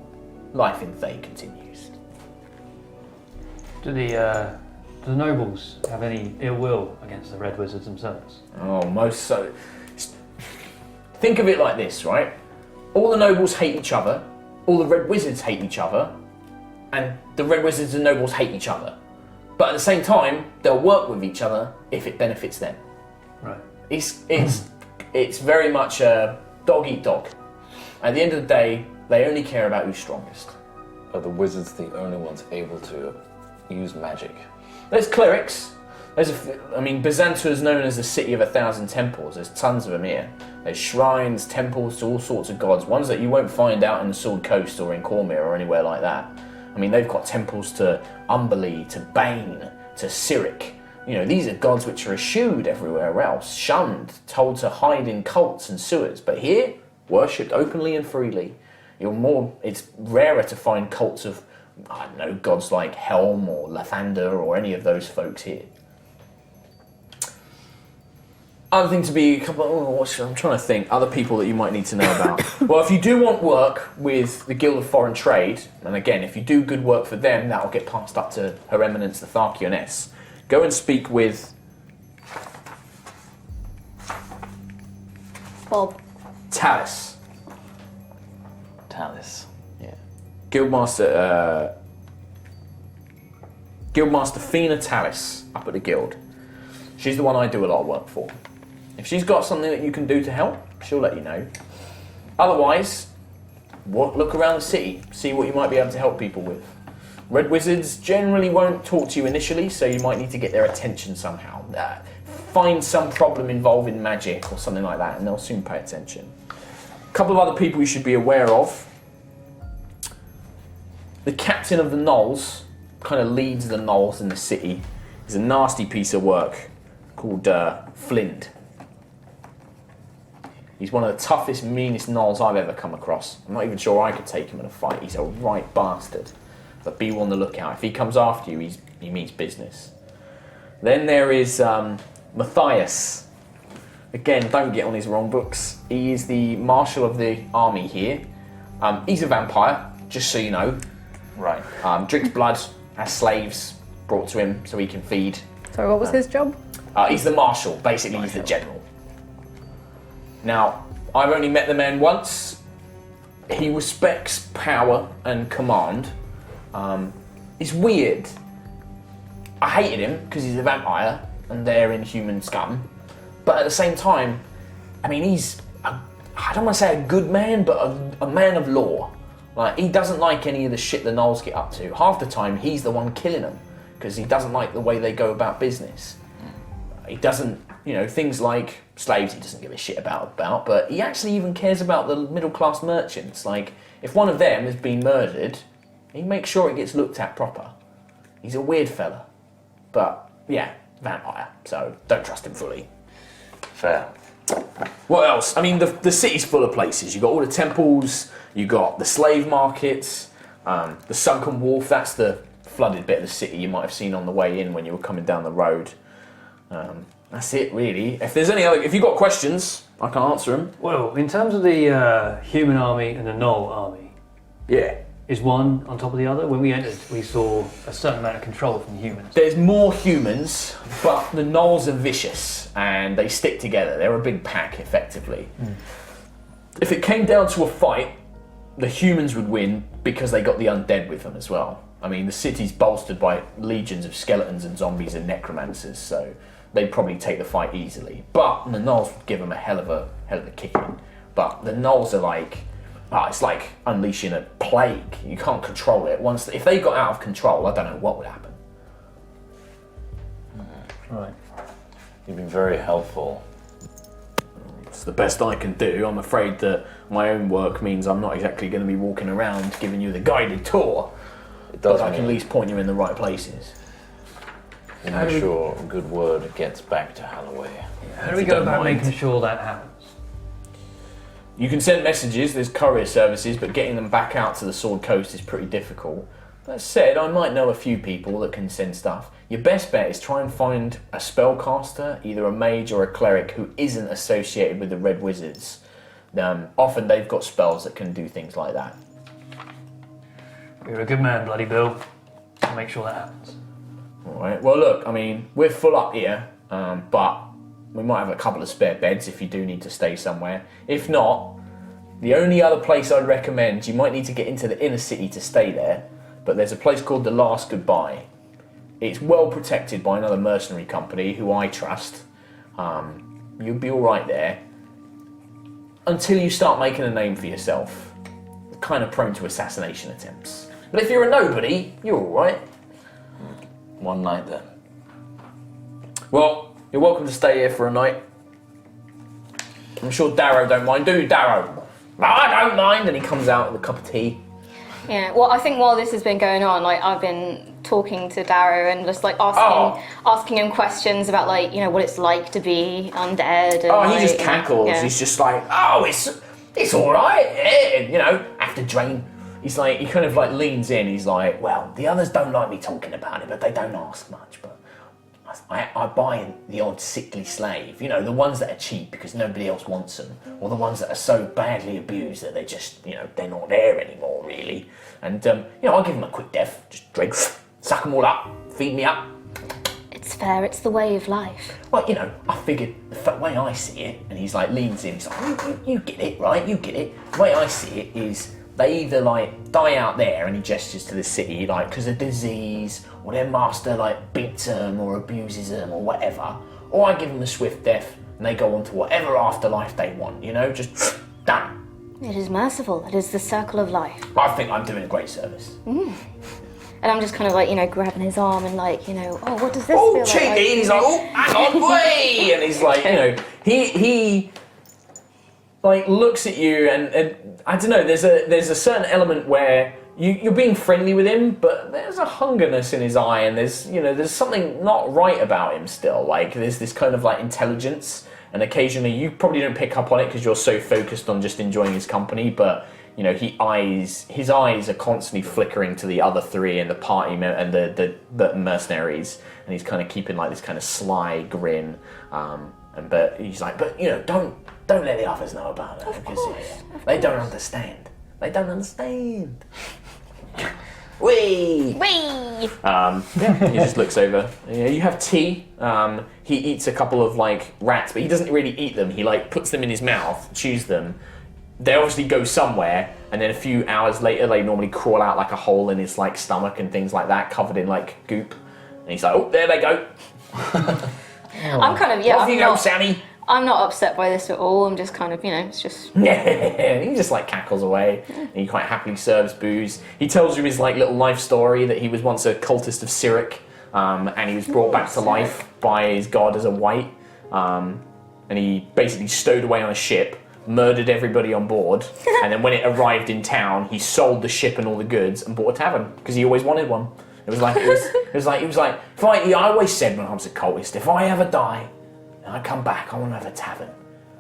F: life in Thay continues.
D: Do the nobles have any ill will against the Red Wizards themselves?
F: Oh, most so. Think of it like this, right? All the nobles hate each other, all the Red Wizards hate each other, and the Red Wizards and nobles hate each other. But at the same time, they'll work with each other if it benefits them.
D: Right.
F: It's very much a dog eat dog. At the end of the day, they only care about who's strongest.
B: Are the wizards the only ones able to use magic?
F: There's clerics. Byzantia is known as the city of 1,000 temples. There's tons of them here. There's shrines, temples to all sorts of gods. Ones that you won't find out in the Sword Coast or in Cormyr or anywhere like that. I mean, they've got temples to Umberlee, to Bane, to Cyric. You know, these are gods which are eschewed everywhere else, shunned, told to hide in cults and sewers. But here, worshipped openly and freely. It's rarer to find cults of, I don't know, gods like Helm or Lathander or any of those folks here. Other thing to be, I'm trying to think, other people that you might need to know about. Well, if you do want work with the Guild of Foreign Trade, and again, if you do good work for them, that will get passed up to Her Eminence the Tharkioness. Go and speak with
E: Bob.
F: Talus.
B: Talus.
F: Yeah. Guildmaster Fina Talus up at the guild. She's the one I do a lot of work for. If she's got something that you can do to help, she'll let you know. Otherwise, look around the city, see what you might be able to help people with. Red Wizards generally won't talk to you initially, so you might need to get their attention somehow. Find some problem involving magic or something like that, and they'll soon pay attention. A couple of other people you should be aware of. The captain of the Gnolls kind of leads the Gnolls in the city. He's a nasty piece of work called Flind. He's one of the toughest, meanest Gnolls I've ever come across. I'm not even sure I could take him in a fight. He's a right bastard. But be on the lookout. If he comes after you, he means business. Then there is Matthias. Again, don't get on his wrong books. He is the marshal of the army here. He's a vampire, just so you know.
B: Right.
F: Drinks blood, has slaves brought to him so he can feed.
C: Sorry, what was his job?
F: He's the marshal, basically he's the general. Now, I've only met the man once. He respects power and command. He's weird. I hated him because he's a vampire and they're inhuman scum. But at the same time, I mean, I don't want to say a good man, but a man of law. Like, he doesn't like any of the shit the Gnolls get up to. Half the time, he's the one killing them because he doesn't like the way they go about business. He doesn't, things like slaves he doesn't give a shit about, but he actually even cares about the middle-class merchants. Like, if one of them has been murdered, he makes sure it gets looked at proper. He's a weird fella. But, yeah, vampire, so don't trust him fully.
B: Fair.
F: What else? I mean, the city's full of places. You've got all the temples, you've got the slave markets, the Sunken Wharf, that's the flooded bit of the city you might have seen on the way in when you were coming down the road. That's it, really. If you've got questions, I can answer them.
D: Well, in terms of the human army and the Gnoll army,
F: Yeah.
D: is one on top of the other? When we entered, we saw a certain amount of control from humans.
F: There's more humans, but the Gnolls are vicious and they stick together. They're a big pack, effectively. If it came down to a fight, the humans would win because they got the undead with them as well. I mean, the city's bolstered by legions of skeletons and zombies and necromancers, so they'd probably take the fight easily. But the gnolls would give them a hell of a kicking. But the gnolls are like, it's like unleashing a plague. You can't control it. If they got out of control, I don't know what would happen.
D: Right.
B: You've been very helpful.
F: It's the best I can do. I'm afraid that my own work means I'm not exactly going to be walking around giving you the guided tour.
B: It does
F: But I can at least point you in the right places.
B: we'll make sure a good word gets back to Halloway.
D: How do we go about making sure that happens?
F: You can send messages, there's courier services, but getting them back out to the Sword Coast is pretty difficult. That said, I might know a few people that can send stuff. Your best bet is try and find a spellcaster, either a mage or a cleric, who isn't associated with the Red Wizards. Often they've got spells that can do things like that.
D: You're a good man, Bloody Bill. I'll make sure that happens.
F: Alright, well look, I mean, we're full up here, but we might have a couple of spare beds if you do need to stay somewhere. If not, the only other place I'd recommend, you might need to get into the inner city to stay there, but there's a place called The Last Goodbye. It's well protected by another mercenary company who I trust. You'll be alright there. Until you start making a name for yourself. You're kind of prone to assassination attempts. But if you're a nobody, you're alright.
B: One night then.
F: Well, you're welcome to stay here for a night. I'm sure Darrow don't mind. Do you, Darrow? I don't mind. And he comes out with a cup of tea.
E: Yeah, well, I think while this has been going on, like, I've been talking to Darrow and just, like, asking him questions about, like, you know, what it's like to be undead. And,
F: He just cackles.
E: Yeah.
F: He's just like, it's all right. You know, after Drain. He's like, he kind of like leans in. He's like, well, the others don't like me talking about it, but they don't ask much. But I buy the odd sickly slave. You know, the ones that are cheap because nobody else wants them, or the ones that are so badly abused that they're just, you know, they're not there anymore, really. And you know, I'll give them a quick death, just drink, suck them all up, feed me up.
E: It's fair, it's the way of life.
F: Well, you know, I figured the way I see it, and he's like leans in, he's like, you get it, right? You get it. The way I see it is they either like die out there, and he gestures to the city, like because of disease, or their master like beats them or abuses them or whatever, or I give them a swift death and they go on to whatever afterlife they want. You know, just done.
E: It is merciful. It is the circle of life.
F: I think I'm doing a great service.
E: And I'm just kind of like, you know, grabbing his arm and like, you know, oh, what does this
F: Oh,
E: feel
F: cheeky!
E: like?
F: And he's like, oh, hang on, wait! And he's like, you know, he like looks at you, and I don't know. There's a certain element where you're being friendly with him, but there's a hungerness in his eye, and there's something not right about him still. Like there's this kind of like intelligence, and occasionally you probably don't pick up on it because you're so focused on just enjoying his company, but. You know, his eyes are constantly flickering to the other three and the party and the mercenaries, and he's kind of keeping like this kind of sly grin. But he's like, but you know, don't let the others know about it because they don't understand. They don't understand. Wee. He just looks over. Yeah, you have tea. He eats a couple of like rats, but he doesn't really eat them. He like puts them in his mouth, chews them. They obviously go somewhere, and then a few hours later, they normally crawl out like a hole in his like stomach and things like that, covered in like goop. And he's like, "Oh, there they go."
E: I'm kind of
F: Off you go, Sammy.
E: I'm not upset by this at all. I'm just kind of, you know, it's just.
F: He just like cackles away, and he quite happily serves booze. He tells you his like little life story that he was once a cultist of Cyric, and he was brought back to life by his god as a wight, and he basically stowed away on a ship. Murdered everybody on board, and then when it arrived in town, he sold the ship and all the goods and bought a tavern because he always wanted one. It was like I always said when I was a cultist, if I ever die and I come back, I want to have a tavern.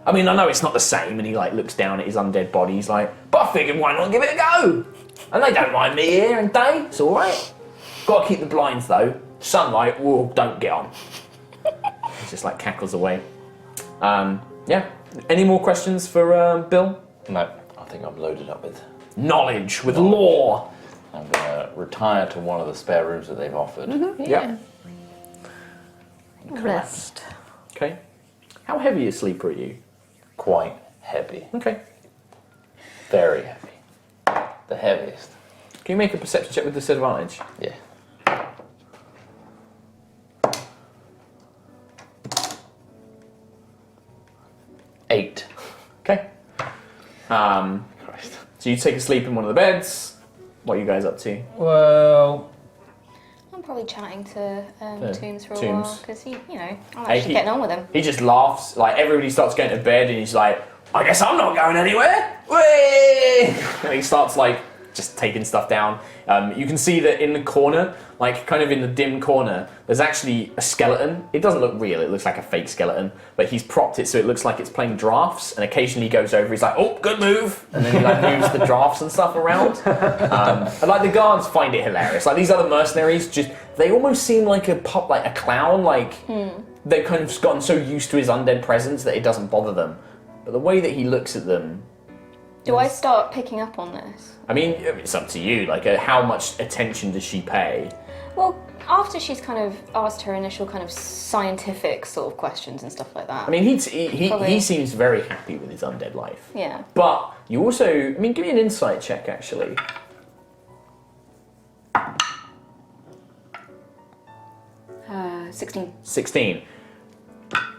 F: I mean, I know it's not the same, and he like looks down at his undead body. He's like, but I figured why not give it a go? And they don't mind me here and day. It's all right. Got to keep the blinds though. Sunlight, don't get on. He just like cackles away. Yeah. Any more questions for Bill?
B: No, I think I'm loaded up with
F: knowledge, with lore.
B: I'm going to retire to one of the spare rooms that they've offered.
C: Mm-hmm.
F: Yeah.
C: Rest.
F: Okay. How heavy a sleeper are you?
B: Quite heavy.
F: Okay.
B: Very heavy. The heaviest.
A: Can you make a perception check with disadvantage?
B: Yeah. Eight.
A: Okay.
B: Christ.
A: So you take a sleep in one of the beds. What are you guys up to?
D: Well,
E: I'm probably chatting to Tombs for a
A: Tombs.
E: while because I'm
A: Hey,
E: actually getting on with him.
A: He just laughs. Like everybody starts going to bed, and he's like, "I guess I'm not going anywhere." Whee! And he starts like just taking stuff down. You can see that in the corner, like kind of in the dim corner, there's actually a skeleton. It doesn't look real. It looks like a fake skeleton, but he's propped it so it looks like it's playing drafts. And occasionally he goes over. He's like, "Oh, good move," and then he like moves the drafts and stuff around. And like the guards find it hilarious. Like these other mercenaries, they almost seem like a clown. Like they've kind of gotten so used to his undead presence that it doesn't bother them. But the way that he looks at them.
E: Do I start picking up on this?
A: I mean, it's up to you. Like, how much attention does she pay?
E: Well, after she's kind of asked her initial kind of scientific sort of questions and stuff like that.
A: I mean, he seems very happy with his undead life.
E: Yeah.
A: But you also, I mean, give me an insight check, actually.
E: 16.
A: 16.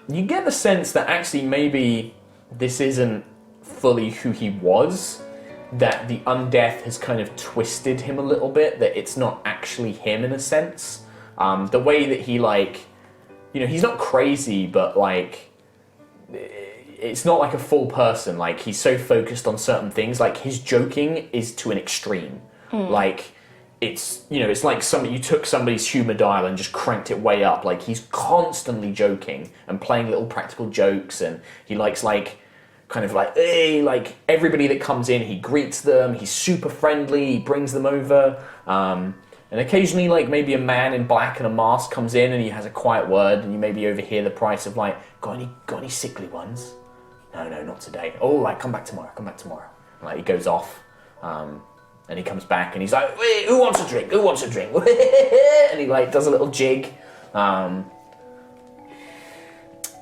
A: You get the sense that actually maybe this isn't fully who he was, that the undeath has kind of twisted him a little bit, that it's not actually him in a sense. The way that he, like, you know, he's not crazy, but like, it's not like a full person. Like, he's so focused on certain things. Like, his joking is to an extreme. Like, it's, you know, it's like you took somebody's humour dial and just cranked it way up. Like, he's constantly joking and playing little practical jokes, and he likes, like, kind of like, hey, like, everybody that comes in, he greets them, he's super friendly, he brings them over, and occasionally, like, maybe a man in black and a mask comes in and he has a quiet word, and you maybe overhear the price of, like, got any sickly ones? No, not today. Oh, like, come back tomorrow. And, like, he goes off, and he comes back and he's like, hey, who wants a drink? And he, like, does a little jig.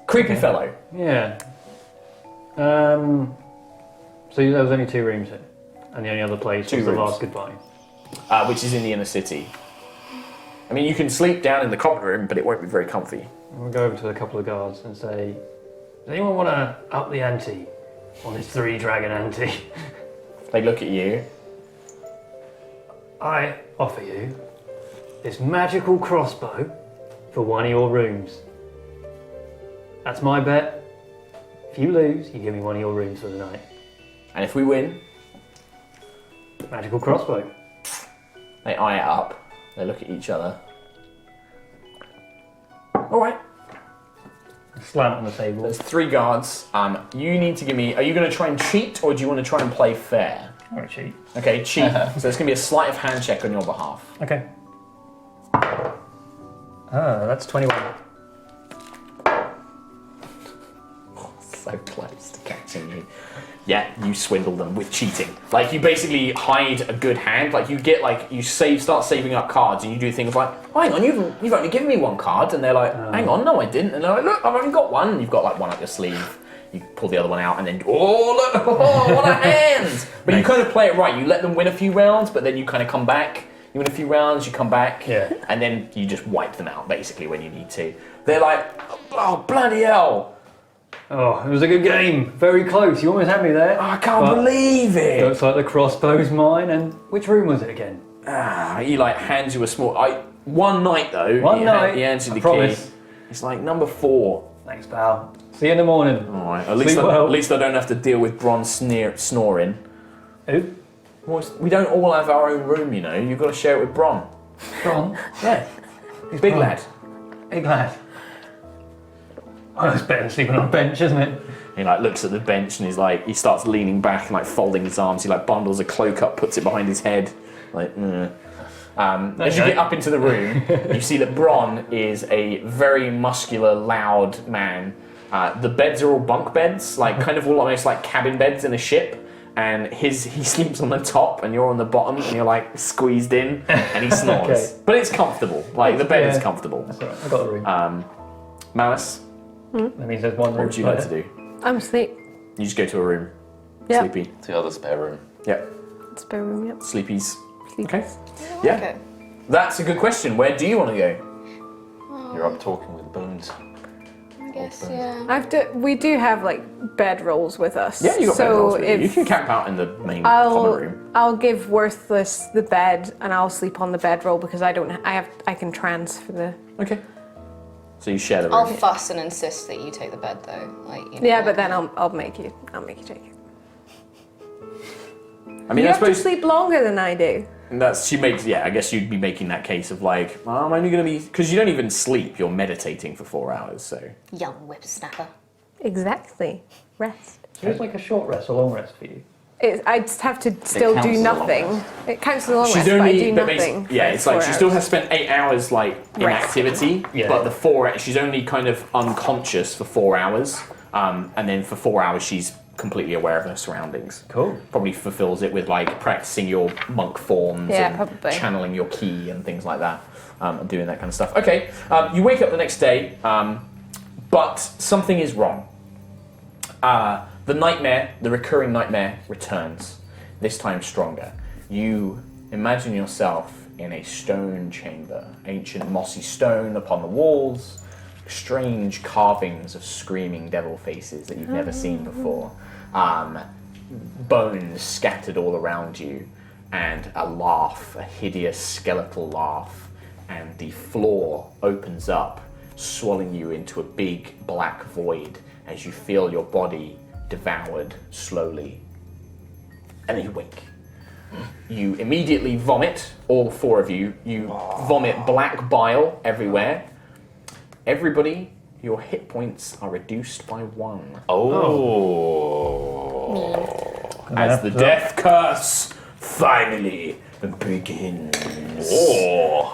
A: Creepy fellow.
D: yeah. So there was only 2 rooms here, and the only other place was the last goodbye.
A: Which is in the inner city. I mean, you can sleep down in the common room, but it won't be very comfy.
D: We'll go over to a couple of guards and say, does anyone want to up the ante on this 3-dragon ante?
A: They look at you.
D: I offer you this magical crossbow for one of your rooms. That's my bet. If you lose, you give me one of your rooms for the night.
A: And if we win,
D: Magical crossbow.
A: they eye it up. They look at each other. Alright.
D: Slam on the table.
A: There's 3 guards. You need to give me... Are you going to try and cheat, or do you want to try and play fair?
D: I'm going to cheat.
A: Okay, cheat. So there's going to be a sleight of hand check on your behalf.
D: Okay. That's 21.
A: So close to catching you. Yeah, you swindle them with cheating. Like, you basically hide a good hand. Like, you get, like, start saving up cards, and you do things like, oh, hang on, you've only given me 1 card. And they're like, hang on, no, I didn't. And they're like, look, I've only got 1. And you've got, like, 1 up your sleeve. You pull the other one out, and then, oh, look, oh, what a hand! But you kind of play it right. You let them win a few rounds, but then you kind of come back. You win a few rounds, you come back, and then you just wipe them out, basically, when you need to. They're like, oh, bloody hell!
D: Oh, it was a good game. Very close. You almost had me there.
A: Oh, I can't believe it!
D: Looks like the crossbow's mine. And which room was it again?
A: He like hands you a small. One night though. He hands you the key. It's like number 4.
D: Thanks, pal. See you in the morning.
A: All right. At least I don't have to deal with Bron snoring.
D: Who?
A: Well, we don't all have our own room, you know. You've got to share it with Bron.
D: Bron?
A: Yeah. He's big lad.
D: Big lad. Oh, it's better than sleeping on a bench, isn't it?
A: He like looks at the bench and he's like, he starts leaning back and like folding his arms. He like bundles a cloak up, puts it behind his head. Like, as you get up into the room, you see that Bron is a very muscular, loud man. The beds are all bunk beds, like kind of almost like cabin beds in a ship. And he sleeps on the top, and you're on the bottom, and you're like squeezed in, and he snores. Okay. But it's comfortable. Like the bed is comfortable.
D: That's alright. I got a room.
A: Malice.
D: That means there's 1 room.
A: What would you like to do?
C: I'm asleep.
A: You just go to a room.
C: Yeah.
A: Sleepy.
B: To the other spare room.
A: Yep.
C: spare room, yep.
A: Sleepies.
C: Sleep.
A: Okay. Yeah.
E: Okay.
A: That's a good question. Where do you want to go?
B: You're up talking with bones.
E: I guess, yeah.
C: We do have like bedrolls with us.
A: Yeah, you got
C: so
A: bedrolls with you.
C: if
A: You can camp out in the main common room.
C: I'll give Worthless the bed, and I'll sleep on the bedroll because I can transfer the.
A: Okay. So you share the room.
E: I'll fuss and insist that you take the bed, though. Like, you know,
C: Yeah, but then I'll make you take it.
A: I mean,
C: You
A: I
C: have to
A: suppose
C: sleep longer than I do.
A: she makes. Yeah, I guess you'd be making that case of like, well, I'm only going to be because you don't even sleep. You're meditating for 4 hours, so.
E: young whippersnapper.
C: Exactly. Rest.
D: So it's like a short rest or long rest for you?
C: I just have to still
B: counts
C: do
B: as a long
C: nothing.
B: rest.
C: It counts as a long
A: She's
C: rest, but I
A: only,
C: do
A: but
C: nothing.
A: basically, yeah,
C: for
A: it's like
C: 4
A: she still
C: hours.
A: has spent 8 hours like in
C: Resting.
A: activity,
D: Yeah.
A: but the 4 she's only kind of unconscious for 4 hours, and then for 4 hours she's completely aware of her surroundings.
D: Cool.
A: Probably fulfills it with like practicing your monk forms
C: Yeah,
A: and
C: probably.
A: channeling your ki and things like that, and doing that kind of stuff. Okay, you wake up the next day, but something is wrong. The nightmare, the recurring nightmare, returns. This time stronger. You imagine yourself in a stone chamber, ancient mossy stone upon the walls, strange carvings of screaming devil faces that you've never seen before, bones scattered all around you, and a laugh, a hideous skeletal laugh, and the floor opens up, swallowing you into a big black void as you feel your body devoured slowly. And then you wake. You immediately vomit, all 4 of you. You vomit black bile everywhere. Everybody, your hit points are reduced by 1. As the death curse finally begins.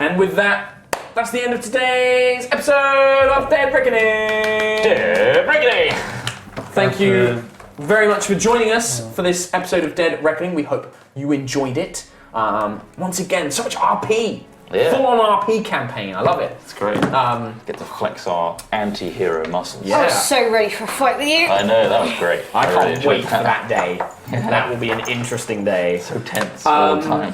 A: And with that, that's the end of today's episode of Dead Reckoning. Dead Reckoning. Thank you very much for joining us for this episode of Dead Reckoning. We hope you enjoyed it. Once again, so much RP.
B: Yeah.
A: Full-on RP campaign. I love it.
B: It's great. Get to flex our anti-hero muscles.
A: Yeah.
E: I was so ready for a fight with you.
B: I know, that was great.
A: I
B: really
A: can't
B: enjoyed
A: wait for that day. That will be an interesting day.
B: So tense all the time.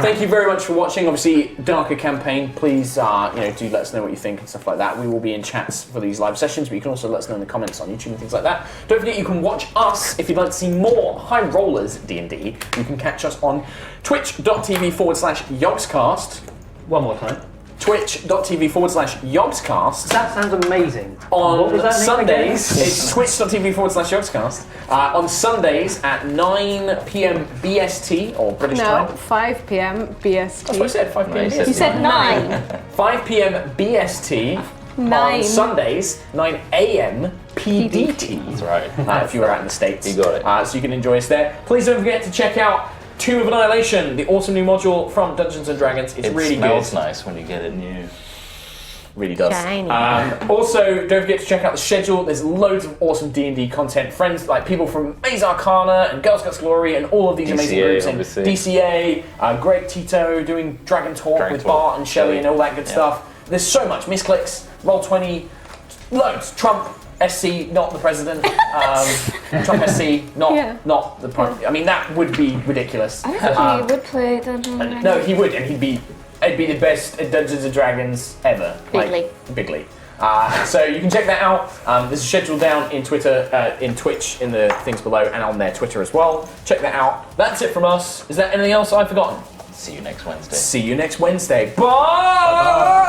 A: Thank you very much for watching. Obviously, darker campaign. Please, do let us know what you think and stuff like that. We will be in chats for these live sessions, but you can also let us know in the comments on YouTube and things like that. Don't forget, you can watch us if you'd like to see more High Rollers D&D. You can catch us on twitch.tv/yogscast.
D: One more time.
A: Twitch.tv/yogscast.
D: That sounds amazing.
A: On
D: What was that name
A: Sundays,
D: again?
A: it's twitch.tv/yogscast. On Sundays at 9 p.m. BST, or British
C: No,
A: time.
C: 5 p.m. BST.
A: That's what I said, 5 p.m.
B: No, you said
C: You said 9.
A: 5 p.m. BST.
C: 9.
A: On Sundays, 9 a.m. PDT.
B: That's right.
A: If you were out in the States.
B: You got it.
A: So you can enjoy us there. Please don't forget to check out Tomb of Annihilation, the awesome new module from Dungeons & Dragons. It's really
B: It smells
A: good.
B: nice when you get it new.
A: Really does.
C: Shiny.
A: Also, don't forget to check out the schedule. There's loads of awesome D&D content. Friends, like people from Maze Arcana and Girl Scouts Glory and all of these amazing
B: DCA,
A: groups. And
B: obviously.
A: DCA, Greg Tito doing Dragon Talk with Bart and Shelley and all that good stuff. There's so much. Misclicks, Roll20, loads. Trump, SC, not the president. Trump SC, not the prime. I mean, that would be ridiculous.
E: I don't think he would play Dungeons &
A: No, he would, and it'd be the best at Dungeons and Dragons ever. Bigly. So you can check that out. There's a schedule down in Twitter, in Twitch, in the things below, and on their Twitter as well. Check that out. That's it from us. Is there anything else I've forgotten?
B: See you next Wednesday.
A: See you next Wednesday. Bye!